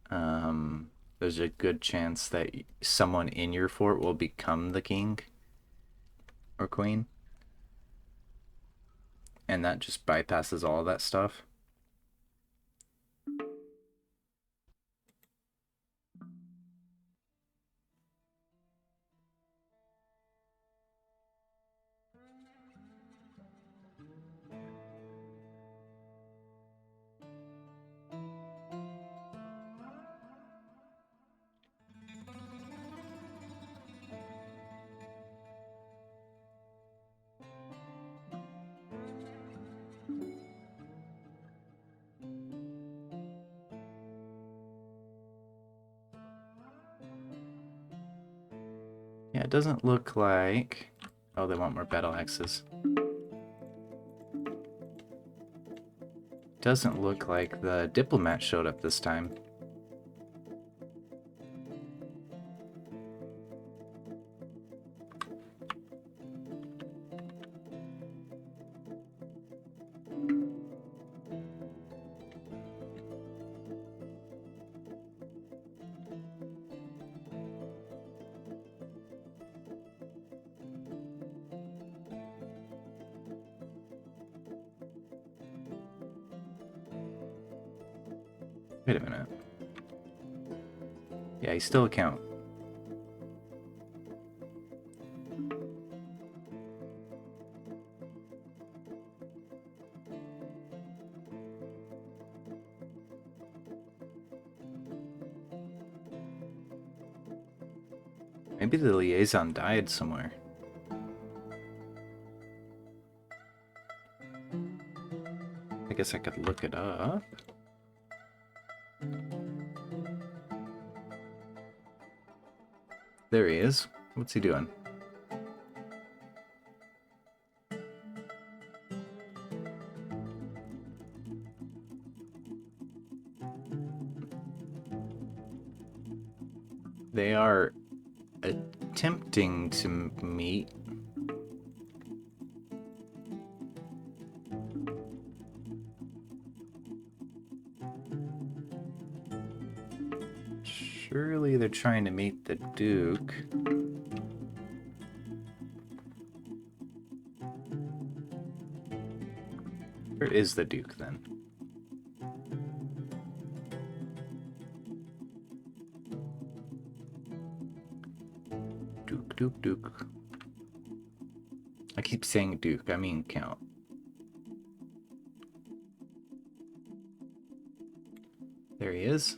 there's a good chance that someone in your fort will become the king or queen, and that just bypasses all that stuff. Yeah, it doesn't look like... Oh, they want more battle axes. Doesn't look like the diplomat showed up this time. Wait a minute. Yeah, he's still a count. Maybe the liaison died somewhere. I guess I could look it up. There he is. What's he doing? They are attempting to meet. Surely they're trying to meet the Duke. Where is the Duke then? Duke, Duke, Duke. I keep saying Duke, I mean Count. There he is.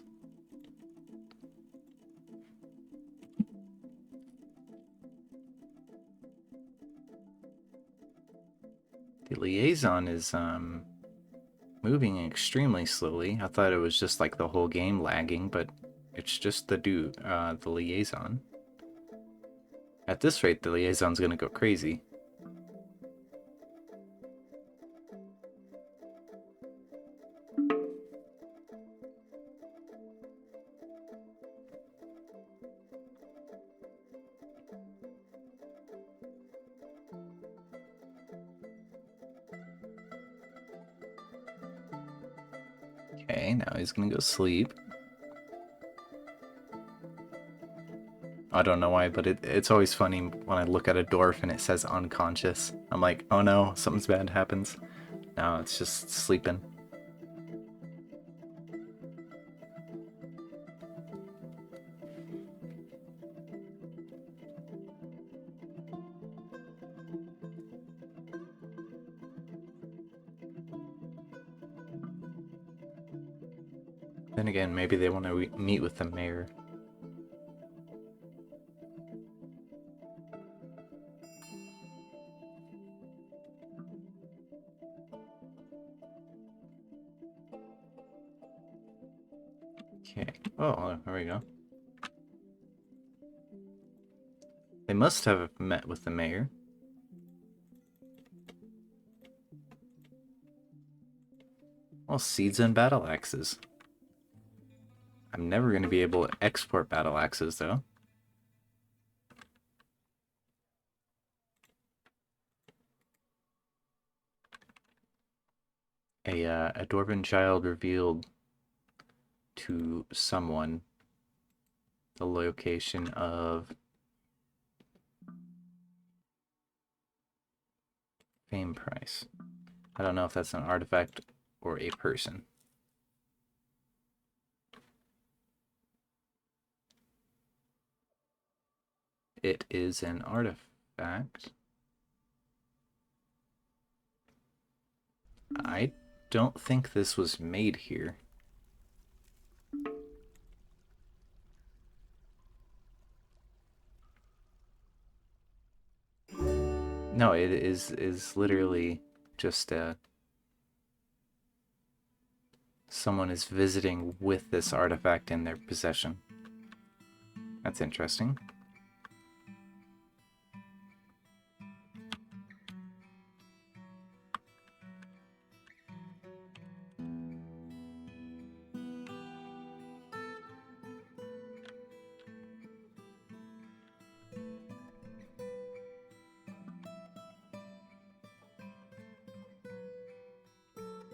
The liaison is moving extremely slowly. I thought it was just like the whole game lagging, but it's just the liaison. At this rate, the liaison's gonna go crazy. Okay, now he's gonna go sleep. I don't know why, but it's always funny when I look at a dwarf and it says unconscious. I'm like, oh no, something's bad happens. No, it's just sleeping. Then again, maybe they want to meet with the mayor. Okay. Oh, there we go. They must have met with the mayor. Well, seeds and battle axes. I'm never going to be able to export battle axes, though. A dwarven child revealed to someone the location of fame price. I don't know if that's an artifact or a person. It is an artifact. I don't think this was made here. No, it is literally just someone is visiting with this artifact in their possession. That's interesting.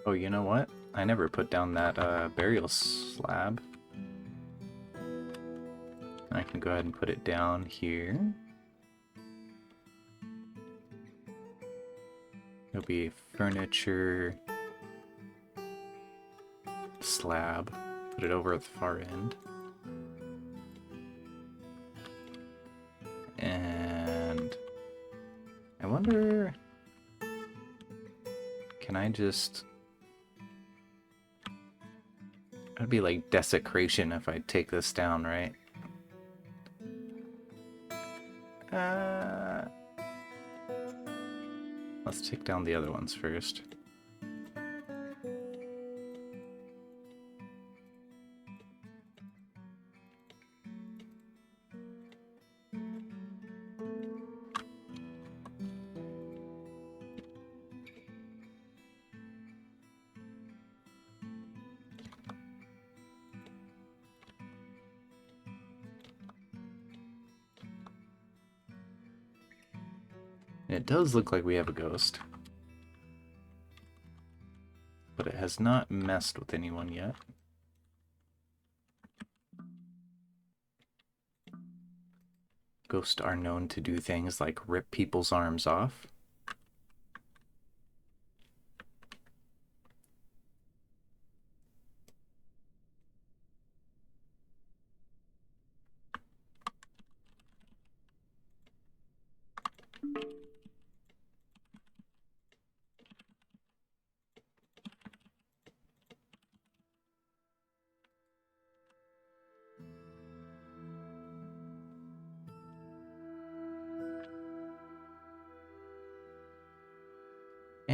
Oh, you know what? I never put down that burial slab. I can go ahead and put it down here. It'll be furniture slab. Put it over at the far end. And I wonder, can I just... That'd be like desecration if I take this down, right? Let's take down the other ones first. It does look like we have a ghost, but it has not messed with anyone yet. Ghosts are known to do things like rip people's arms off.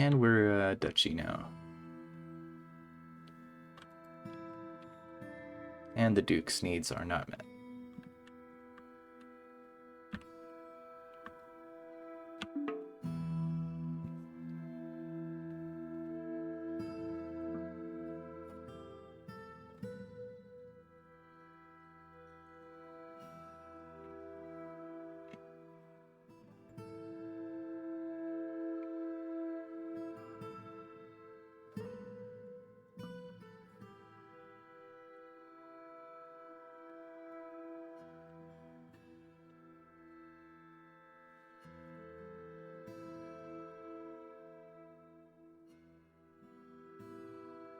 And we're a duchy now. And the Duke's needs are not met.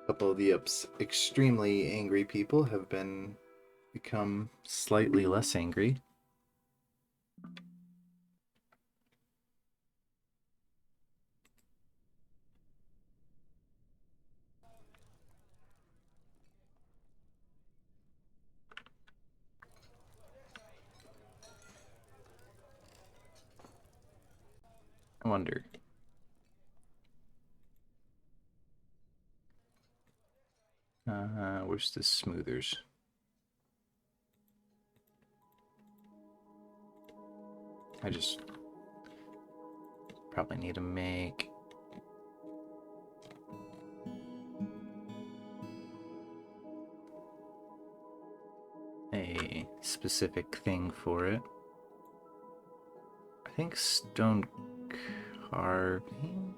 A couple of the extremely angry people have become slightly less angry. I wonder. Where's the smoothers? I just probably need to make a specific thing for it. I think stone carving.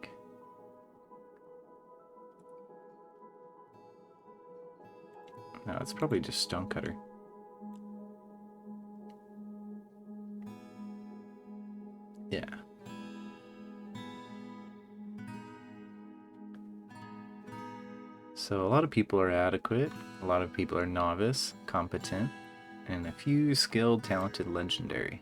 No, it's probably just stonecutter. Yeah. So a lot of people are adequate, a lot of people are novice, competent, and a few skilled, talented, legendary.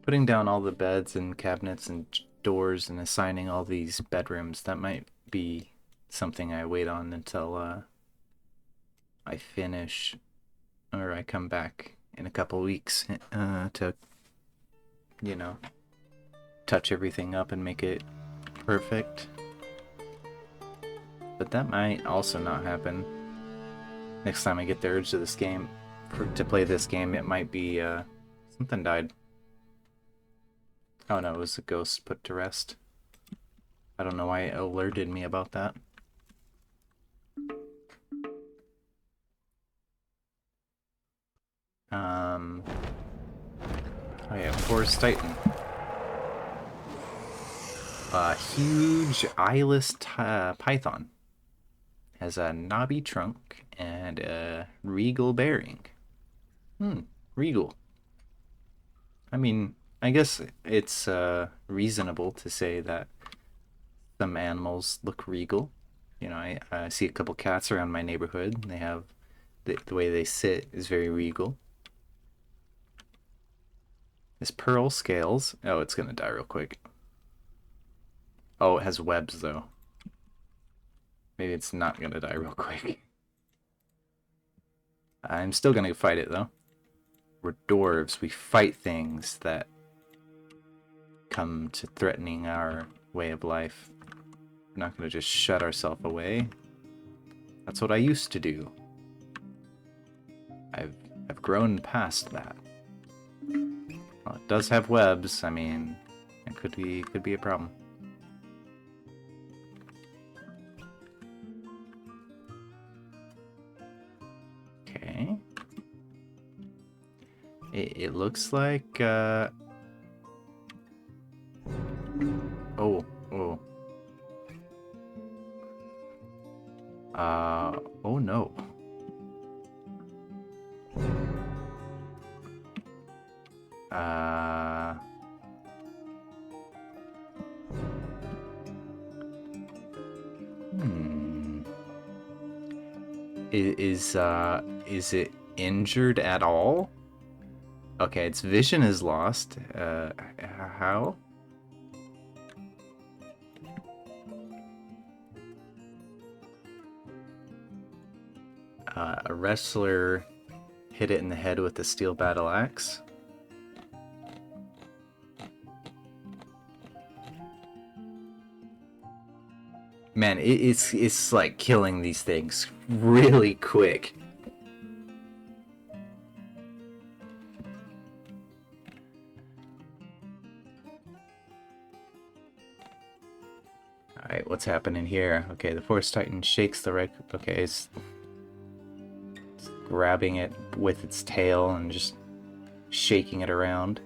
Putting down all the beds and cabinets and doors and assigning all these bedrooms, that might be something I wait on until I finish, or I come back in a couple weeks to, you know, touch everything up and make it perfect. But that might also not happen. Next time I get the urge to this game, to play this game, it might be, something died. Oh no, it was a ghost put to rest. I don't know why it alerted me about that. Oh yeah, Forest Titan. A huge eyeless python. Has a knobby trunk and a regal bearing. Regal. I mean, I guess it's reasonable to say that some animals look regal. You know, I see a couple cats around my neighborhood. They have the way they sit is very regal. This pearl scales. Oh, it's gonna die real quick. Oh, it has webs though. Maybe it's not gonna die real quick. I'm still gonna fight it though. We're dwarves. We fight things that come to threatening our way of life. We're not gonna just shut ourselves away. That's what I used to do. I've grown past that. Well, it does have webs. I mean, it could be a problem. Okay. It looks like oh. Oh no. Is it injured at all? Okay, its vision is lost. How? A wrestler hit it in the head with a steel battle axe. Man, it's like killing these things really quick. Alright, what's happening here? Okay, the Forest Titan shakes the wreck. Okay, it's grabbing it with its tail and just shaking it around.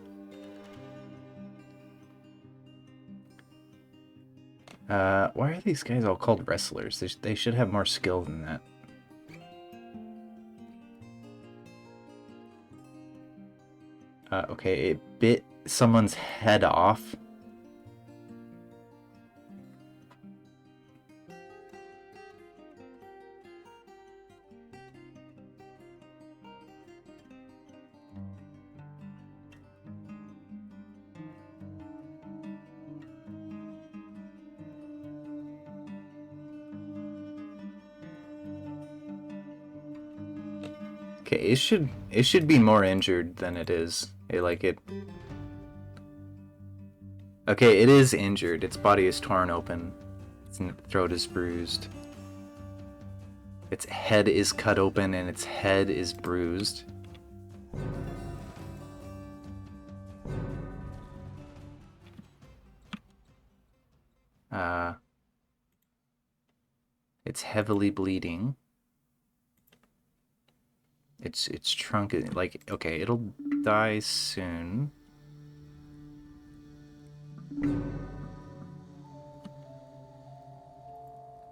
Why are these guys all called wrestlers? They should have more skill than that. Okay, it bit someone's head off. Okay, it should be more injured than it is. Okay, it is injured. Its body is torn open. Its throat is bruised. Its head is cut open and its head is bruised. It's heavily bleeding. Its trunk is like, okay, it'll die soon.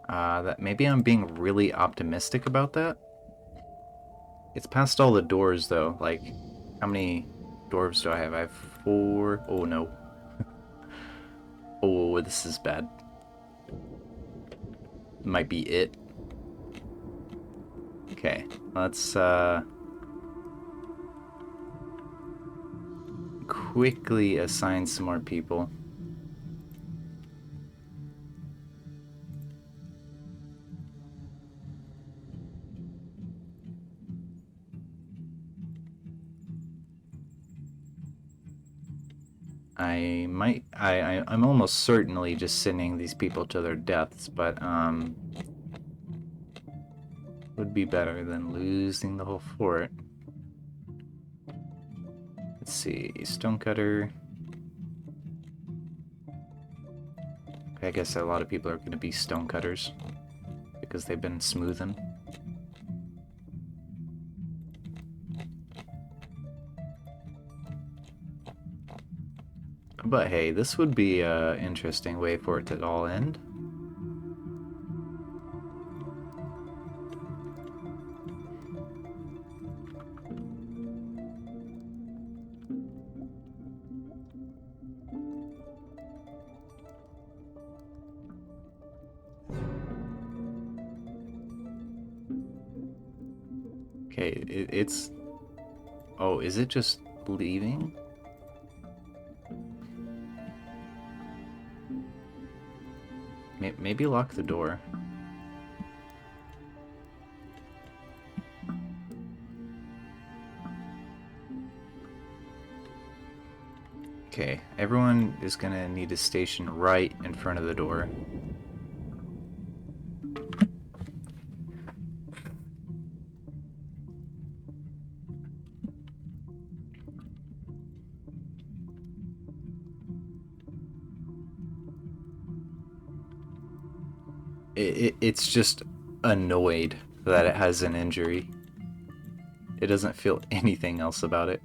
That maybe I'm being really optimistic about that. It's past all the doors though. Like, how many dwarves do I have? I have 4. Oh no. Oh, this is bad. Might be it. Okay, let's quickly assign some more people. I'm almost certainly just sending these people to their deaths, but would be better than losing the whole fort. Let's see, stonecutter. Okay, I guess a lot of people are going to be stonecutters because they've been smoothing. But hey, this would be an interesting way for it to all end. Okay, it's... Oh, is it just leaving? Maybe lock the door. Okay, everyone is gonna need to station right in front of the door. It's just annoyed that it has an injury. It doesn't feel anything else about it.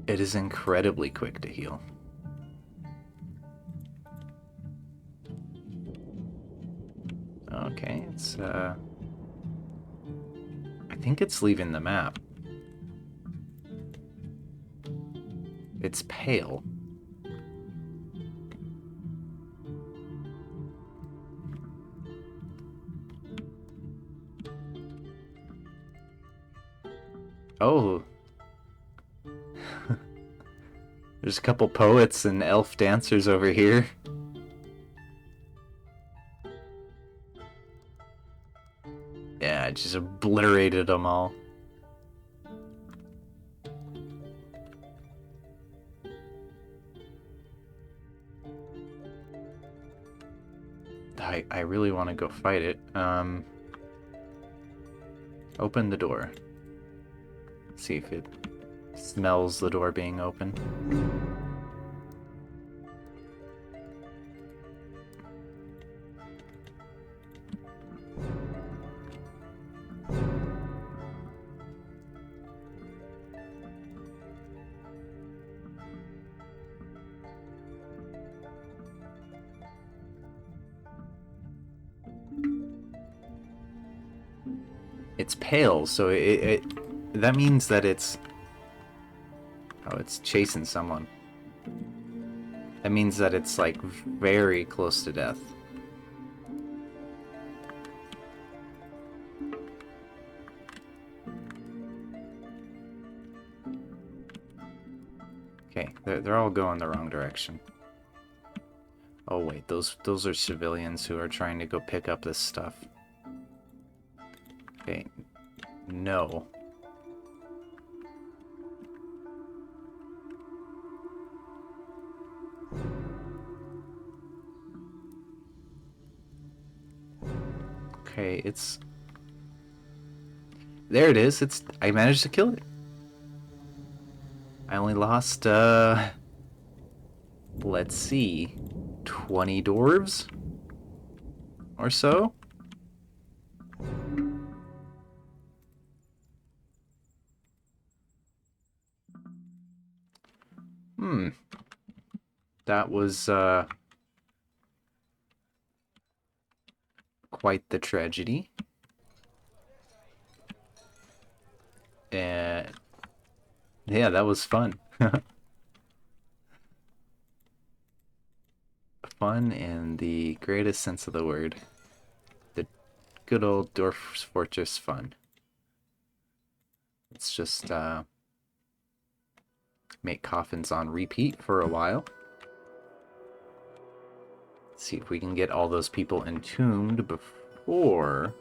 It is incredibly quick to heal. Okay, it's I think it's leaving the map. It's pale. Oh. There's a couple poets and elf dancers over here. Yeah, I just obliterated them all. I really want to go fight it. Open the door. See if it smells the door being open. It's pale, so that means that it's... Oh, it's chasing someone. That means that it's, like, very close to death. Okay, they're all going the wrong direction. Oh wait, those are civilians who are trying to go pick up this stuff. Okay, no. Okay, it's... There it is, I managed to kill it. I only lost, let's see, 20 dwarves? Or so? That was, quite the tragedy. And yeah, that was fun. Fun in the greatest sense of the word. The good old Dwarf Fortress fun. Let's just make coffins on repeat for a while. See if we can get all those people entombed before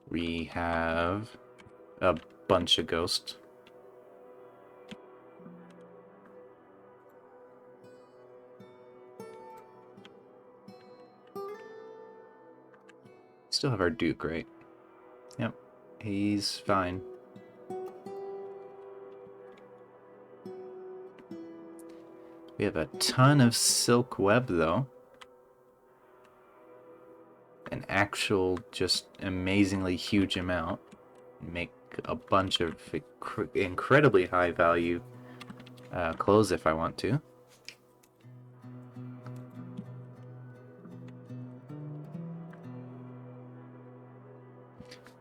we have a bunch of ghosts. Still have our Duke, right? Yep, he's fine. We have a ton of silk web, though. An actual, just amazingly huge amount. Make a bunch of incredibly high value clothes if I want to.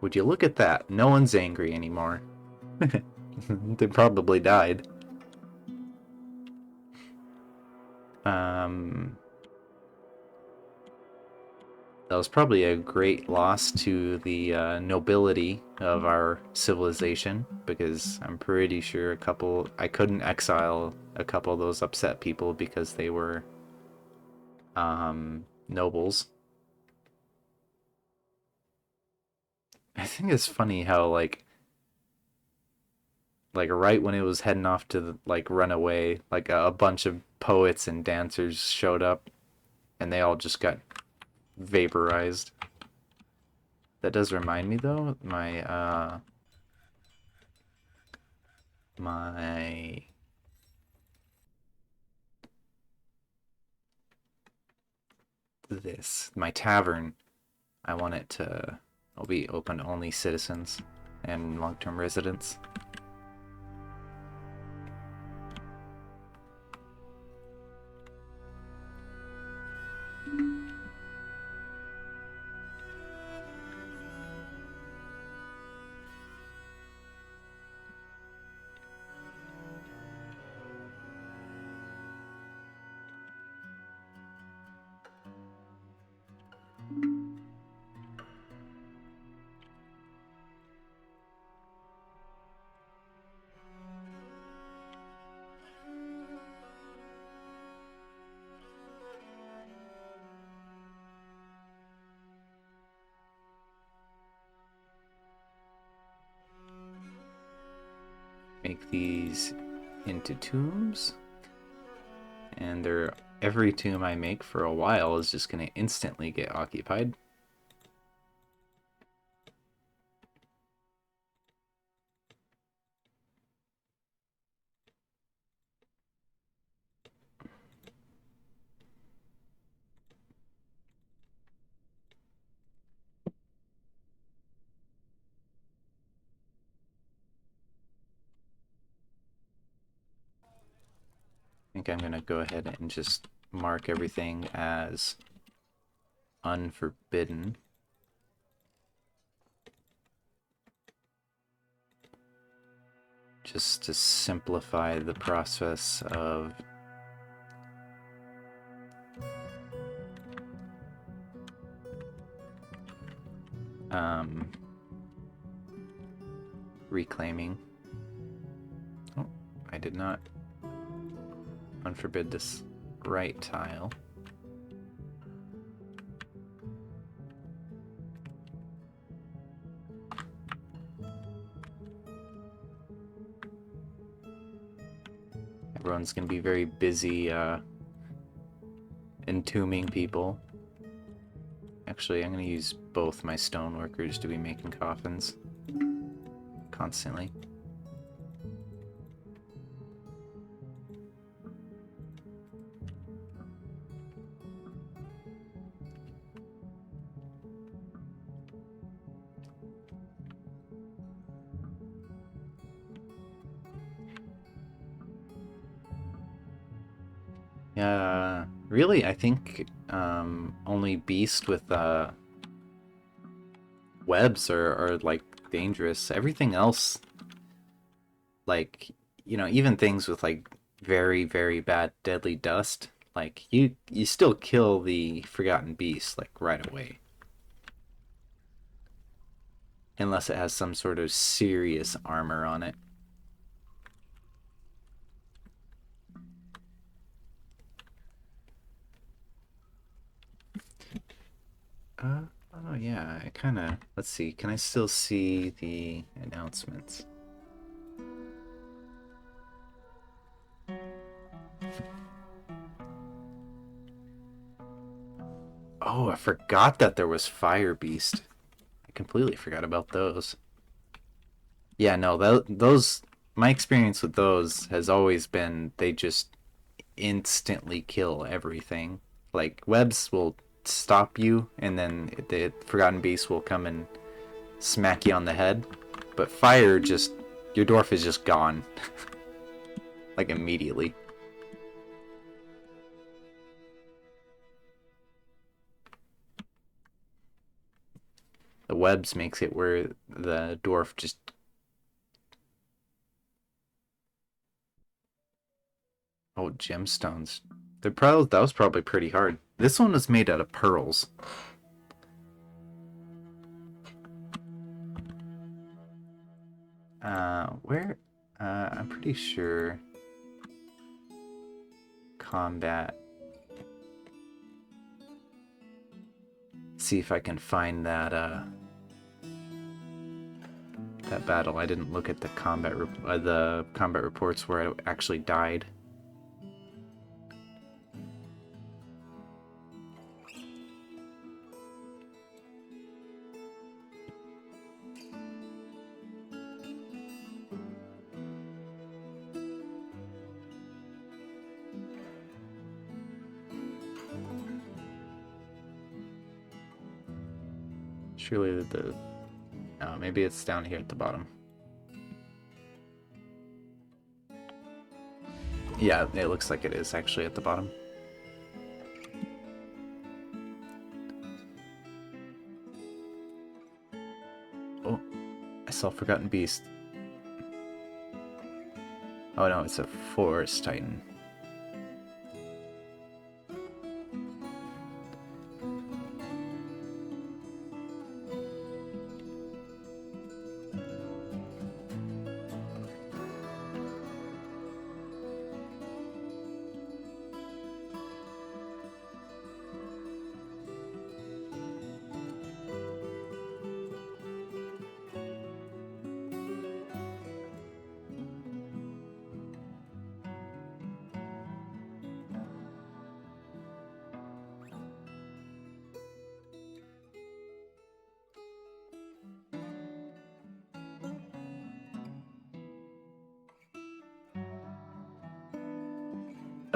Would you look at that? No one's angry anymore. They probably died. That was probably a great loss to the nobility of our civilization, because I'm pretty sure I couldn't exile a couple of those upset people because they were nobles. I think it's funny how like right when it was heading off to run away, like a bunch of poets and dancers showed up, and they all just got vaporized. That does remind me though, my my tavern. I want it to be open to only citizens and long-term residents. make these into tombs. And every tomb I make for a while is just going to instantly get occupied. I think I'm going to go ahead and just mark everything as unforbidden. Just to simplify the process of reclaiming. Oh, I did not unforbid this right tile. Everyone's gonna be very busy entombing people. Actually, I'm gonna use both my stone workers to be making coffins constantly. Yeah, really, I think only beasts with webs are like dangerous. Everything else, like, you know, even things with like very, very bad deadly dust, like you still kill the forgotten beast like right away. Unless it has some sort of serious armor on it. Oh yeah, I kind of, let's see, can I still see the announcements? Oh, I forgot that there was Fire Beast. I completely forgot about those. Yeah, no, those, my experience with those has always been they just instantly kill everything. Like, webs will stop you, and then the Forgotten Beast will come and smack you on the head. But fire just, your dwarf is just gone. Like, immediately. The webs makes it where the dwarf just... Oh, gemstones. That was probably pretty hard. This one was made out of pearls. Where? I'm pretty sure combat. See if I can find that that battle. I didn't look at the combat reports where I actually died. Surely the... No, maybe it's down here at the bottom. Yeah, it looks like it is actually at the bottom. Oh, I saw Forgotten Beast. Oh no, it's a Forest Titan.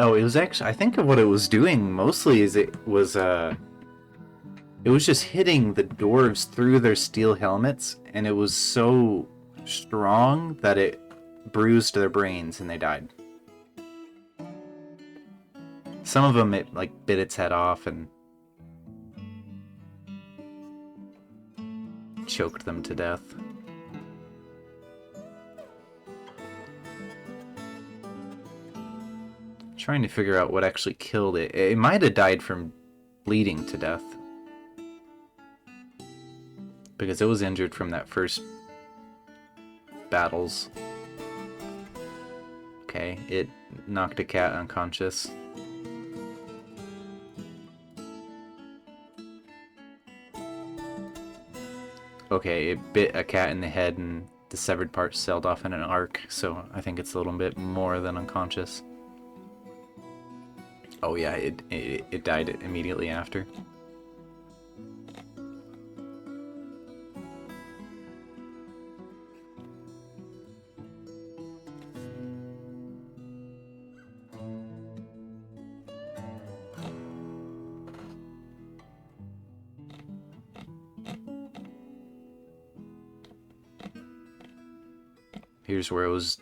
Oh, it was actually, I think of what it was doing mostly is it was just hitting the dwarves through their steel helmets, and it was so strong that it bruised their brains and they died. Some of them, it like bit its head off and choked them to death. Trying to figure out what actually killed it. It might have died from bleeding to death, because it was injured from that first battles. Okay, it knocked a cat unconscious. Okay, it bit a cat in the head and the severed part sailed off in an arc, so I think it's a little bit more than unconscious. Oh yeah, it died immediately after. Here's where it was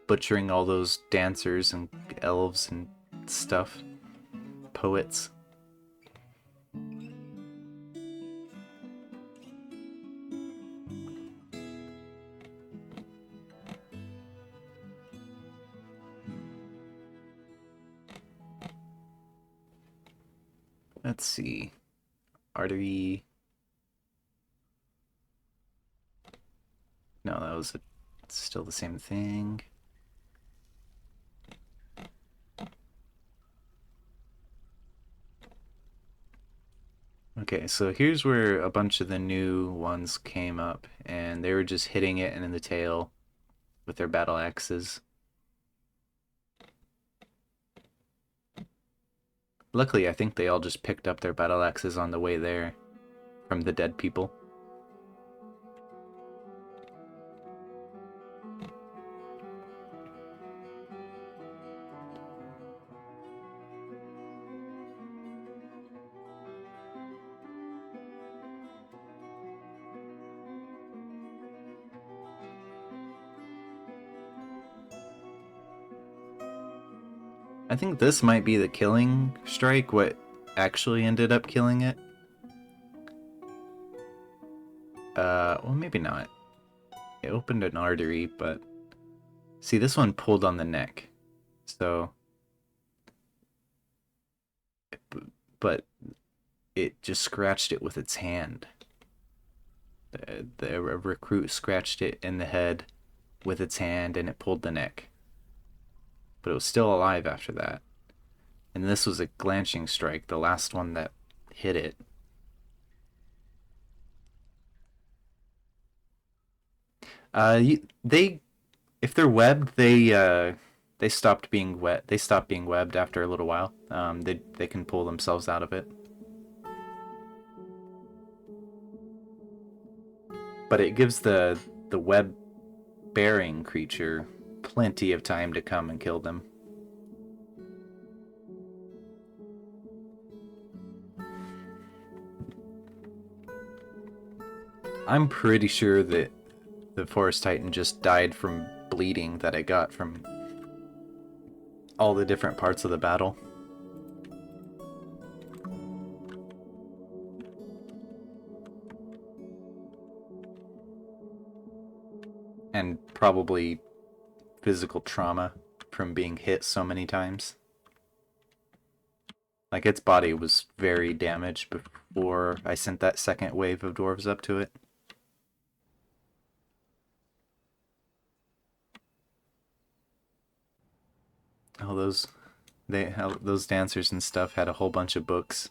butchering all those dancers and elves and stuff. Poets. Let's see. Artery. No, that was still the same thing. Okay, so here's where a bunch of the new ones came up, and they were just hitting it in the tail with their battle axes. Luckily, I think they all just picked up their battle axes on the way there from the dead people. I think this might be the killing strike, what actually ended up killing it. Well, maybe not. It opened an artery, but... See, this one pulled on the neck. So... But it just scratched it with its hand. The recruit scratched it in the head with its hand, and it pulled the neck. But it was still alive after that. And this was a glanching strike, the last one that hit it. If they're webbed, they stopped being wet. They stopped being webbed after a little while. They can pull themselves out of it. But it gives the web bearing creature plenty of time to come and kill them. I'm pretty sure that the Forest Titan just died from bleeding that it got from all the different parts of the battle. And probably physical trauma from being hit so many times. Like, its body was very damaged before I sent that second wave of dwarves up to it. Oh, those dancers and stuff had a whole bunch of books.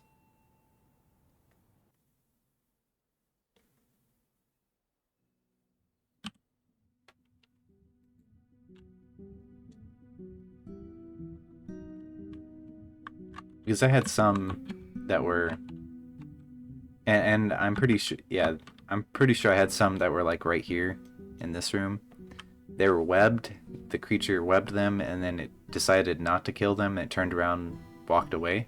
Because I had some that were, and I'm pretty sure, yeah, I'm pretty sure I had some that were like right here in this room. They were webbed, the creature webbed them, and then it decided not to kill them, and it turned around, walked away,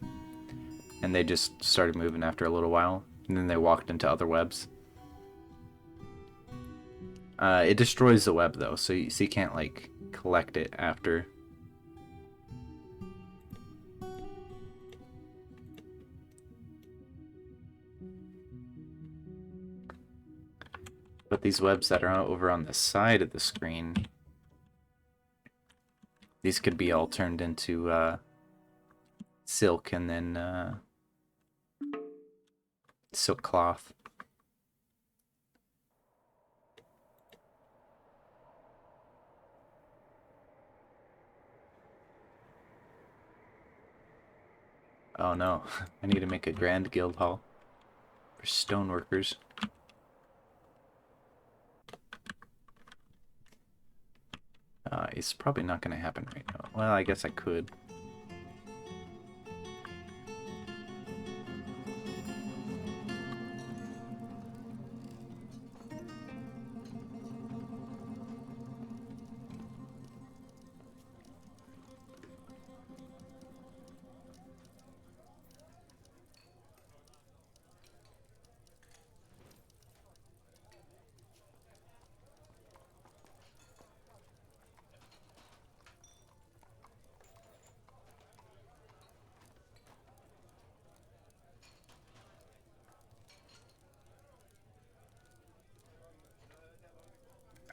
and they just started moving after a little while, and then they walked into other webs. It destroys the web though, so you can't like collect it after. But these webs that are over on the side of the screen, these could be all turned into silk and then silk cloth. Oh no, I need to make a grand guild hall for stoneworkers. It's probably not going to happen right now. Well, I guess I could.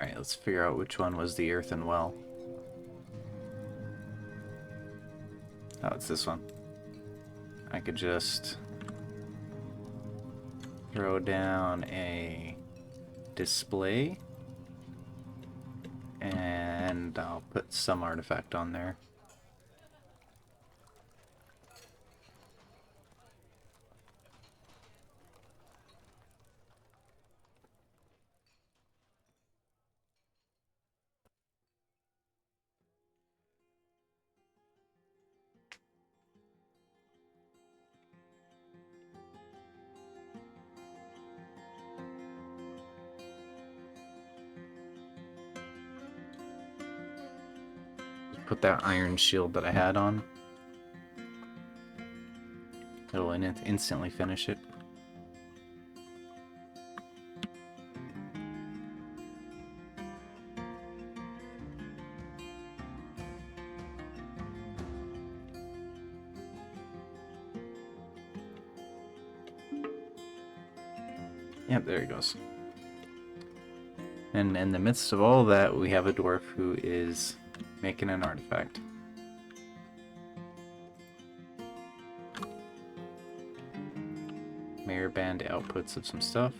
Alright, let's figure out which one was the earthen well. Oh, it's this one. I could just throw down a display, and I'll put some artifact on there. Put that iron shield that I had on. It'll instantly finish it. Yep, there he goes. And in the midst of all that, we have a dwarf who is making an artifact. Mayor band outputs of some stuff.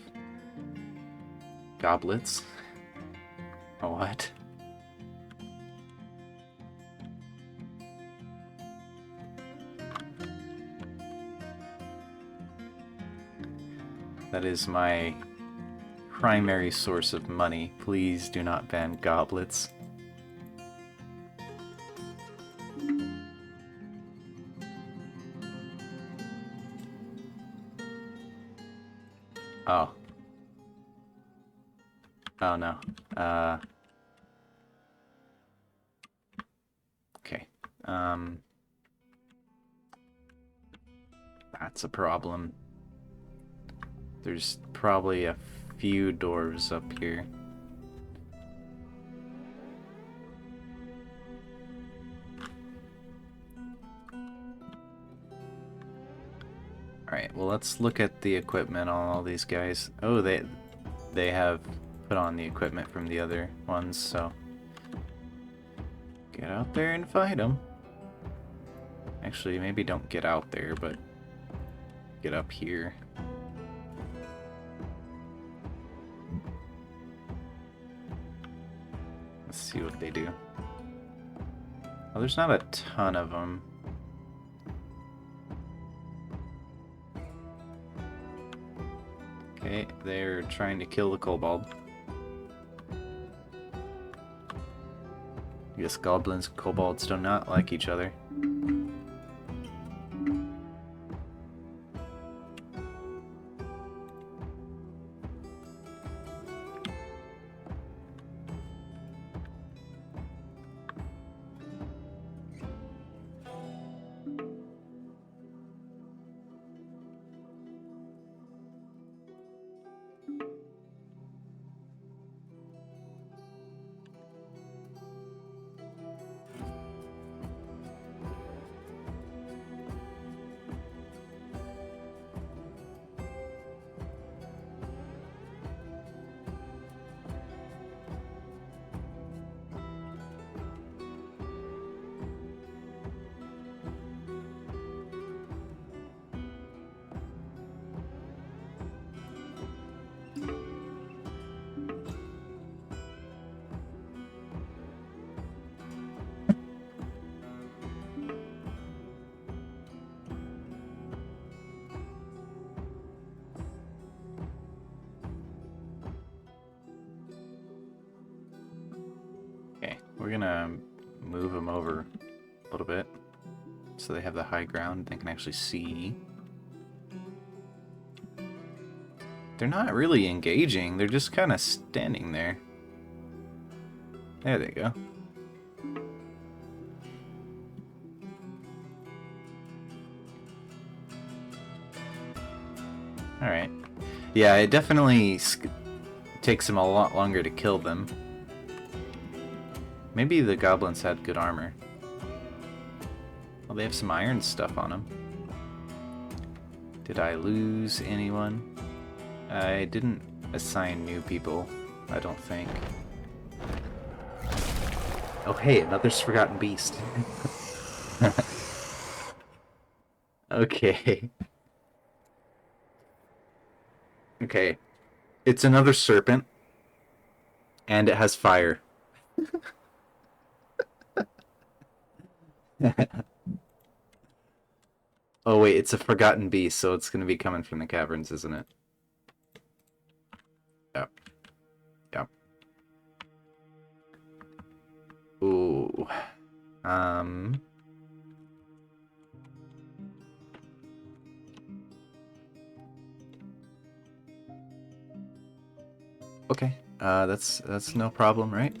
Goblets. What? That is my primary source of money. Please do not ban goblets. Oh. Oh no. Okay. That's a problem. There's probably a few dwarves up here. Alright, well let's look at the equipment on all these guys. Oh, they have put on the equipment from the other ones, so get out there and fight them. Actually, maybe don't get out there, but get up here. Let's see what they do. Well, there's not a ton of them. Okay, they're trying to kill the kobold. I guess goblins and kobolds do not like each other. we're gonna move them over a little bit so they have the high ground and they can actually see. They're not really engaging, they're just kind of standing there. There they go. Alright. Yeah, it definitely takes them a lot longer to kill them. Maybe the goblins had good armor. Well, they have some iron stuff on them. Did I lose anyone? I didn't assign new people, I don't think. Oh hey, another Forgotten Beast. Okay. Okay. It's another serpent. And it has fire. Oh wait, it's a Forgotten Beast, so it's gonna be coming from the caverns, isn't it? Yep. Yep. Ooh. Okay. That's no problem, right?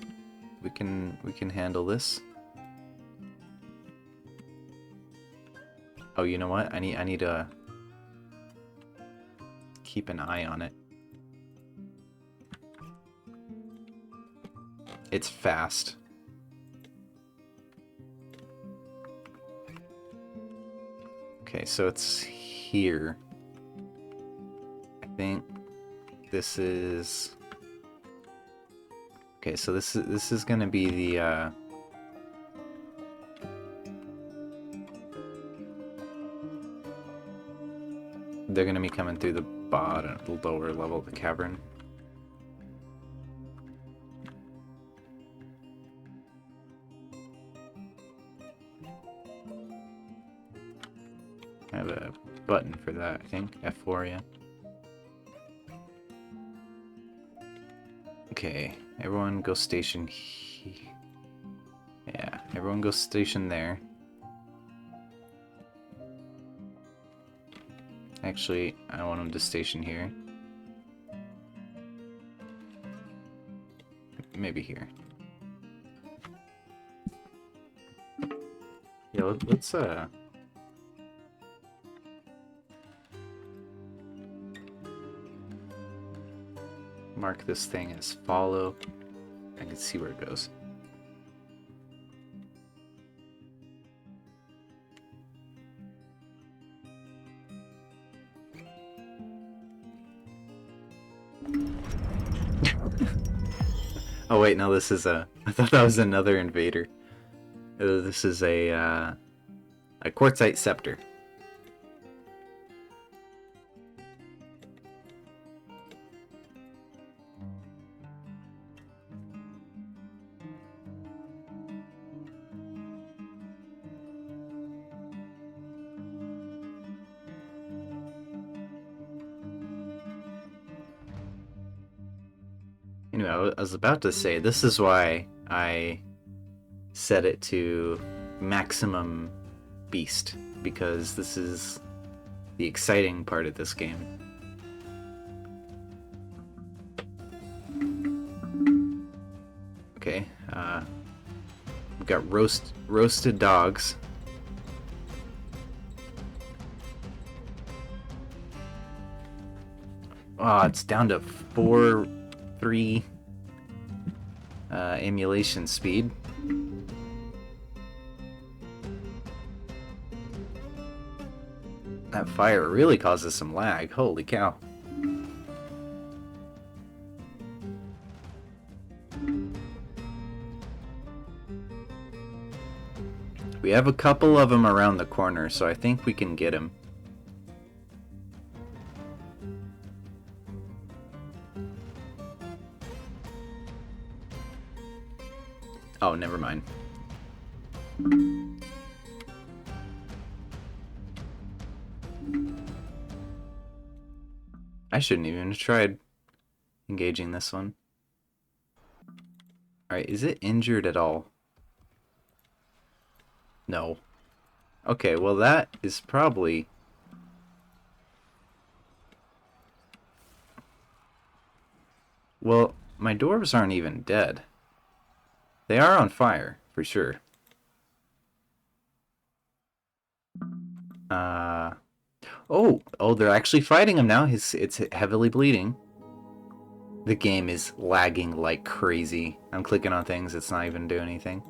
We can handle this. Oh, you know what? I need to keep an eye on it. It's fast. Okay, so it's here. I think this is... Okay, so this is gonna be the they're gonna be coming through the bottom, the lower level of the cavern. I have a button for that, I think. F4, yeah. Okay, everyone go station yeah, everyone go station there. Actually, I want them to station here. Maybe here. Yeah, let's mark this thing as follow. I can see where it goes. Oh wait, no, this is a... I thought that was another invader. This is a quartzite scepter. Anyway, I was about to say, this is why I set it to maximum beast, because this is the exciting part of this game. Okay, we've got roasted dogs. Oh, it's down to 4-3 emulation speed. That fire really causes some lag. Holy cow. We have a couple of them around the corner, so I think we can get them. Oh, never mind. I shouldn't even have tried engaging this one. Alright, is it injured at all? No. Okay, well that is probably... Well, my dwarves aren't even dead. They are on fire, for sure. Oh, they're actually fighting him now. It's heavily bleeding. The game is lagging like crazy. I'm clicking on things, it's not even doing anything.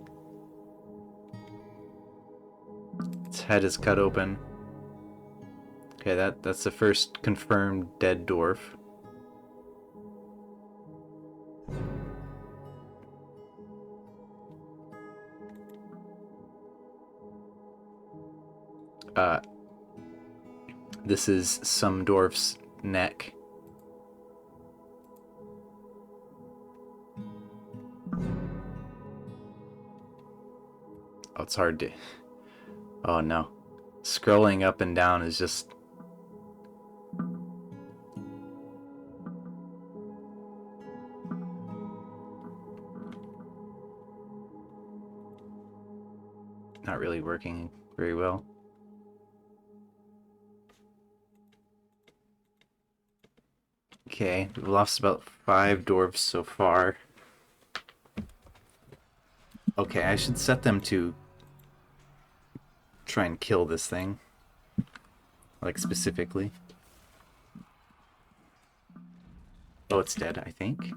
Its head is cut open. Okay, that's the first confirmed dead dwarf. This is some dwarf's neck. Oh, it's hard to... Oh no. Scrolling up and down is just... not really working very well. Okay, we've lost about 5 dwarves so far. Okay, I should set them to try and kill this thing. Like, specifically. Oh, it's dead, I think.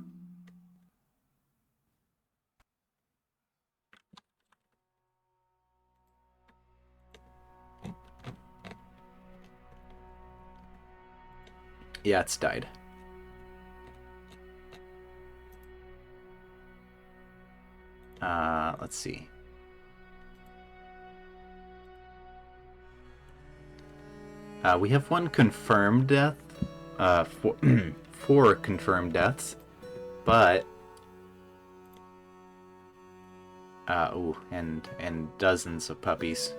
Yeah, it's died. Let's see. We have 1 confirmed death. 4 confirmed deaths. But... ooh, and dozens of puppies.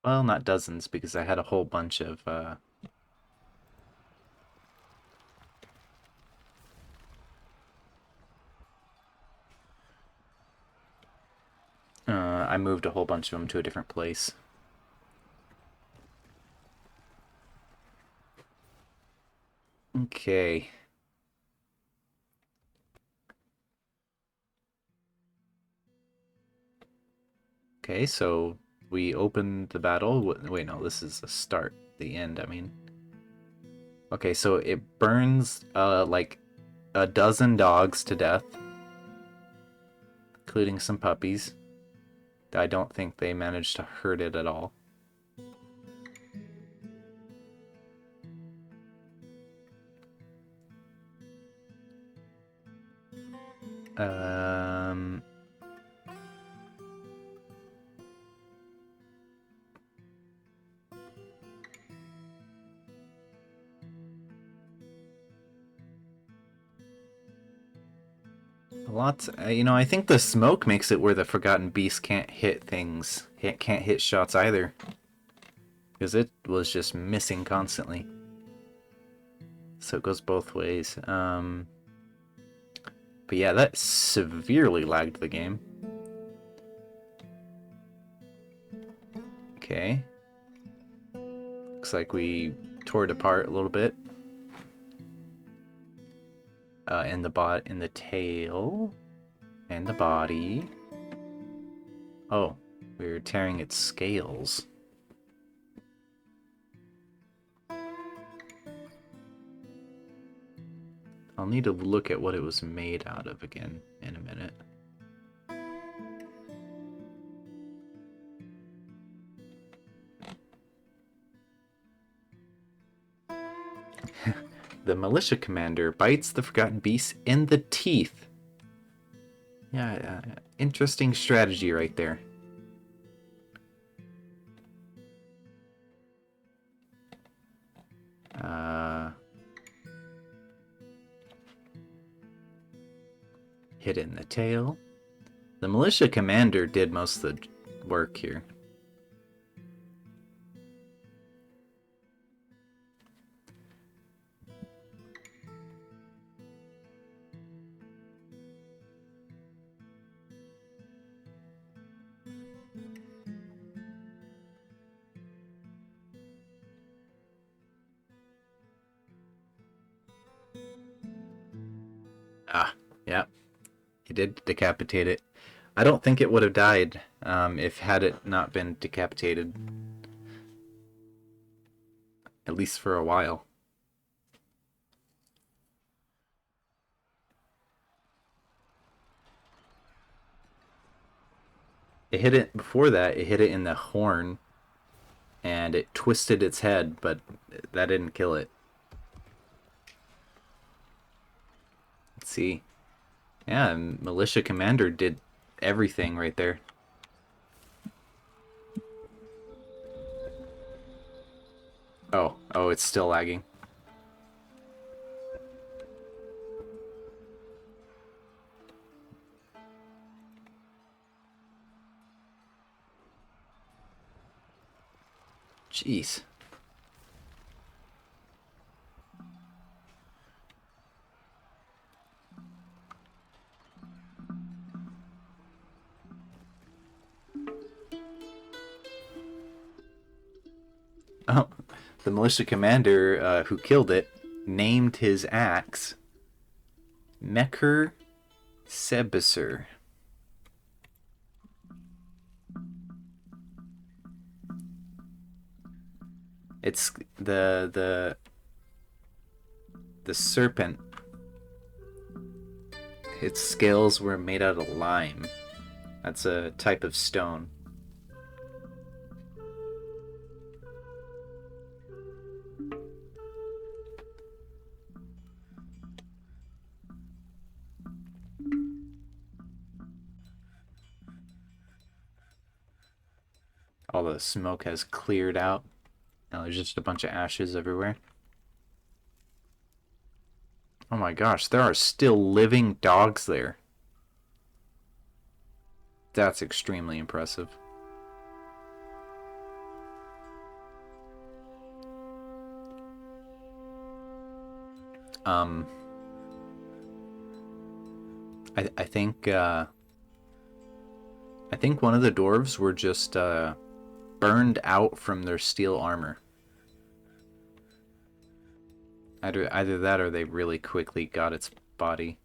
Well, not dozens, because I had a whole bunch of, I moved a whole bunch of them to a different place. Okay. Okay, so we opened the battle. Wait, no, this is the start. The end, I mean. Okay, so it burns, like, a dozen dogs to death. Including some puppies. I don't think they managed to hurt it at all. Lots, you know, I think the smoke makes it where the Forgotten Beast can't hit things. It can't hit shots either. Because it was just missing constantly. So it goes both ways. But yeah, that severely lagged the game. Okay. Looks like we tore it apart a little bit. In the tail. And the body. Oh, we're tearing its scales. I'll need to look at what it was made out of again in a minute. The militia commander bites the Forgotten Beast in the teeth. Yeah, interesting strategy right there. Hit in the tail. The militia commander did most of the work here. Ah, yeah, he did decapitate it. I don't think it would have died if had it not been decapitated. At least for a while. It hit it before that. It hit it in the horn, and it twisted its head, but that didn't kill it. Let's see. Yeah, Militia Commander did everything right there. Oh, it's still lagging. Jeez. Oh, the militia commander who killed it named his axe Mecher Sebesser. It's the serpent. Its scales were made out of lime. That's a type of stone. All the smoke has cleared out. Now there's just a bunch of ashes everywhere. Oh my gosh, there are still living dogs there. That's extremely impressive. I think one of the dwarves were just burned out from their steel armor. Either that or they really quickly got its body.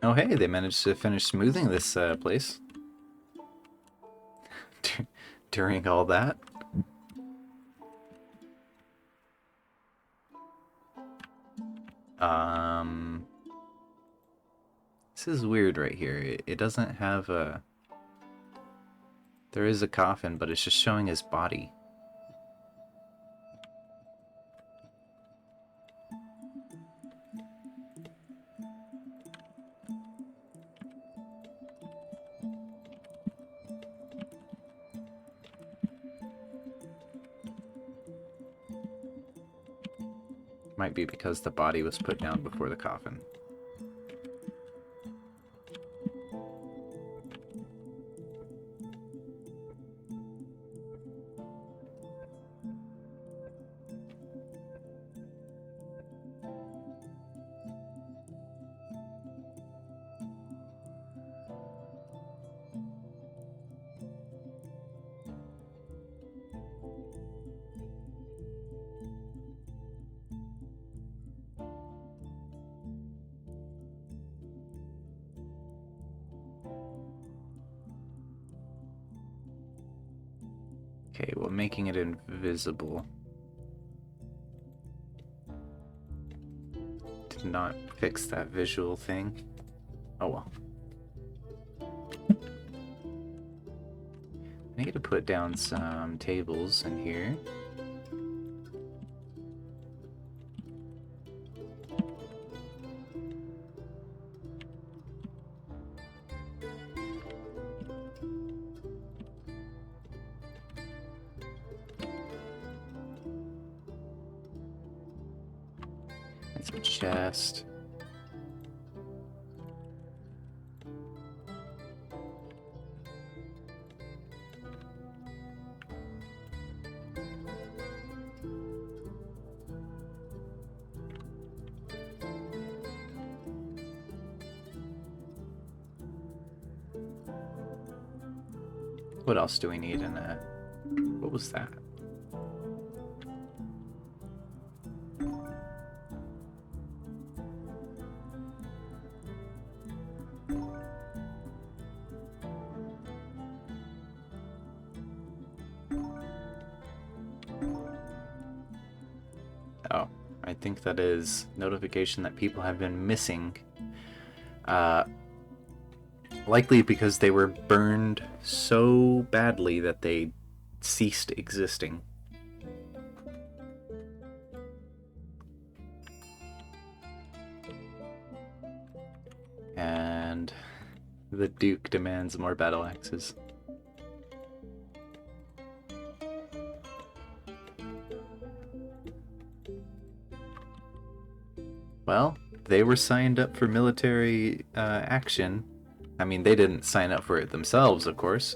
Oh hey, they managed to finish smoothing this place. During all that. This is weird right here. It doesn't have a... There is a coffin, but it's just showing his body. Might be because the body was put down before the coffin. Okay, well, making it invisible did not fix that visual thing. Oh well. I need to put down some tables in here. Some chest. What else do we need in a... What was that? Oh, I think that is notification that people have been missing. Likely because they were burned so badly that they ceased existing. And the Duke demands more battle axes. Well, they were signed up for military action. I mean, they didn't sign up for it themselves, of course.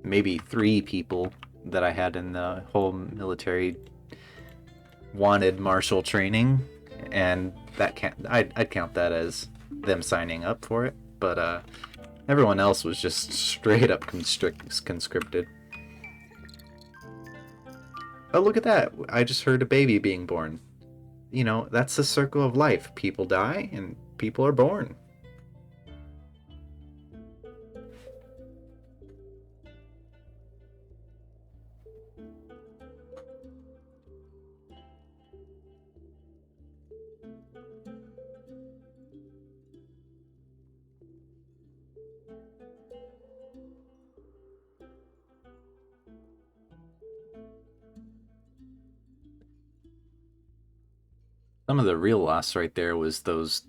Maybe 3 people that I had in the whole military wanted martial training, and that can't. I'd count that as them signing up for it. But everyone else was just straight up conscripted. Oh, look at that! I just heard a baby being born. You know, that's the circle of life. People die and people are born. Some of the real loss right there was those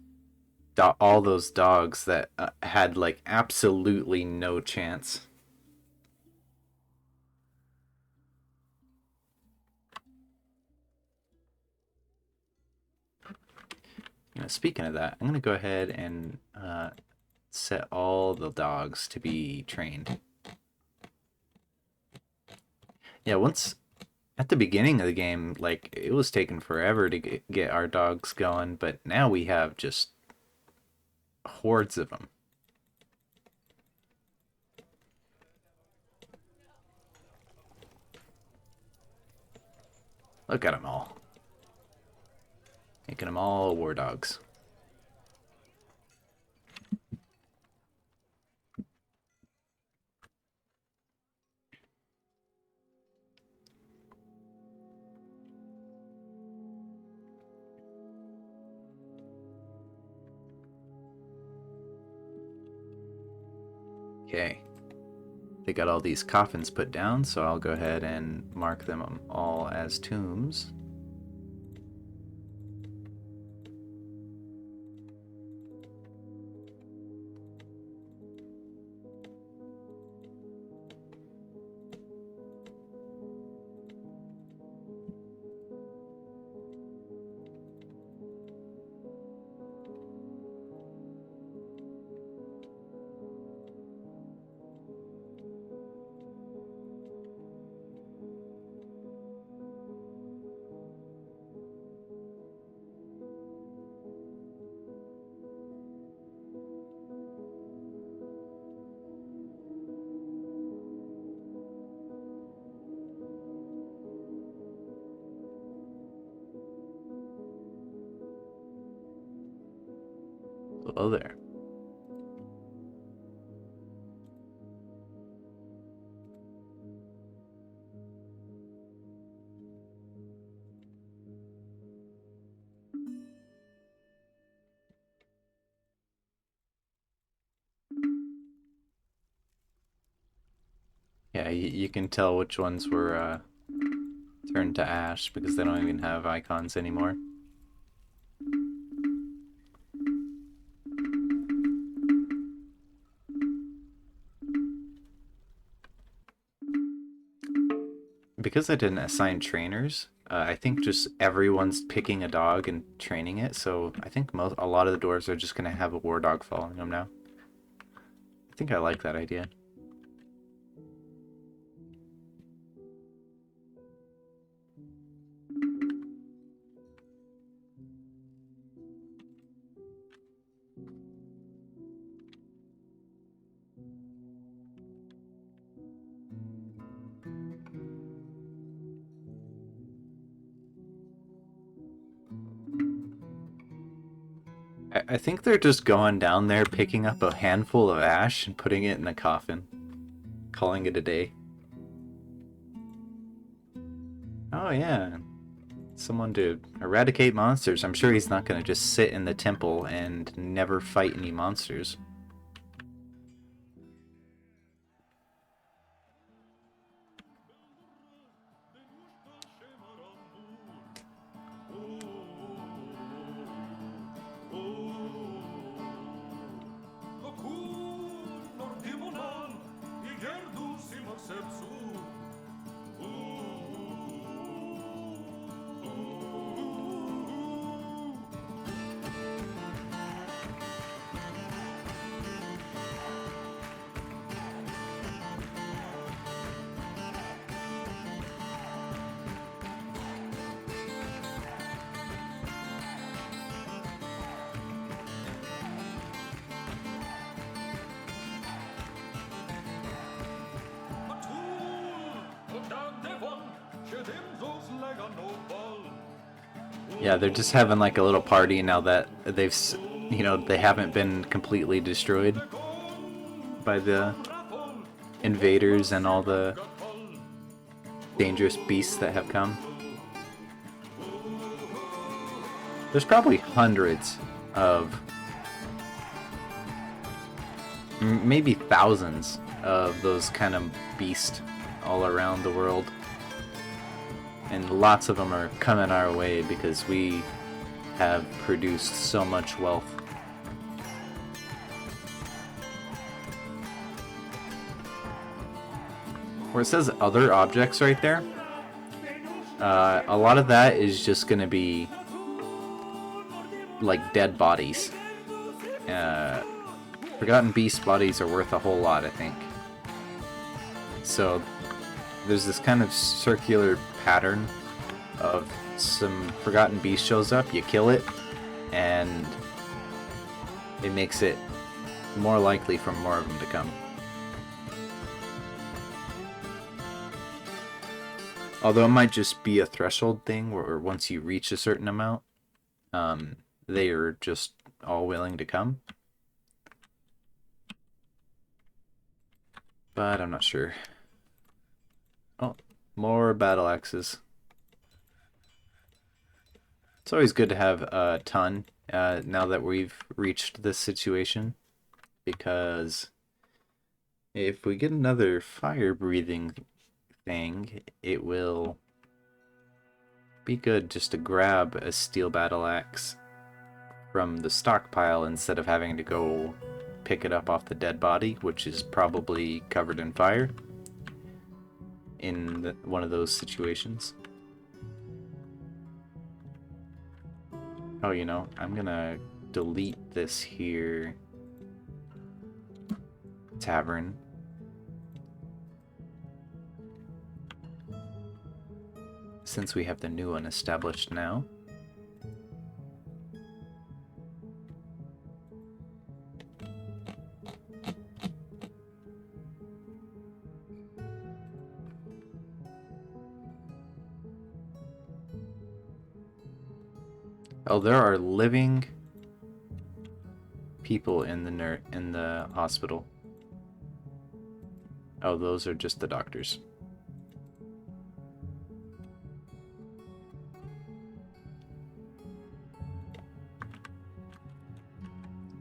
all those dogs that had like absolutely no chance. You know, speaking of that, I'm gonna go ahead and set all the dogs to be trained. Yeah, once at the beginning of the game, like it was taking forever to get our dogs going, but now we have just hordes of them. Look at them all. Making them all war dogs. Okay. They got all these coffins put down, so I'll go ahead and mark them all as tombs. Hello there. Yeah, you can tell which ones were turned to ash because they don't even have icons anymore. Because I didn't assign trainers, I think just everyone's picking a dog and training it, so I think a lot of the dwarves are just gonna have a war dog following them now. I think I like that idea. I think they're just going down there, picking up a handful of ash and putting it in a coffin, calling it a day. Oh yeah, someone to eradicate monsters. I'm sure he's not gonna just sit in the temple and never fight any monsters. Yeah, they're just having like a little party now that they've, they haven't been completely destroyed by the invaders and all the dangerous beasts that have come. There's probably hundreds of, maybe thousands of those kind of beasts all around the world. And lots of them are coming our way because we have produced so much wealth. Where it says other objects right there, a lot of that is just going to be like dead bodies. Forgotten beast bodies are worth a whole lot, I think. So there's this kind of circular pattern of some forgotten beast shows up, you kill it, and it makes it more likely for more of them to come. Although it might just be a threshold thing where once you reach a certain amount, they are just all willing to come. But I'm not sure. Oh, more battle axes. It's always good to have a ton now that we've reached this situation, because if we get another fire-breathing thing, it will be good just to grab a steel battle axe from the stockpile instead of having to go pick it up off the dead body, which is probably covered in fire in one of those situations. Oh, I'm gonna delete this here tavern. Since we have the new one established now. Oh, there are living people in the hospital. Oh, those are just the doctors.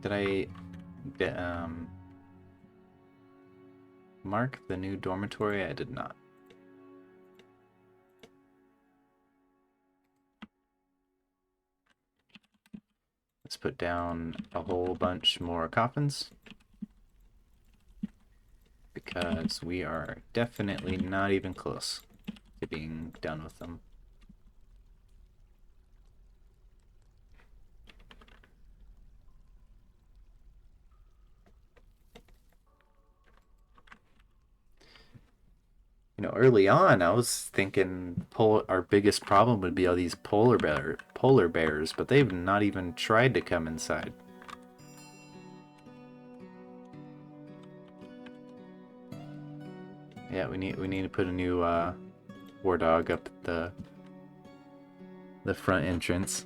Did I mark the new dormitory? I did not. Let's put down a whole bunch more coffins, because we are definitely not even close to being done with them. Early on, I was thinking our biggest problem would be all these polar bears, but they've not even tried to come inside. Yeah, we need to put a new war dog up at the front entrance.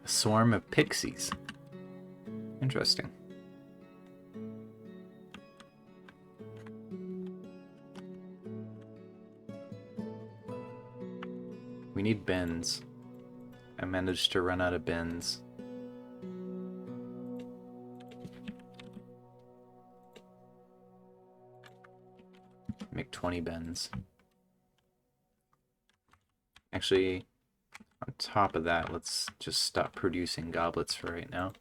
A swarm of pixies. Interesting. We need bins. I managed to run out of bins. Make 20 bins. Actually, on top of that, let's just stop producing goblets for right now.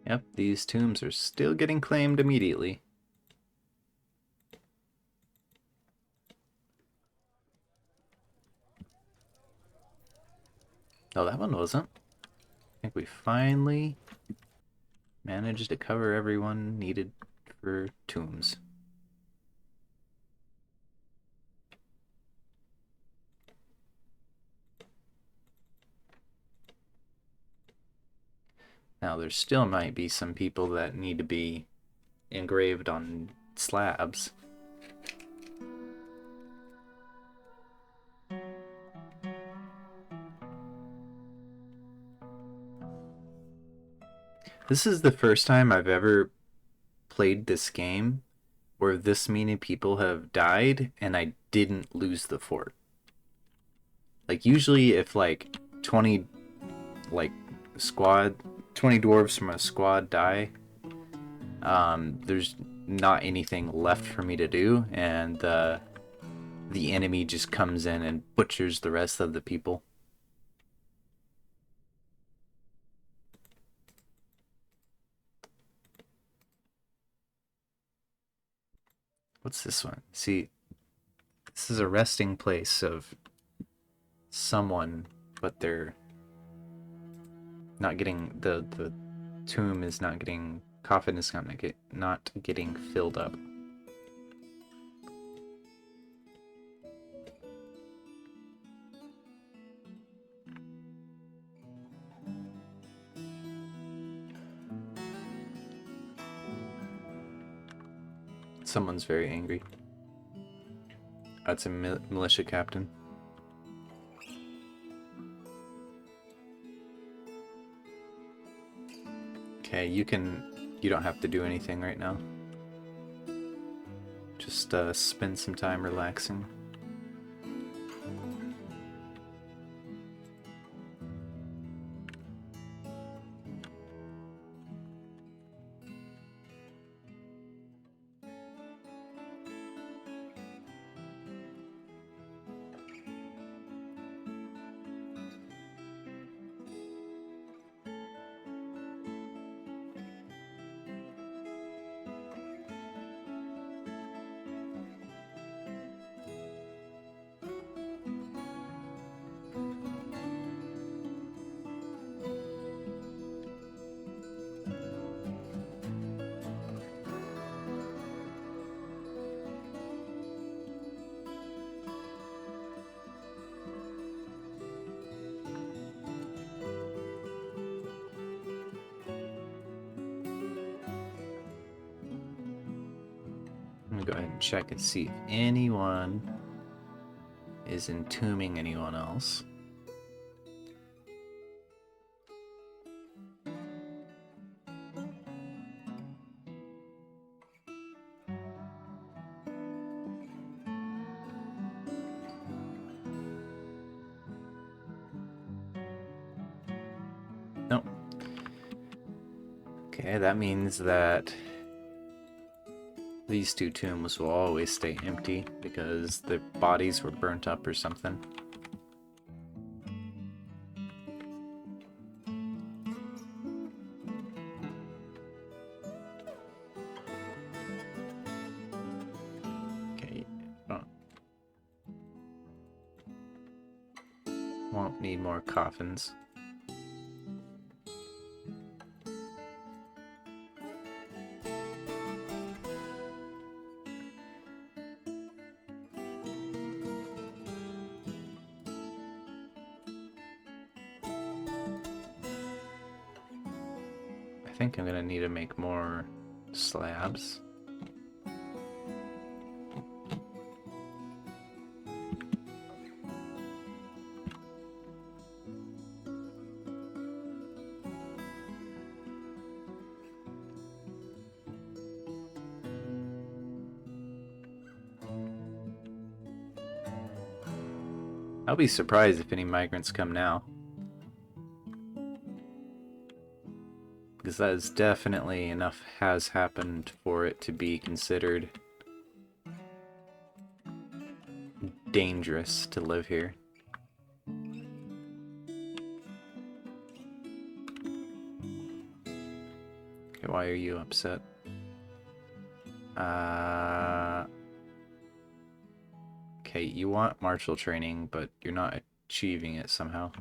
Yep, these tombs are still getting claimed immediately. Oh, that one wasn't. I think we finally managed to cover everyone needed for tombs. Now, there still might be some people that need to be engraved on slabs. This is the first time I've ever played this game where this many people have died and I didn't lose the fort. Like, usually if like 20 like squad 20 dwarves from a squad die, there's not anything left for me to do, and the enemy just comes in and butchers the rest of the people. What's this one? See, this is a resting place of someone, but they're not getting the tomb is not getting coffin is not getting filled up. Someone's very angry. That's a militia captain. Okay, you don't have to do anything right now. Just spend some time relaxing. go ahead and check and see if anyone is entombing anyone else. Nope. Okay, that means that these two tombs will always stay empty because the bodies were burnt up or something. Okay. Oh. Won't need more coffins. I think I'm gonna need to make more slabs. I'll be surprised if any migrants come now. Because that is definitely enough has happened for it to be considered dangerous to live here. Okay, why are you upset? Okay, you want martial training, but you're not achieving it somehow.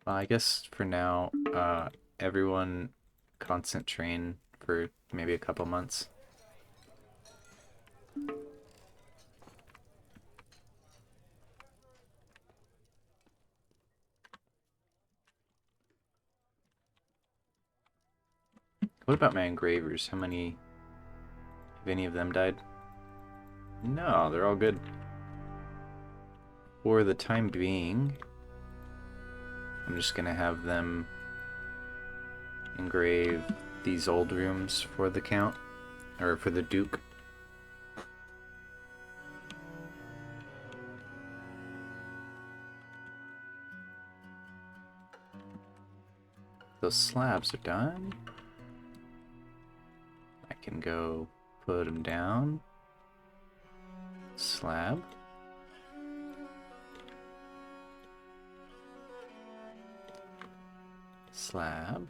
Well, I guess for now, everyone constant train for maybe a couple months. What about my engravers? Have any of them died? No, they're all good. For the time being, I'm just gonna have them engrave these old rooms for the count, or for the Duke. Those slabs are done. I can go put them down. Slab. Slab.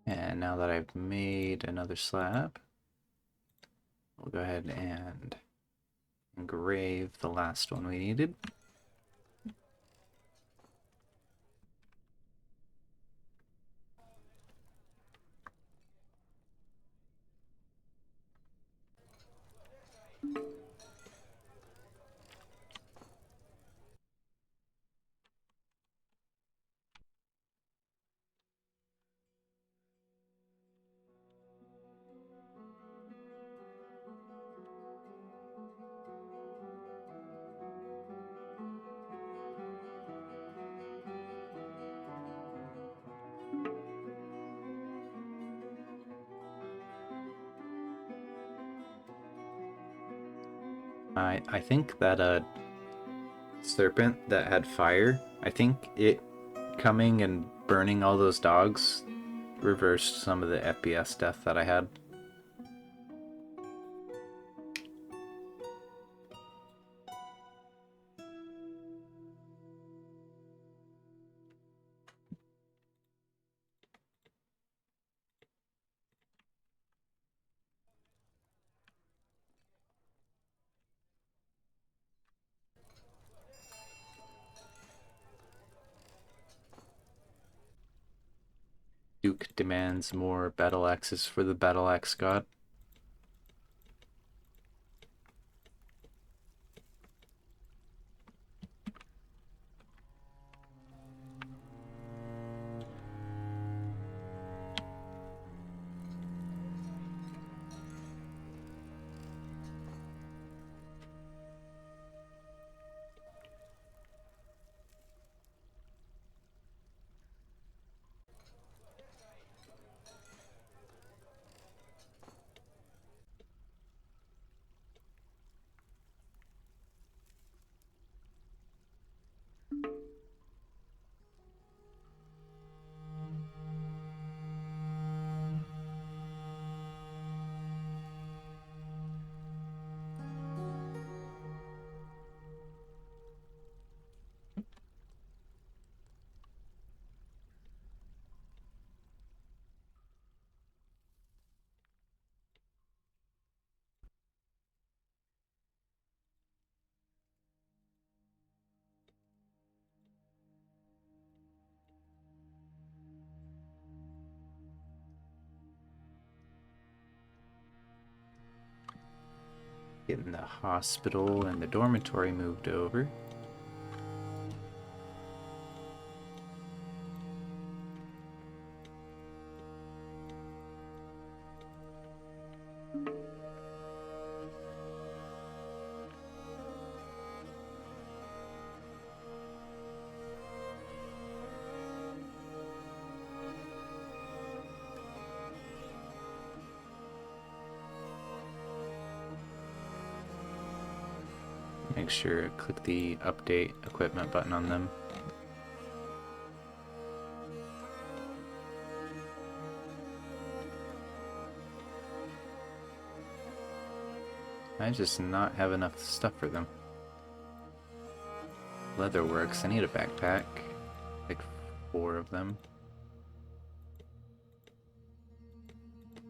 And now that I've made another slab, we'll go ahead and engrave the last one we needed. I think that serpent that had fire, I think it coming and burning all those dogs reversed some of the FPS death that I had. Duke demands more battle axes for the battle axe god. Getting the hospital and the dormitory moved over. Make sure to click the update equipment button on them. I just not have enough stuff for them. Leatherworks, I need a backpack. Like 4 of them.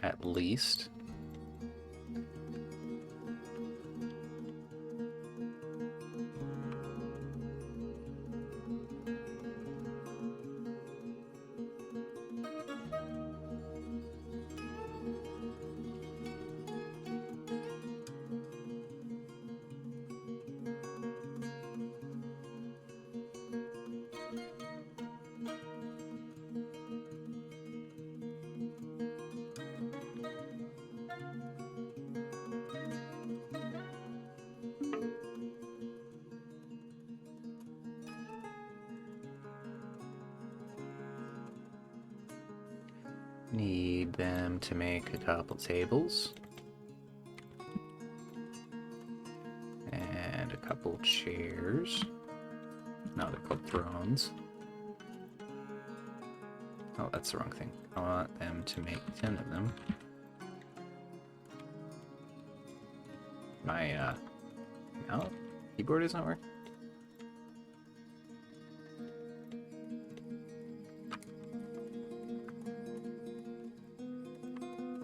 At least. Need them to make a couple tables. And a couple chairs. No, they're called thrones. Oh, that's the wrong thing. I want them to make 10 of them. My mouse keyboard isn't working.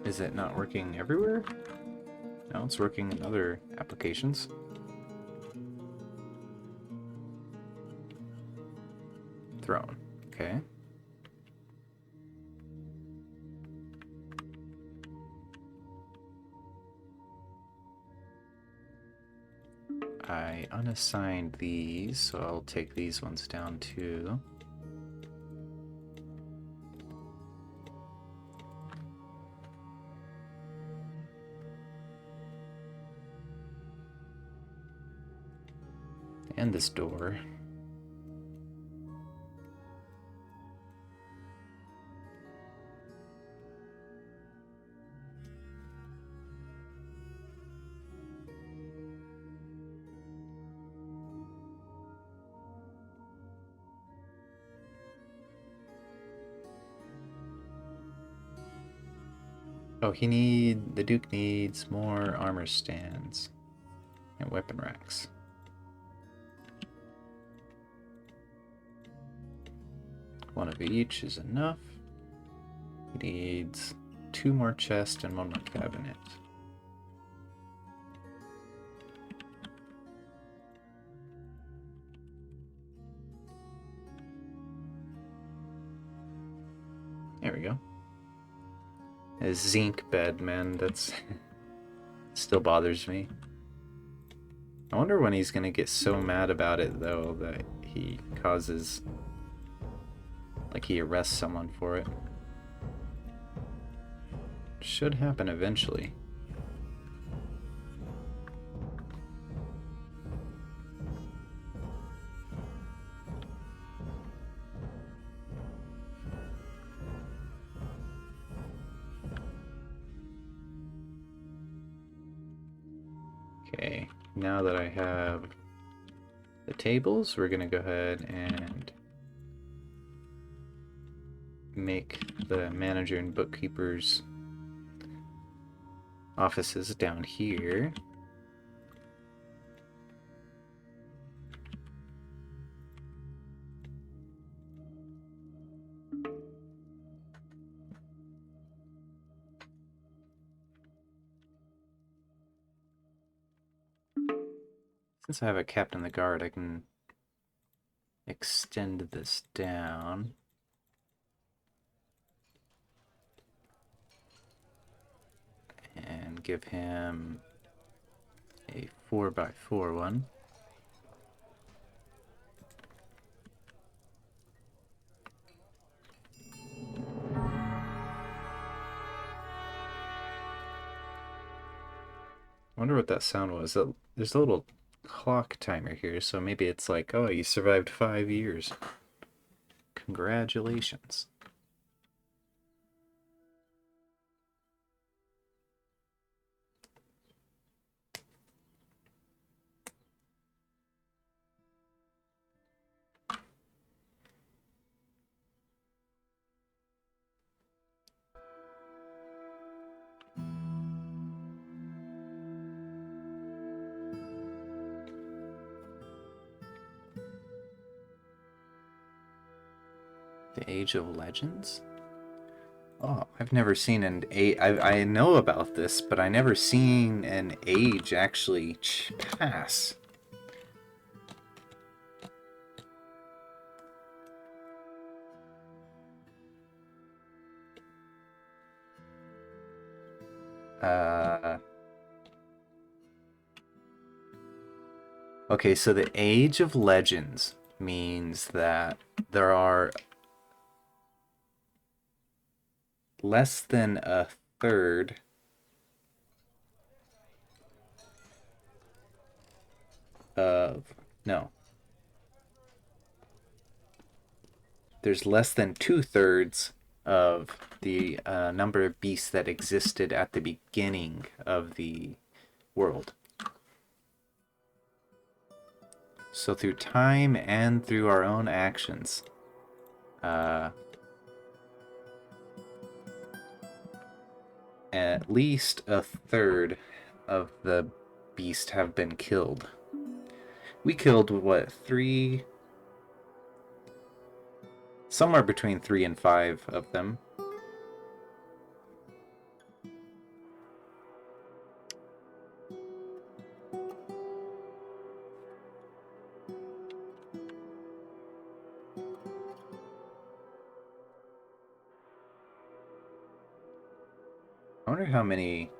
Is it not working everywhere? Now it's working in other applications. Throne. Okay. I unassigned these, so I'll take these ones down too. And this door. Oh, the Duke needs more armor stands and weapon racks. One of each is enough. He needs 2 more chests and 1 more cabinet. There we go. A zinc bed, man, that's still bothers me. I wonder when he's gonna get so mad about it, though, that he causes... like he arrests someone for it. Should happen eventually. Okay, now that I have the tables, we're gonna go ahead and make the manager and bookkeeper's offices down here. Since I have a captain of the guard, I can extend this down. And give him a 4x4 one. I wonder what that sound was. There's a little clock timer here, so maybe it's like, oh, you survived 5 years. Congratulations. The Age of Legends? Oh, I've never seen an age. I know about this, but I never seen an age actually pass. Okay, so the Age of Legends means that there are less than a third of... No. There's less than 2/3 of the number of beasts that existed at the beginning of the world. So through time and through our own actions, at least a third of the beasts have been killed. We killed, what, 3? Somewhere between 3 and 5 of them. wonder how many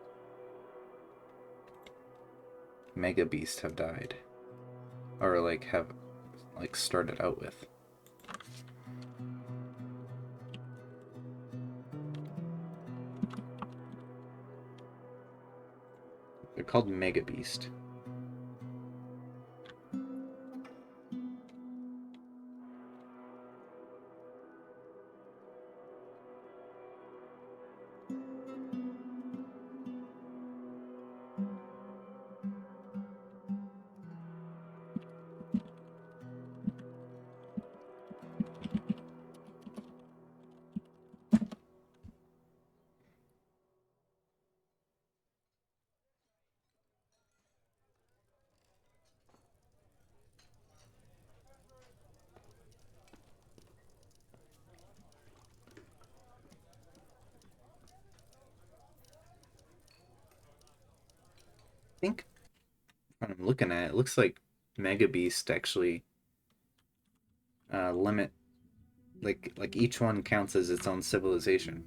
Mega Beasts have died. Or, like, have, like, started out with. They're called Mega Beast. I think when I'm looking at it, it looks like Mega Beast actually limit, like each one counts as its own civilization.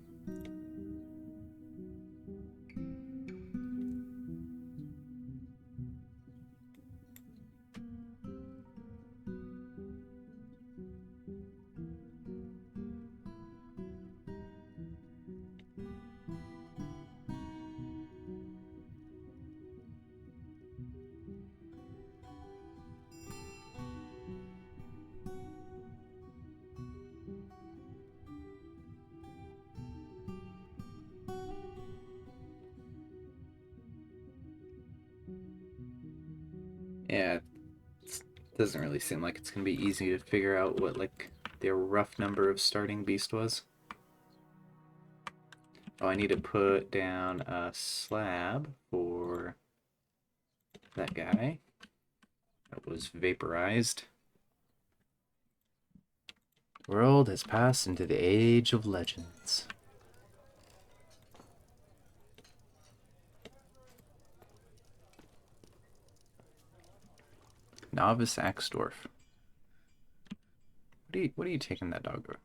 Yeah, it doesn't really seem like it's gonna be easy to figure out what like their rough number of starting beast was. Oh, I need to put down a slab for that guy that was vaporized. The world has passed into the age of legends. Novice Axe Dwarf. What are you taking that dog for?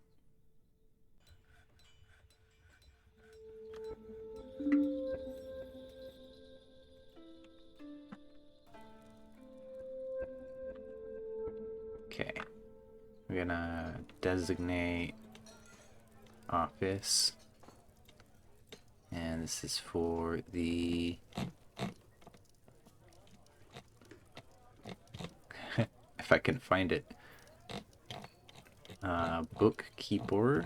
Okay. We're gonna designate office. And this is for the if I can find it. Bookkeeper.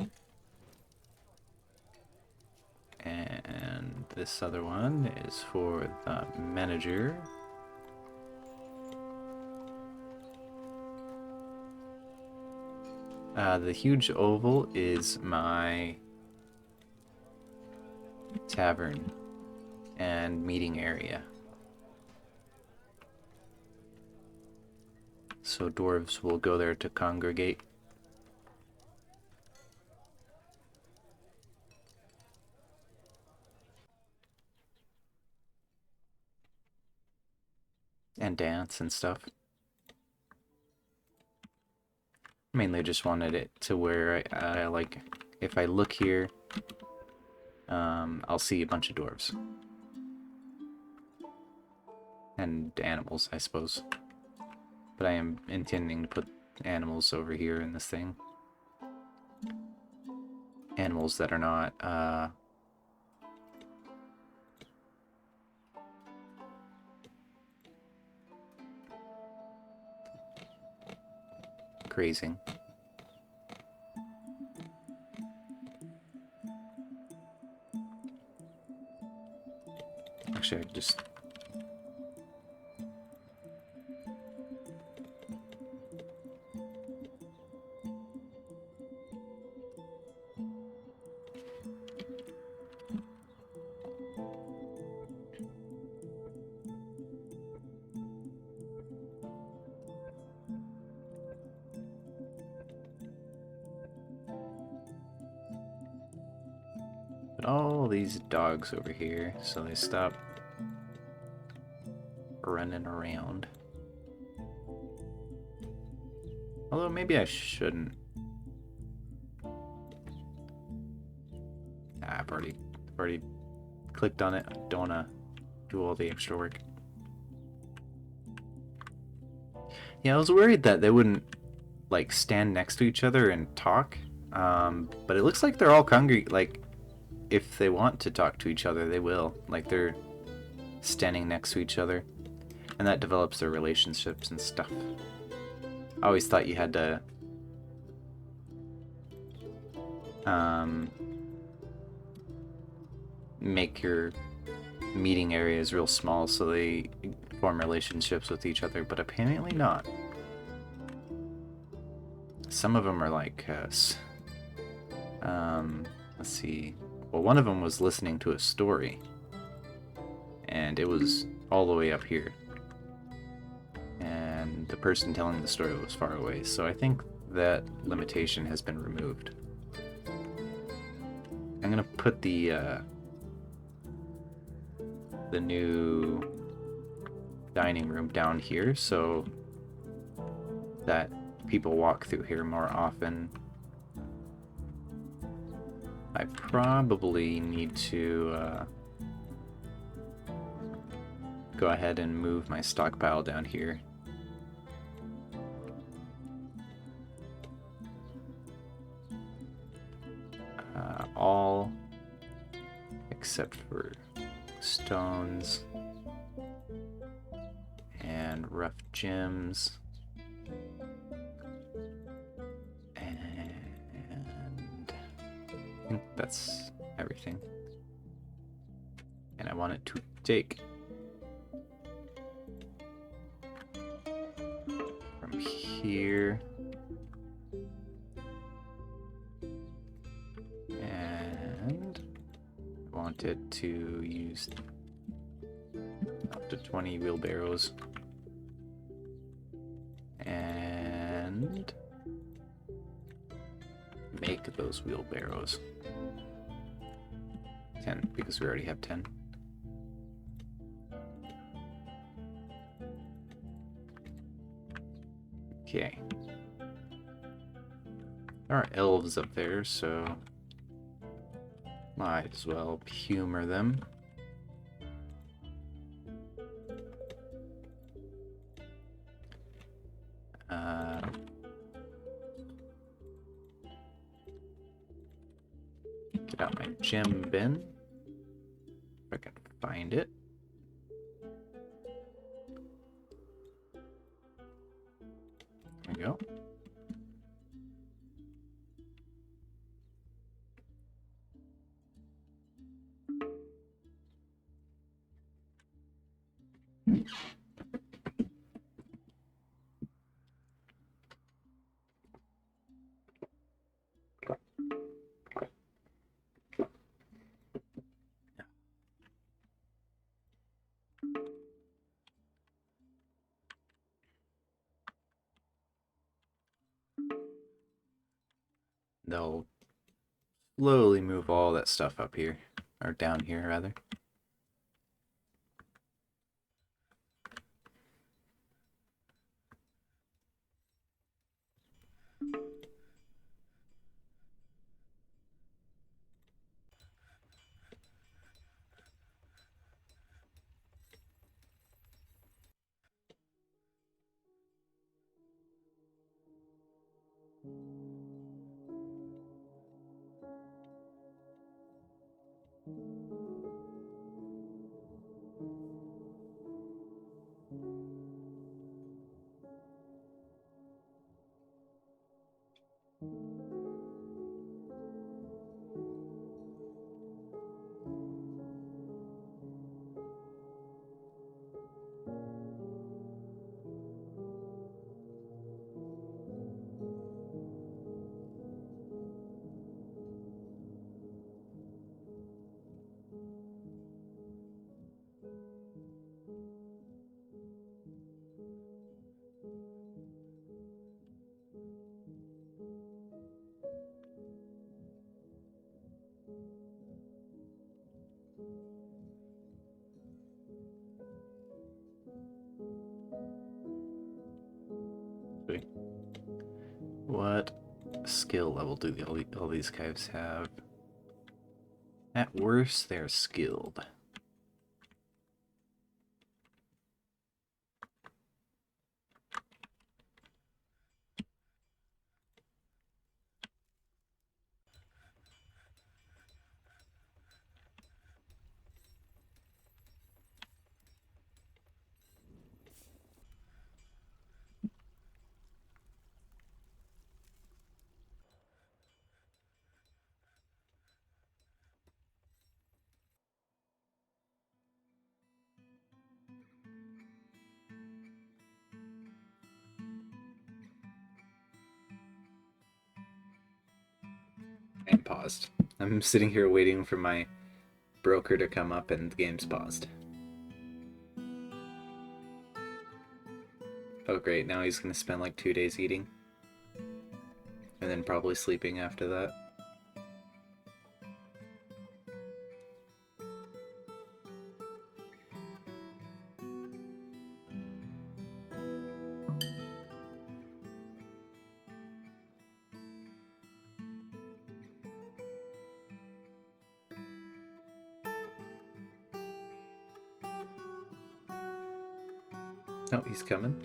And this other one is for the manager. The huge oval is my tavern and meeting area. So dwarves will go there to congregate. And dance and stuff. Mainly just wanted it to where I like, if I look here, I'll see a bunch of dwarves. And animals, I suppose. But I am intending to put animals over here in this thing. Animals that are not, grazing. Actually, I just... Put all these dogs over here so they stop running around. Although maybe I shouldn't. I've already clicked on it. I don't want to do all the extra work. Yeah, I was worried that they wouldn't like stand next to each other and talk. But it looks like they're all hungry. Like, if they want to talk to each other, they will. Like, they're standing next to each other, and that develops their relationships and stuff. I always thought you had to make your meeting areas real small so they form relationships with each other, but apparently not. Some of them are like, let's see. Well, one of them was listening to a story, and it was all the way up here. And the person telling the story was far away, so I think that limitation has been removed. I'm gonna put the new dining room down here so that people walk through here more often. I probably need to go ahead and move my stockpile down here. All except for stones and rough gems. And I think that's everything. And I want it to take from here and I want it to use up to 20 wheelbarrows and make those wheelbarrows 10 because we already have 10. Okay. There are elves up there, so might as well humor them. Get out my gem bin, if I can find it. There we go. They'll slowly move all that stuff up here, or down here rather. What skill level do all these guys have? At worst, they're skilled. And paused. I'm sitting here waiting for my broker to come up and the game's paused. Oh great, now he's gonna spend like 2 days eating. And then probably sleeping after that. Oh, he's coming.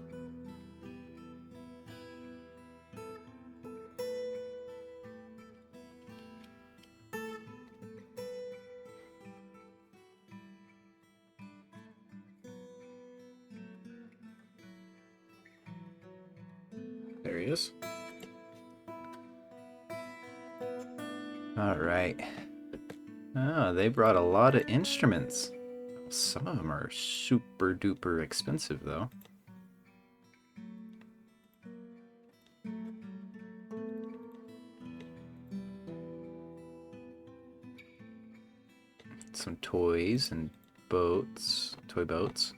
There he is. Alright. Oh, they brought a lot of instruments. Some of them are super duper expensive, though. Some toys and boats. Toy boats.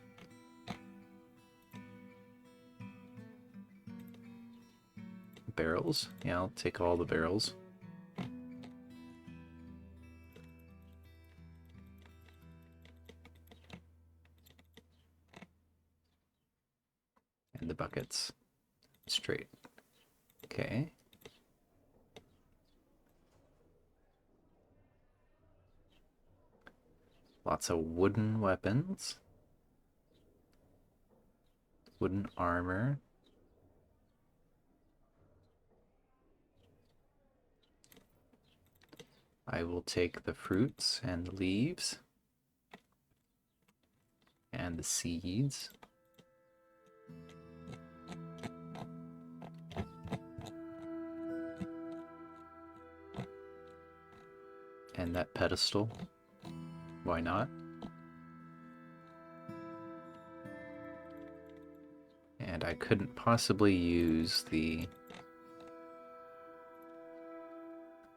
Barrels. Yeah, I'll take all the barrels. And the buckets. Straight. Okay. Lots of wooden weapons. Wooden armor. I will take the fruits and the leaves. And the seeds. And that pedestal. Why not? And I couldn't possibly use the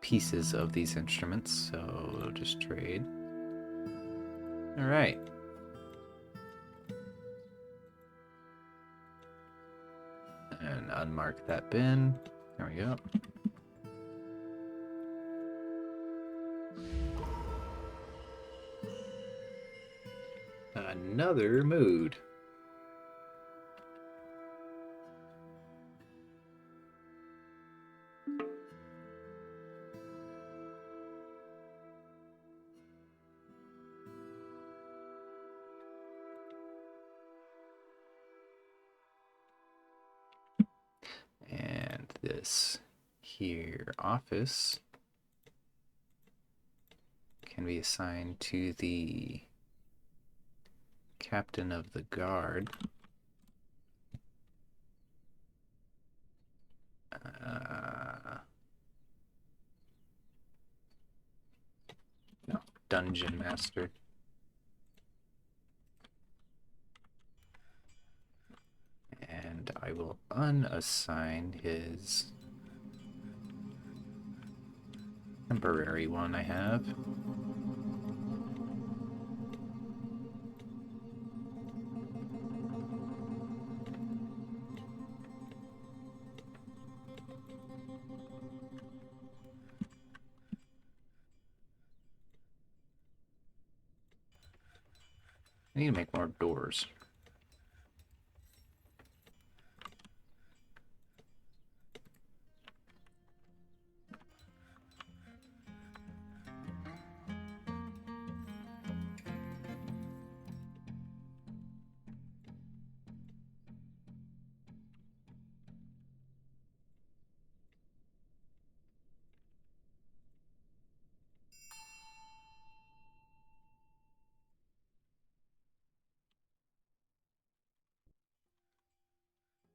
pieces of these instruments, so we'll just trade. Alright. And unmark that bin. There we go. Another mood. And this here office can be assigned to the captain of the guard. No, dungeon master. And I will unassign his temporary one I have. I need to make more doors.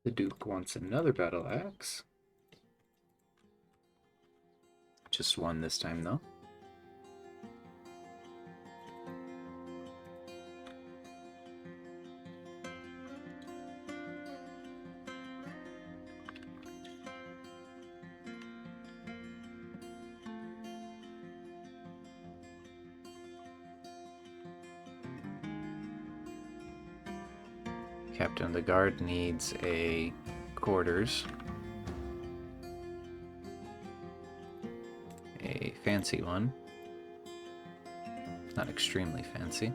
The Duke wants another battle axe. Just one this time, though. Captain of the Guard needs a quarters. A fancy one. Not extremely fancy.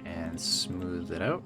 And smooth it out.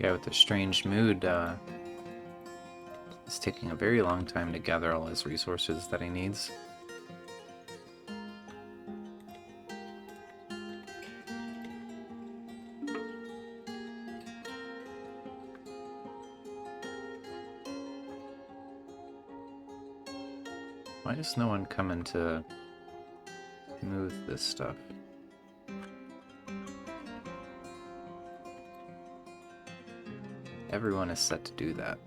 Yeah, with the strange mood, it's taking a very long time to gather all his resources that he needs. Why is no one coming to move this stuff? Everyone is set to do that.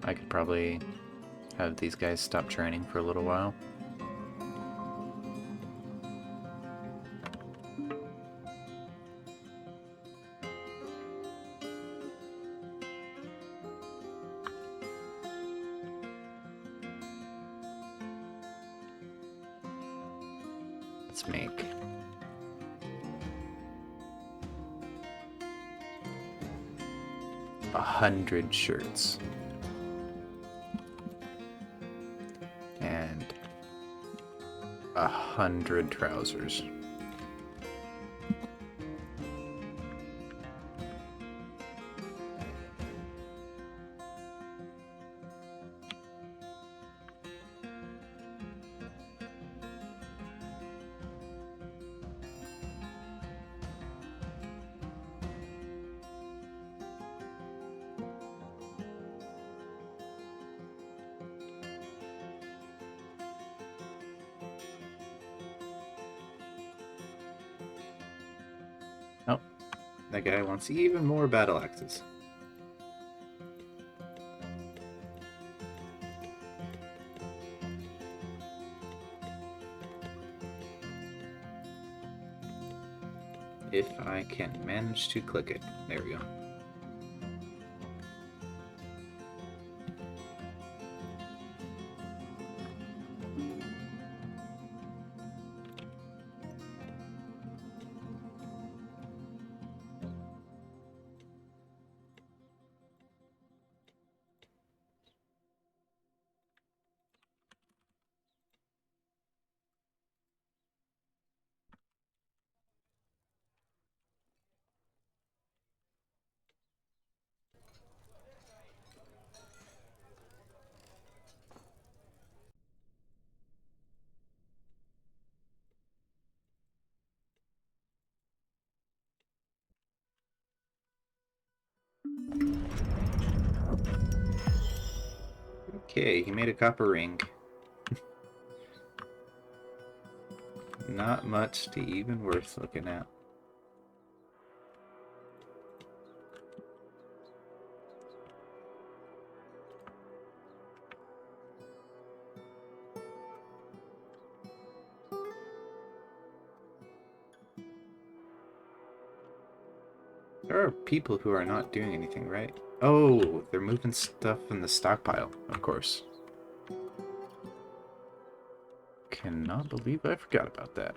I could probably have these guys stop training for a little while. Let's make 100 shirts. And 100 trousers. Oh, that guy wants even more battle axes. If I can manage to click it. There we go. Okay, he made a copper ring. Not much to even worth looking at. There are people who are not doing anything, right? Oh, they're moving stuff in the stockpile, of course. Cannot believe I forgot about that.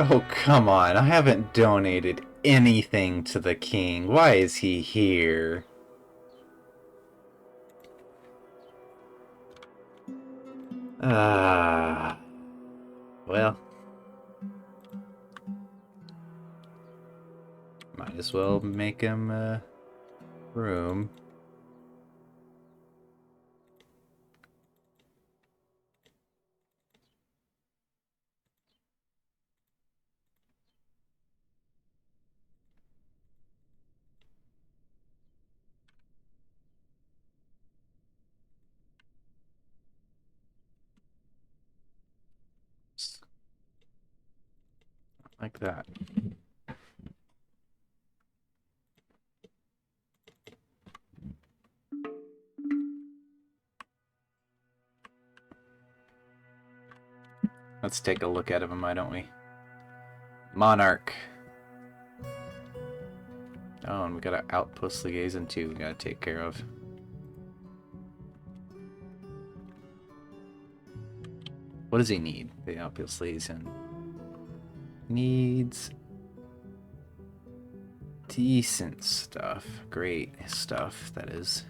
Oh, come on. I haven't donated anything to the king. Why is he here? Ah. Well. Might as well make him room. Like that. Let's take a look at him, why don't we? Monarch. Oh, and we got an outpost liaison too we gotta take care of. What does he need? The outpost liaison needs decent stuff. Great stuff, that is.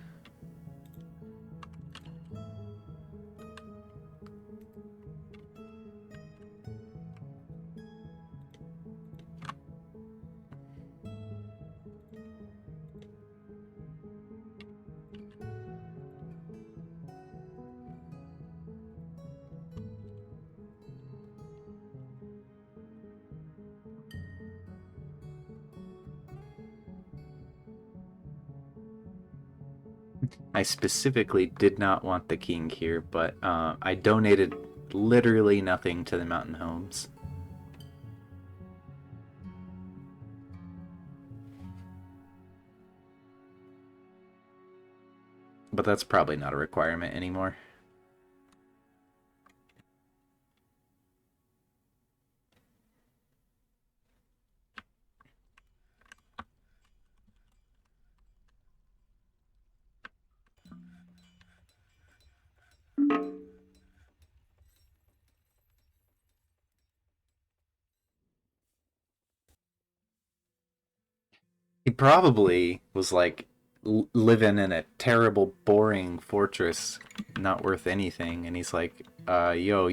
I specifically did not want the king here, but I donated literally nothing to the mountain homes. But that's probably not a requirement anymore. He probably was like living in a terrible, boring fortress, not worth anything, and he's like, yo,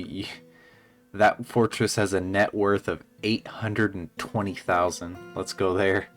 that fortress has a net worth of 820,000. Let's go there.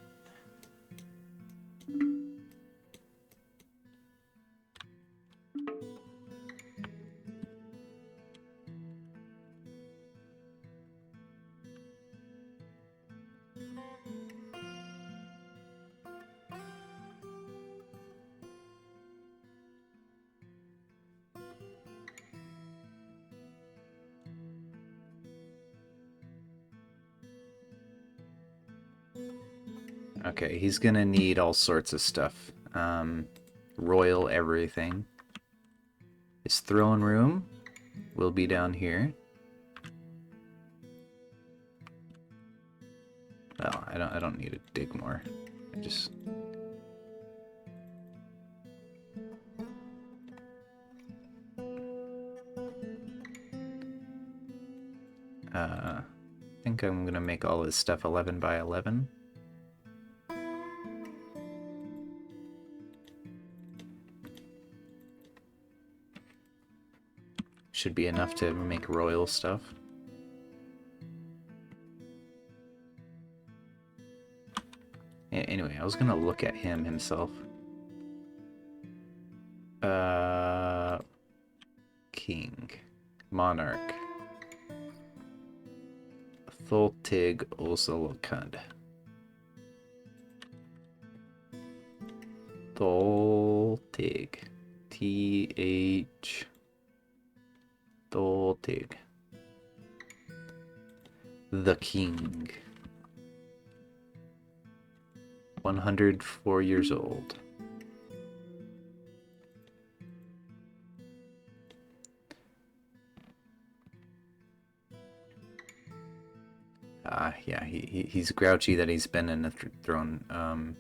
Okay, he's gonna need all sorts of stuff. Royal everything. His throne room will be down here. Well, I don't need to dig more. I just I think I'm gonna make all this stuff 11 by 11. Should be enough to make royal stuff. Anyway, I was gonna look at him himself. King. Monarch. Thultig Ozalakad. Thultig. T-H... Thultig. The King. 104 years old. Yeah, he's grouchy that he's been in a thrown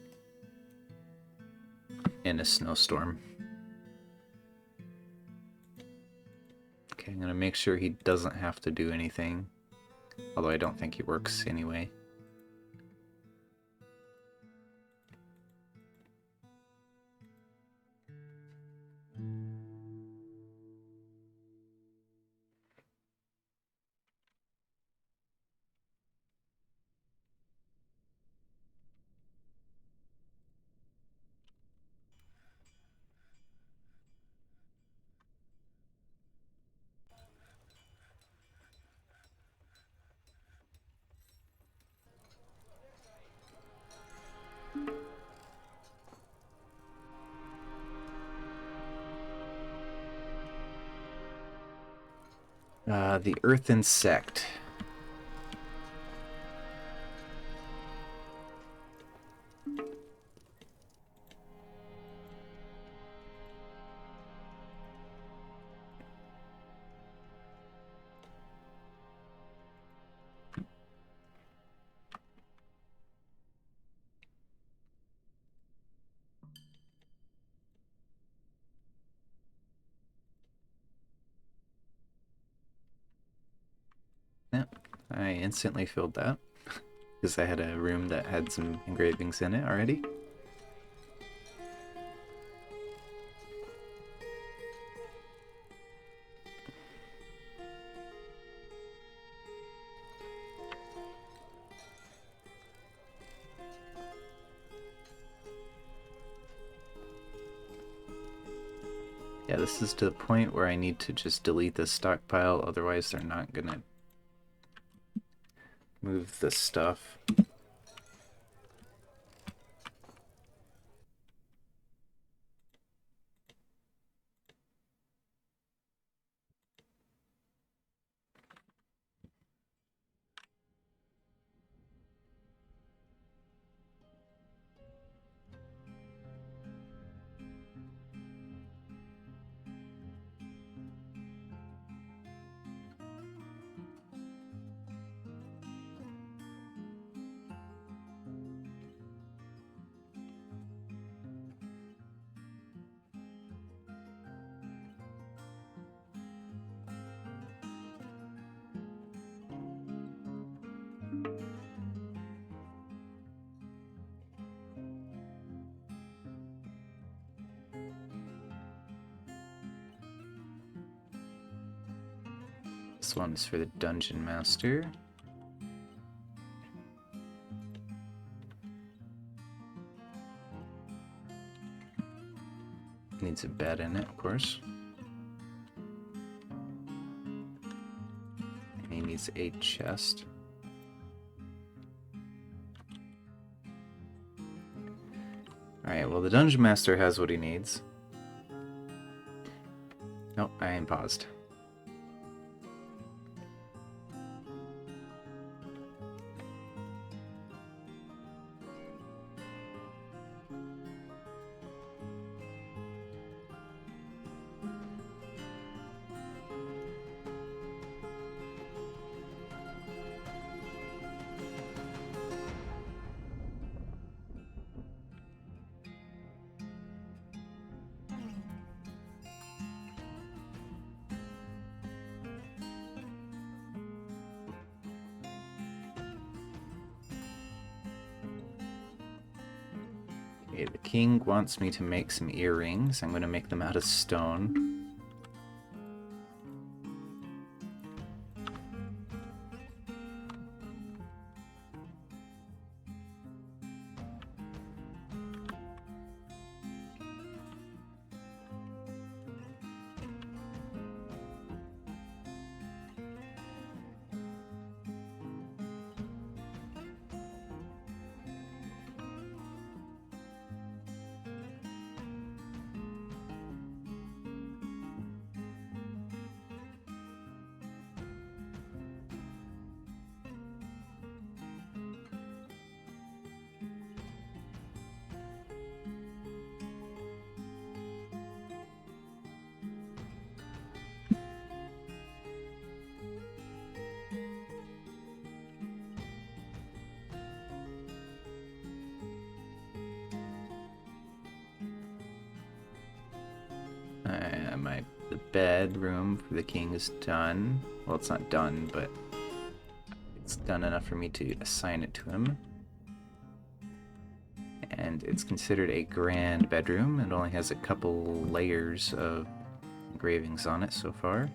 in a snowstorm. Okay, I'm gonna make sure he doesn't have to do anything. Although I don't think he works anyway. The Earth Insect. Yep, I instantly filled that. Because I had a room that had some engravings in it already. Yeah, this is to the point where I need to just delete this stockpile, otherwise they're not gonna move the stuff. This one is for the Dungeon Master. Needs a bed in it, of course. And he needs a chest. Alright, well the Dungeon Master has what he needs. Nope, I am paused. Okay, the king wants me to make some earrings. I'm going to make them out of stone. The bedroom for the king is done. Well, it's not done, but it's done enough for me to assign it to him. And it's considered a grand bedroom. It only has a couple layers of engravings on it so far.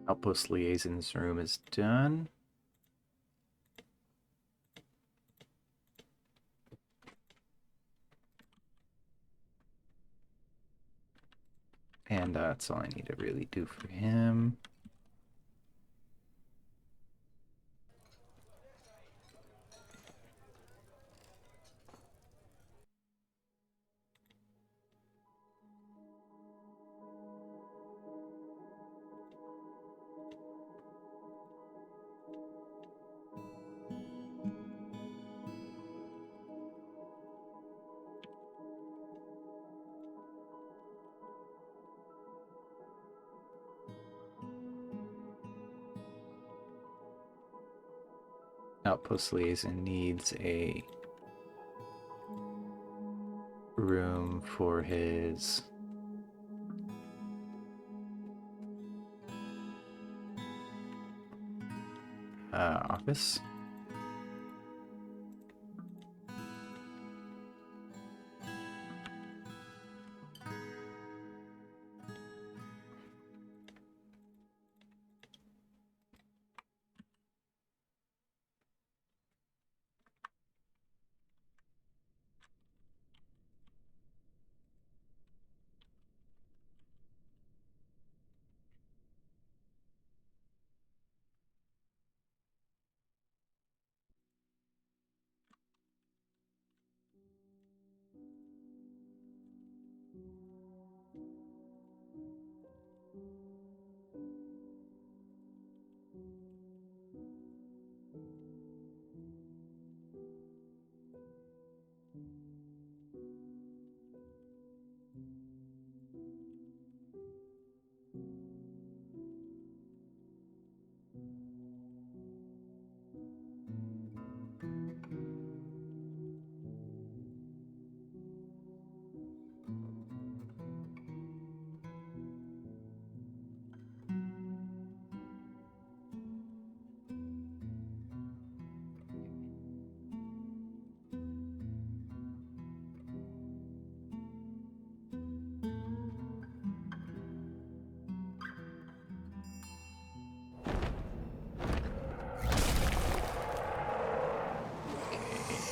Outpost liaison's room is done. And that's all I need to really do for him. Outpost liaison needs a room for his office.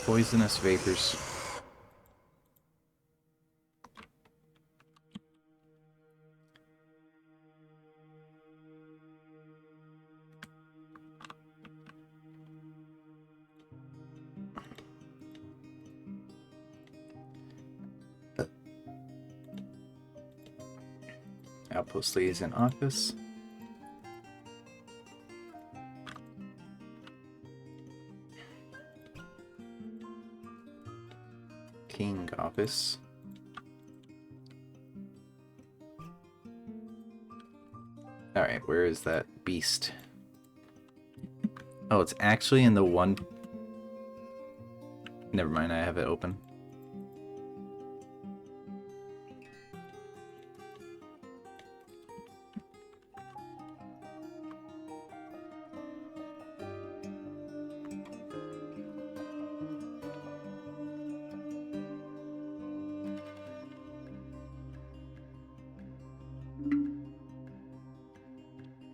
Poisonous vapors. Outpost liaison office. King office. Alright, where is that beast? Oh, it's actually in the one... Never mind, I have it open.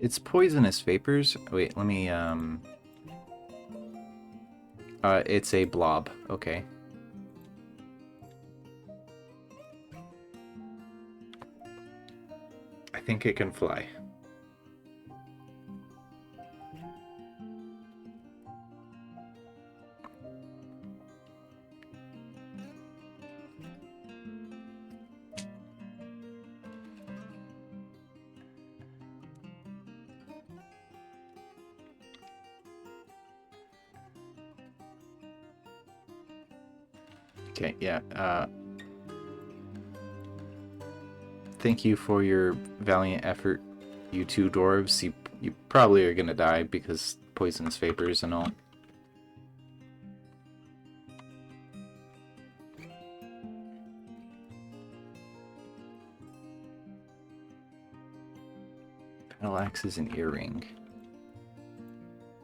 It's poisonous vapors. Wait, let me, it's a blob. Okay. I think it can fly. Okay, yeah. Thank you for your valiant effort, you two dwarves. You probably are gonna die because poisonous vapors and all. Battle axe is an earring.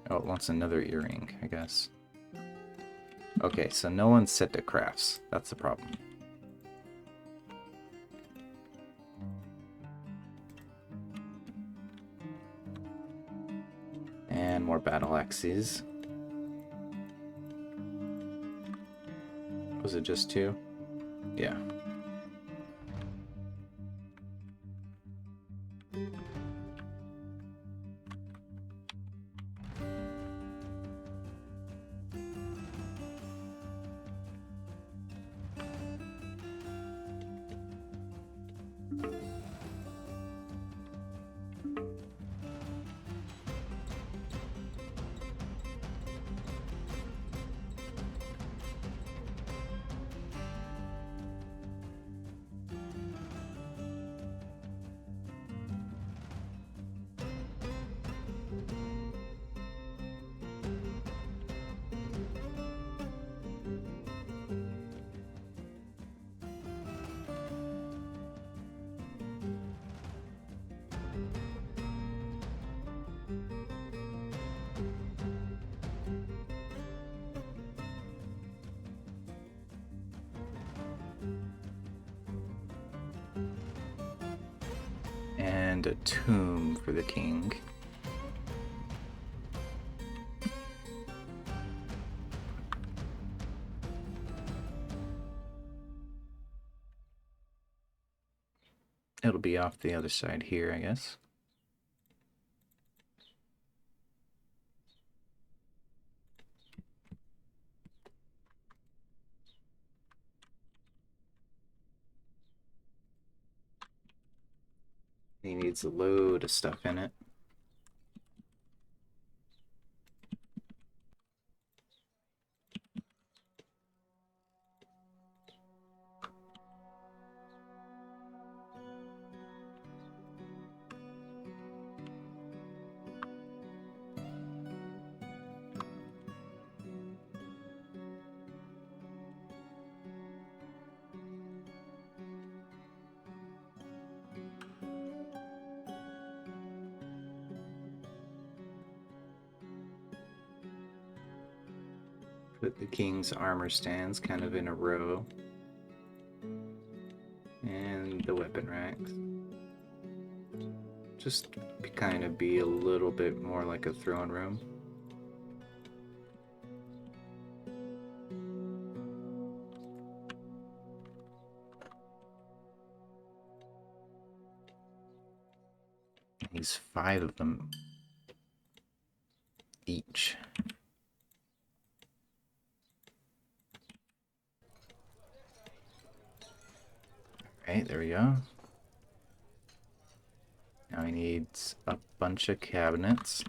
Oh, it wants another earring, I guess. Okay, so no one's set to crafts. That's the problem. And more battle axes. Was it just two? Yeah. And a tomb for the king. It'll be off the other side here, I guess. He needs a load of stuff in it. Put the king's armor stands kind of in a row. And the weapon racks. Just kind of be a little bit more like a throne room. These 5 of them each. Alright, there we go. Now he needs a bunch of cabinets.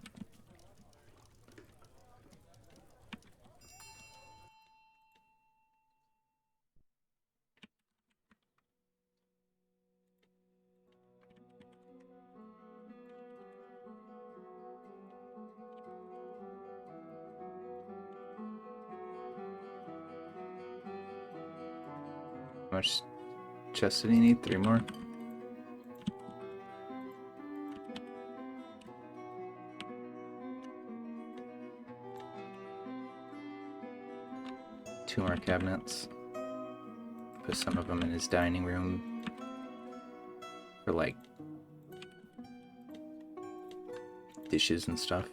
How much chests did he need? 3 more? Two more cabinets. Put some of them in his dining room for like dishes and stuff.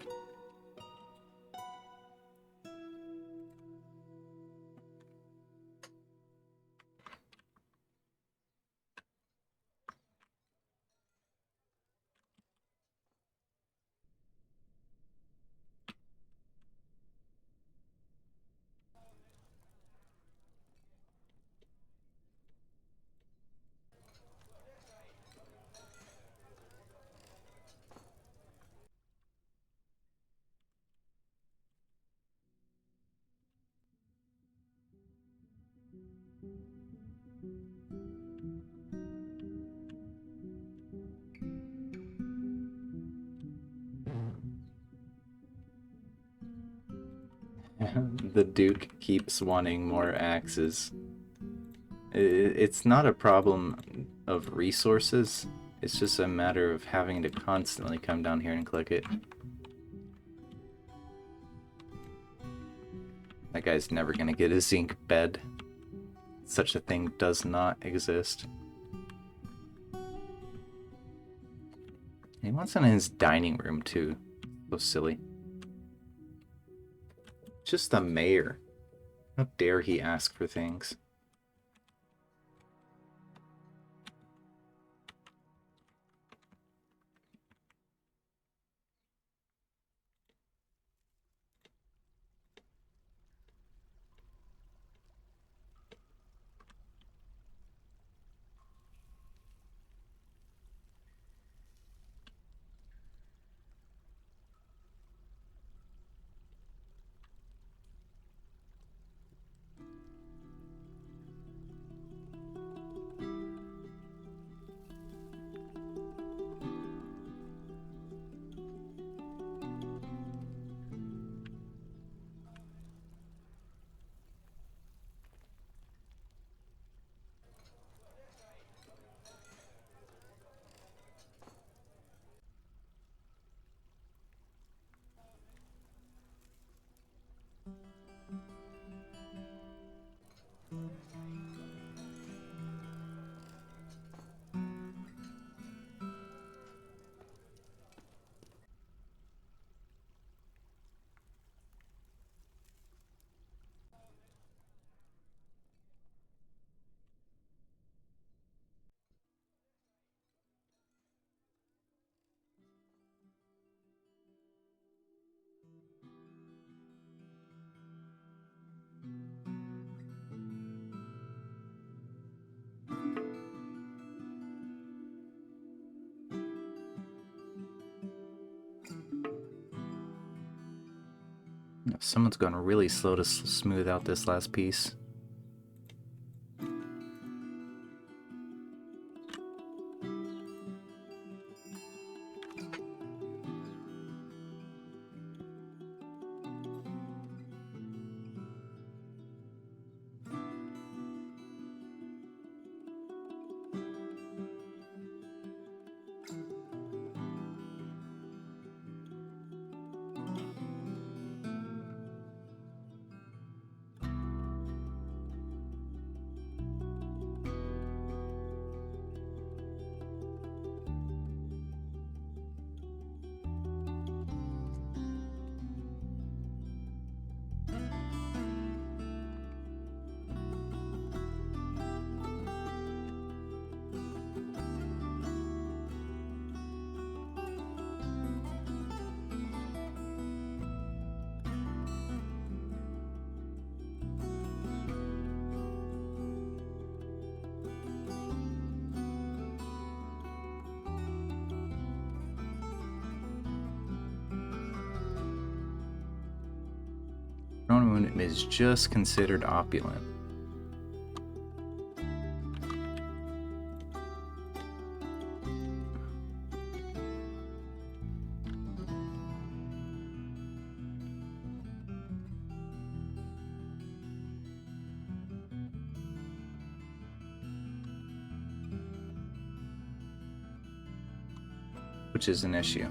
The Duke keeps wanting more axes. It's not a problem of resources, it's just a matter of having to constantly come down here and click it. That guy's never gonna get a zinc bed. Such a thing does not exist. He wants it in his dining room too. So silly. Just the mayor. How dare he ask for things? Someone's going really slow to smooth out this last piece. Throne room is just considered opulent. Which is an issue.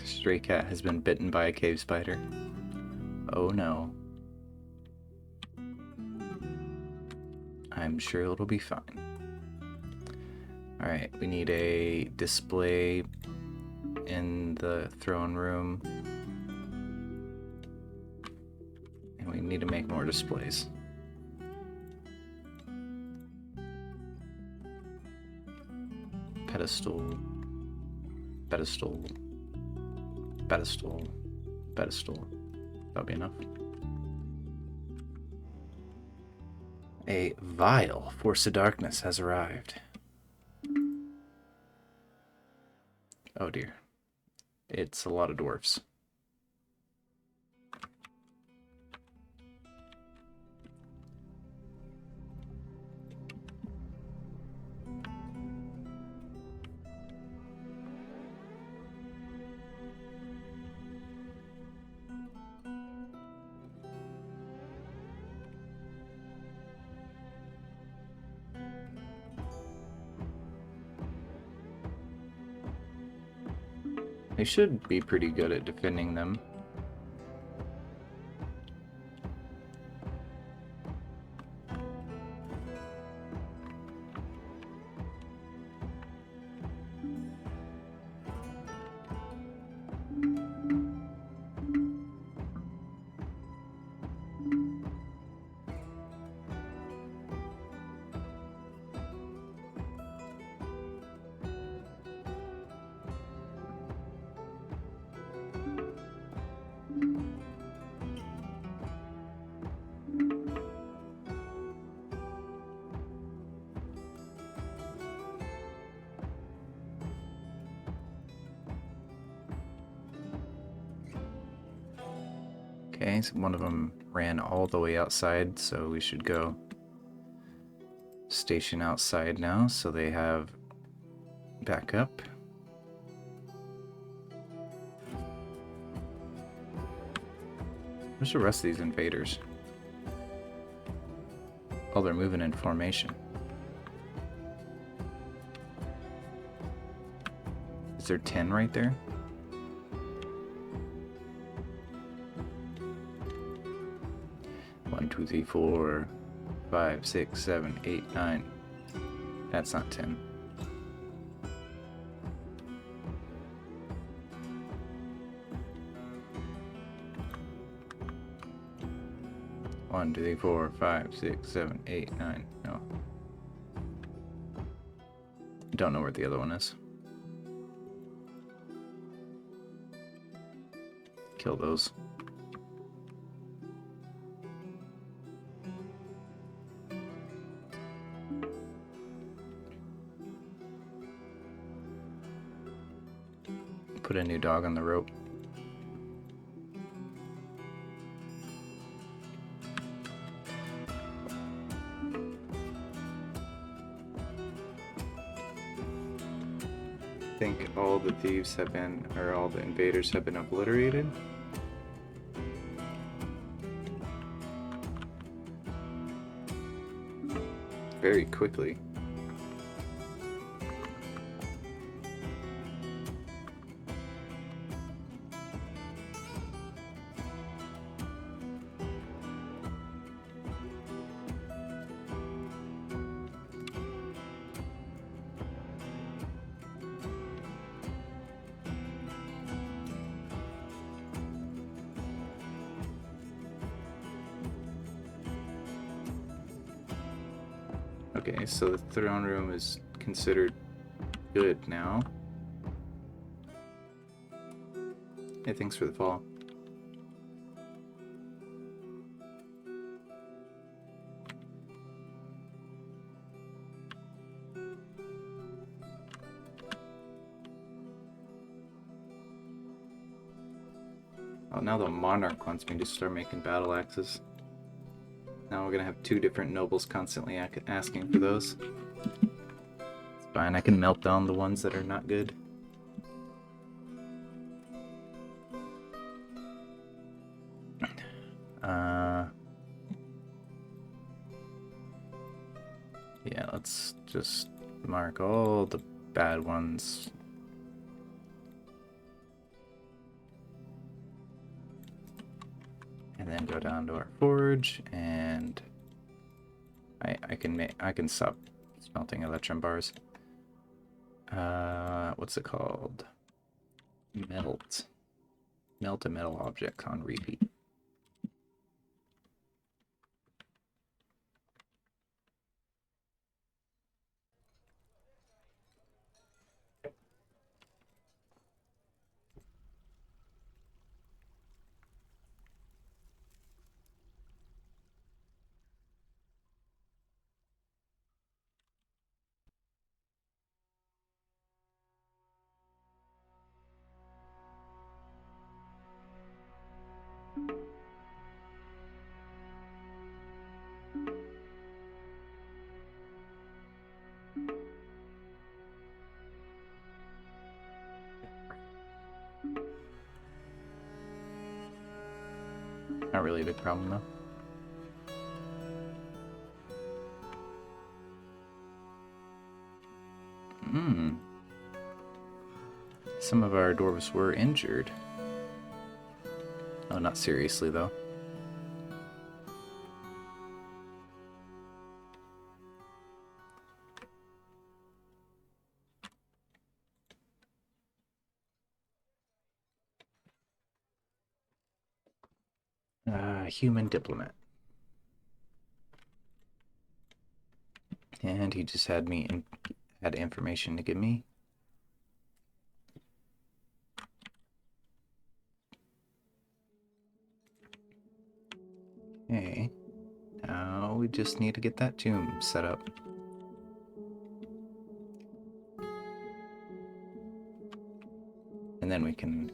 Stray cat has been bitten by a cave spider. Oh no. I'm sure it'll be fine. Alright, we need a display in the throne room. And we need to make more displays. Pedestal. Pedestal. Pedestal. Pedestal. That'll be enough. A vile force of darkness has arrived. Oh dear. It's a lot of dwarfs. They should be pretty good at defending them. Okay, so one of them ran all the way outside, so we should go station outside now so they have backup. Where's the rest of these invaders? Oh, they're moving in formation. Is there 10 right there? One, two, three, 4, 5, 6, 7, 8, 9. That's not 10. One, two, three, 4, 5, 6, 7, 8, 9. No. Don't know where the other one is. Kill those. Put a new dog on the rope. I think all the thieves have been, or all the invaders have been obliterated. Very quickly. Okay, so the throne room is considered good now. Hey, thanks for the follow. Oh, now the monarch wants me to start making battle axes. Now we're gonna have 2 different nobles constantly asking for those. It's fine, I can melt down the ones that are not good. Yeah, let's just mark all the bad ones. And then go down to our forge, and I can stop smelting electrum bars. What's it called? Melt. Melt a metal object on repeat. Not really a big problem, though. Hmm. Some of our dwarves were injured. Oh, not seriously, though. Human diplomat. And he just had had information to give me. Okay. Now we just need to get that tomb set up. And then we can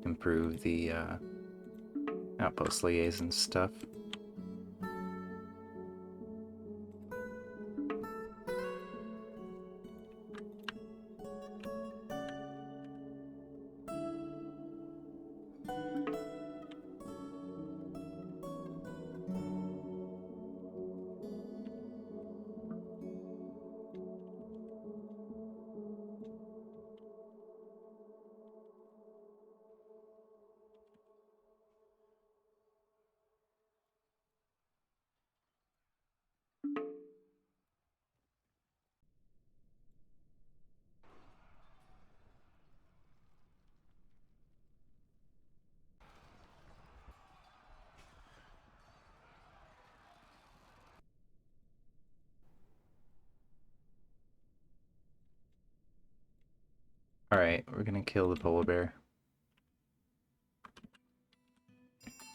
improve the outpost liaison stuff. Alright, we're gonna kill the polar bear.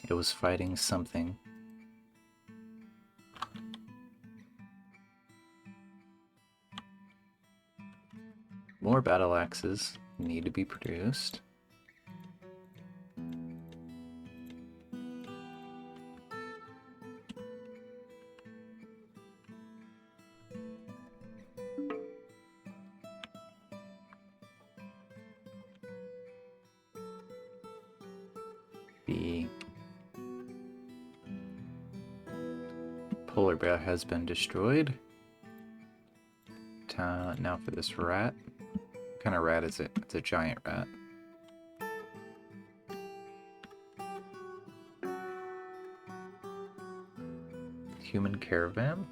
It was fighting something. More battle axes need to be produced. The polar bear has been destroyed. Now for this rat. What kind of rat is it? It's a giant rat. Human caravan?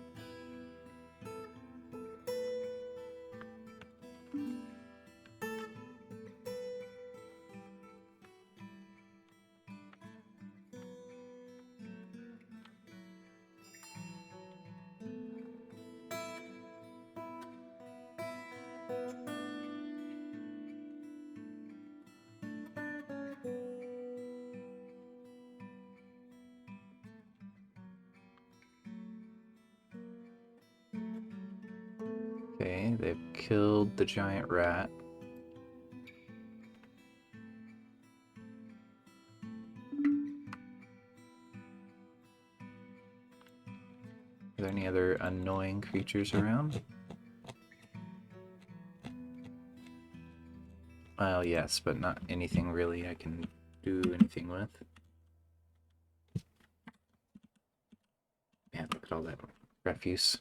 Okay, they've killed the giant rat. Are there any other annoying creatures around? Well, yes, but not anything really I can do anything with. Man, look at all that refuse.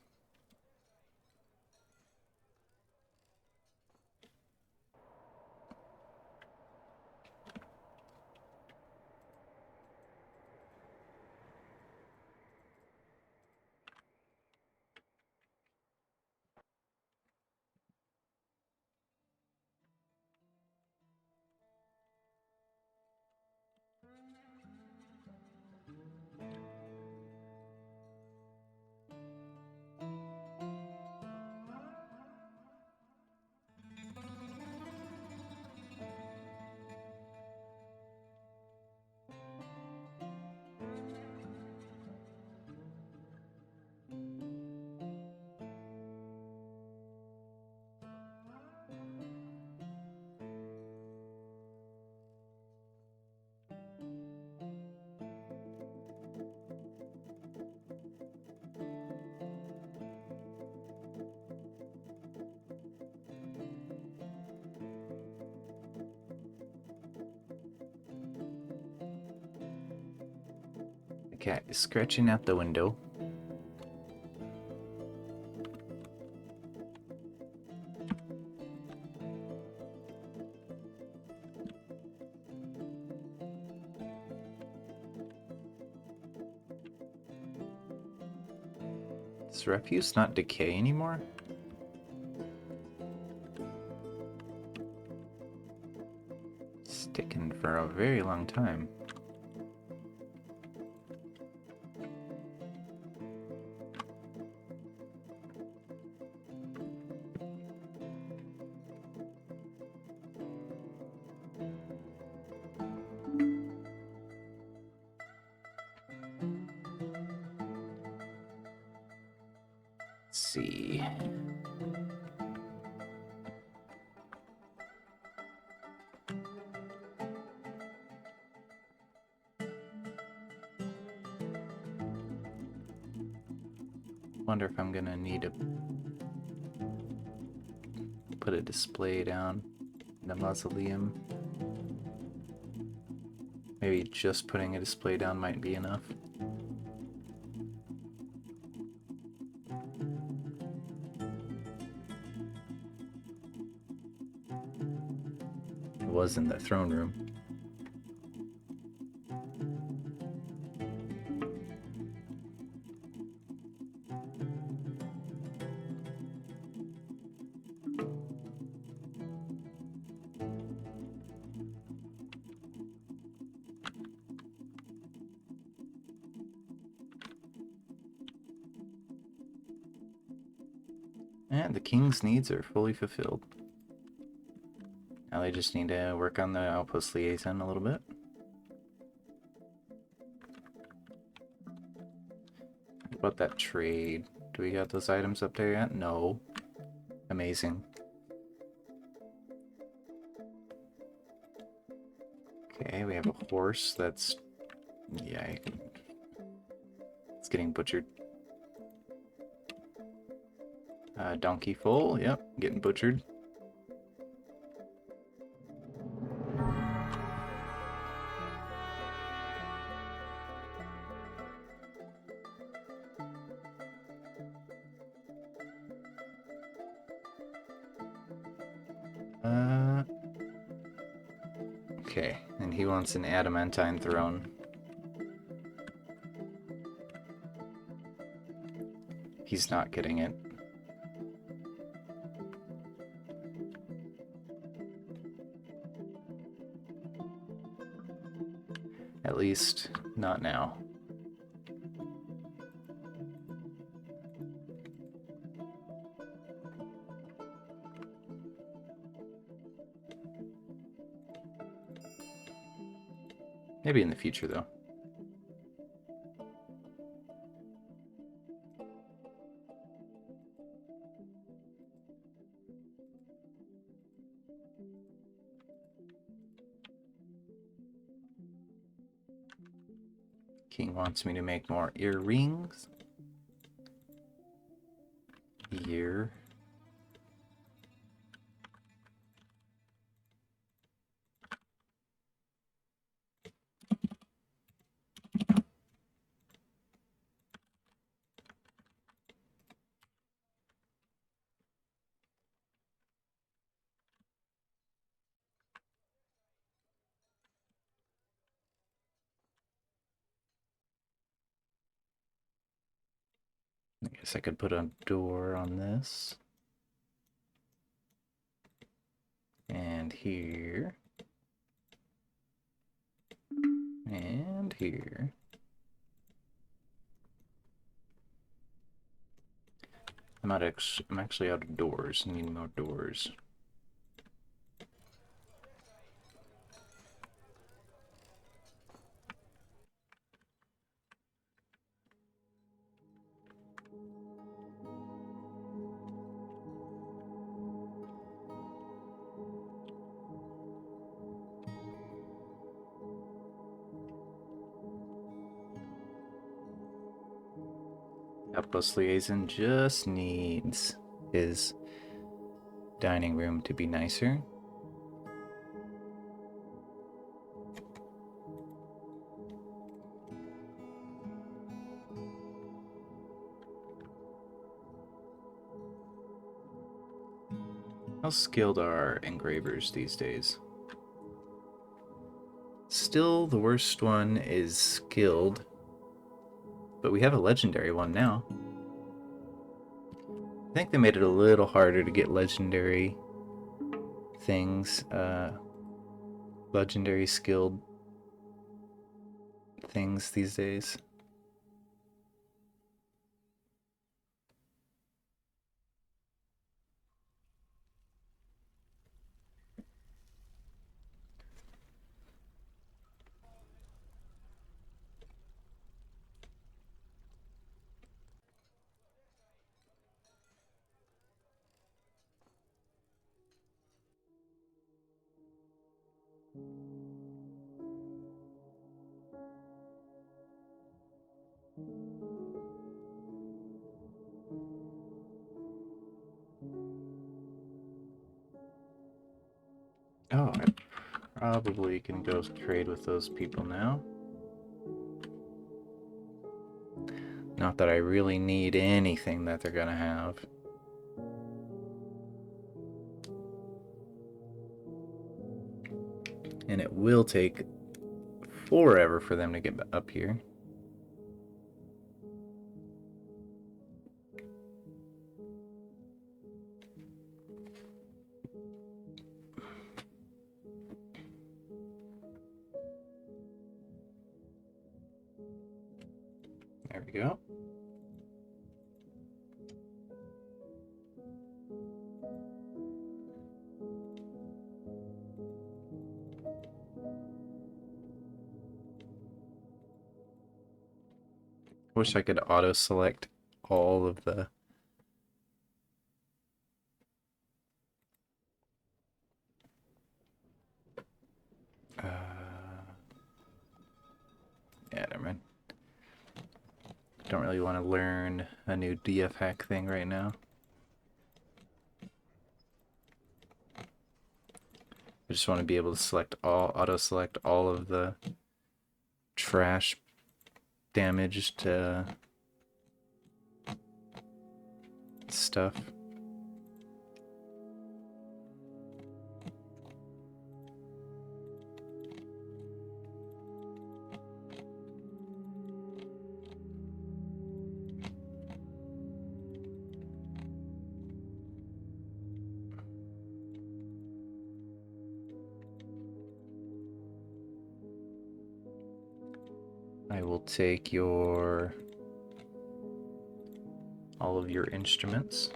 cat is scratching out the window. Does refuse not decay anymore? Sticking for a very long time. Let's see. Wonder if I'm gonna need to put a display down in the mausoleum. Maybe just putting a display down might be enough. It was in the throne room. And the king's needs are fully fulfilled. Now they just need to work on the outpost liaison a little bit. What about that trade? Do we got those items up there yet? No. Amazing. Okay, we have a horse that's... yeah, it's getting butchered. Donkey full, yep, getting butchered. Okay, and he wants an adamantine throne. He's not getting it. At least, not now. Maybe in the future, though. King wants me to make more earrings. Ear. I guess I could put a door on this. And here. And here. I'm actually out of doors. I need more doors. Outpost liaison just needs his dining room to be nicer. How skilled are engravers these days? Still, the worst one is skilled, but we have a legendary one now. I think they made it a little harder to get legendary things, legendary skilled things these days. Oh, I probably can go trade with those people now. Not that I really need anything that they're gonna have. And it will take forever for them to get up here. There we go. Wish I could auto-select all of the... yeah, never mind. Don't really want to learn a new DF hack thing right now. I just want to be able to select all, auto-select all of the trash damaged stuff. I will take your... all of your instruments.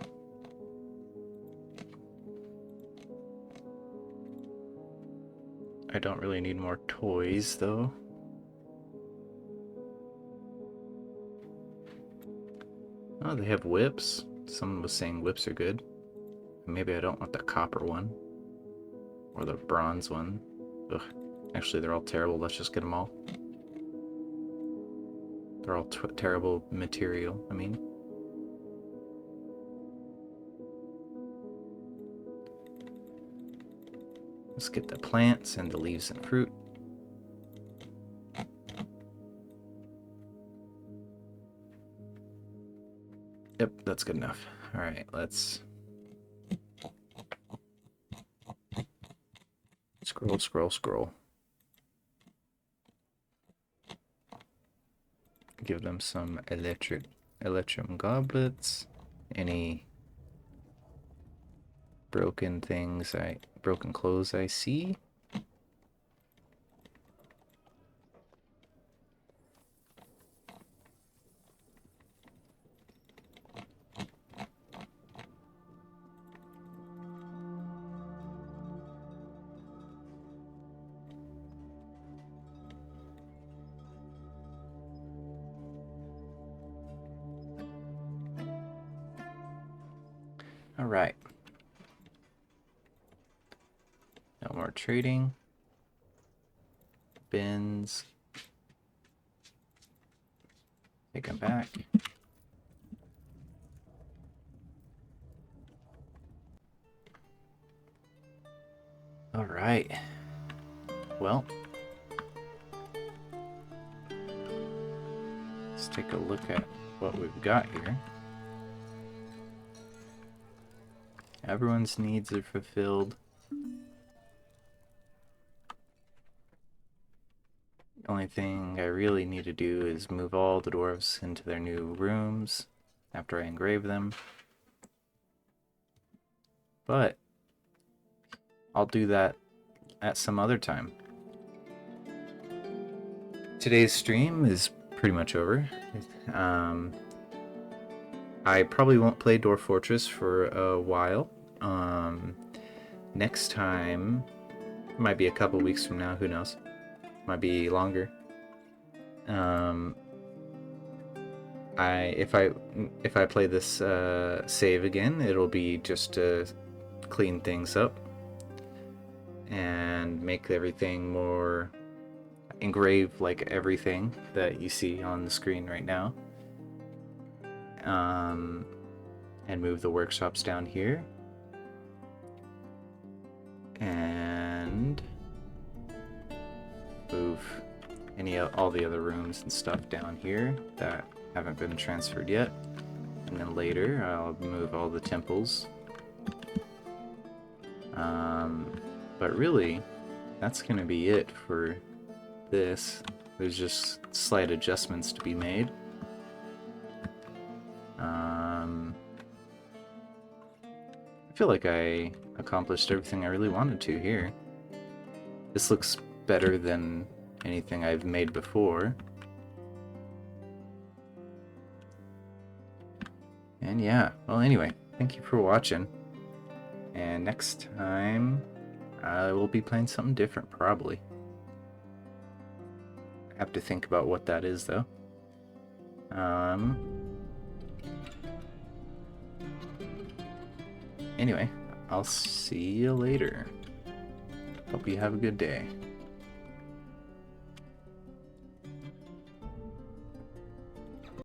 I don't really need more toys, though. Oh, they have whips. Someone was saying whips are good. Maybe I don't want the copper one. Or the bronze one. Ugh. Actually, they're all terrible. Let's just get them all. They're all terrible material, I mean. Let's get the plants and the leaves and fruit. Yep, that's good enough. Alright, let's... scroll, scroll, scroll. Give them some electrum goblets. Any broken things broken clothes I see. All right. No more trading. Bins. Take them back. All right. Well, let's take a look at what we've got here. Everyone's needs are fulfilled. The only thing I really need to do is move all the dwarves into their new rooms after I engrave them. But I'll do that at some other time. Today's stream is pretty much over. I probably won't play Dwarf Fortress for a while. Next time, might be a couple weeks from now, who knows? Might be longer. If I play this save again, it'll be just to clean things up and make everything more engrave like everything that you see on the screen right now. And move the workshops down here. And move all the other rooms and stuff down here that haven't been transferred yet. And then later I'll move all the temples. But really, that's gonna be it for this. There's just slight adjustments to be made. I feel like I accomplished everything I really wanted to here. This looks better than anything I've made before. And yeah, well anyway, thank you for watching. And next time, I will be playing something different, probably. I have to think about what that is, though. Anyway, I'll see you later. Hope you have a good day.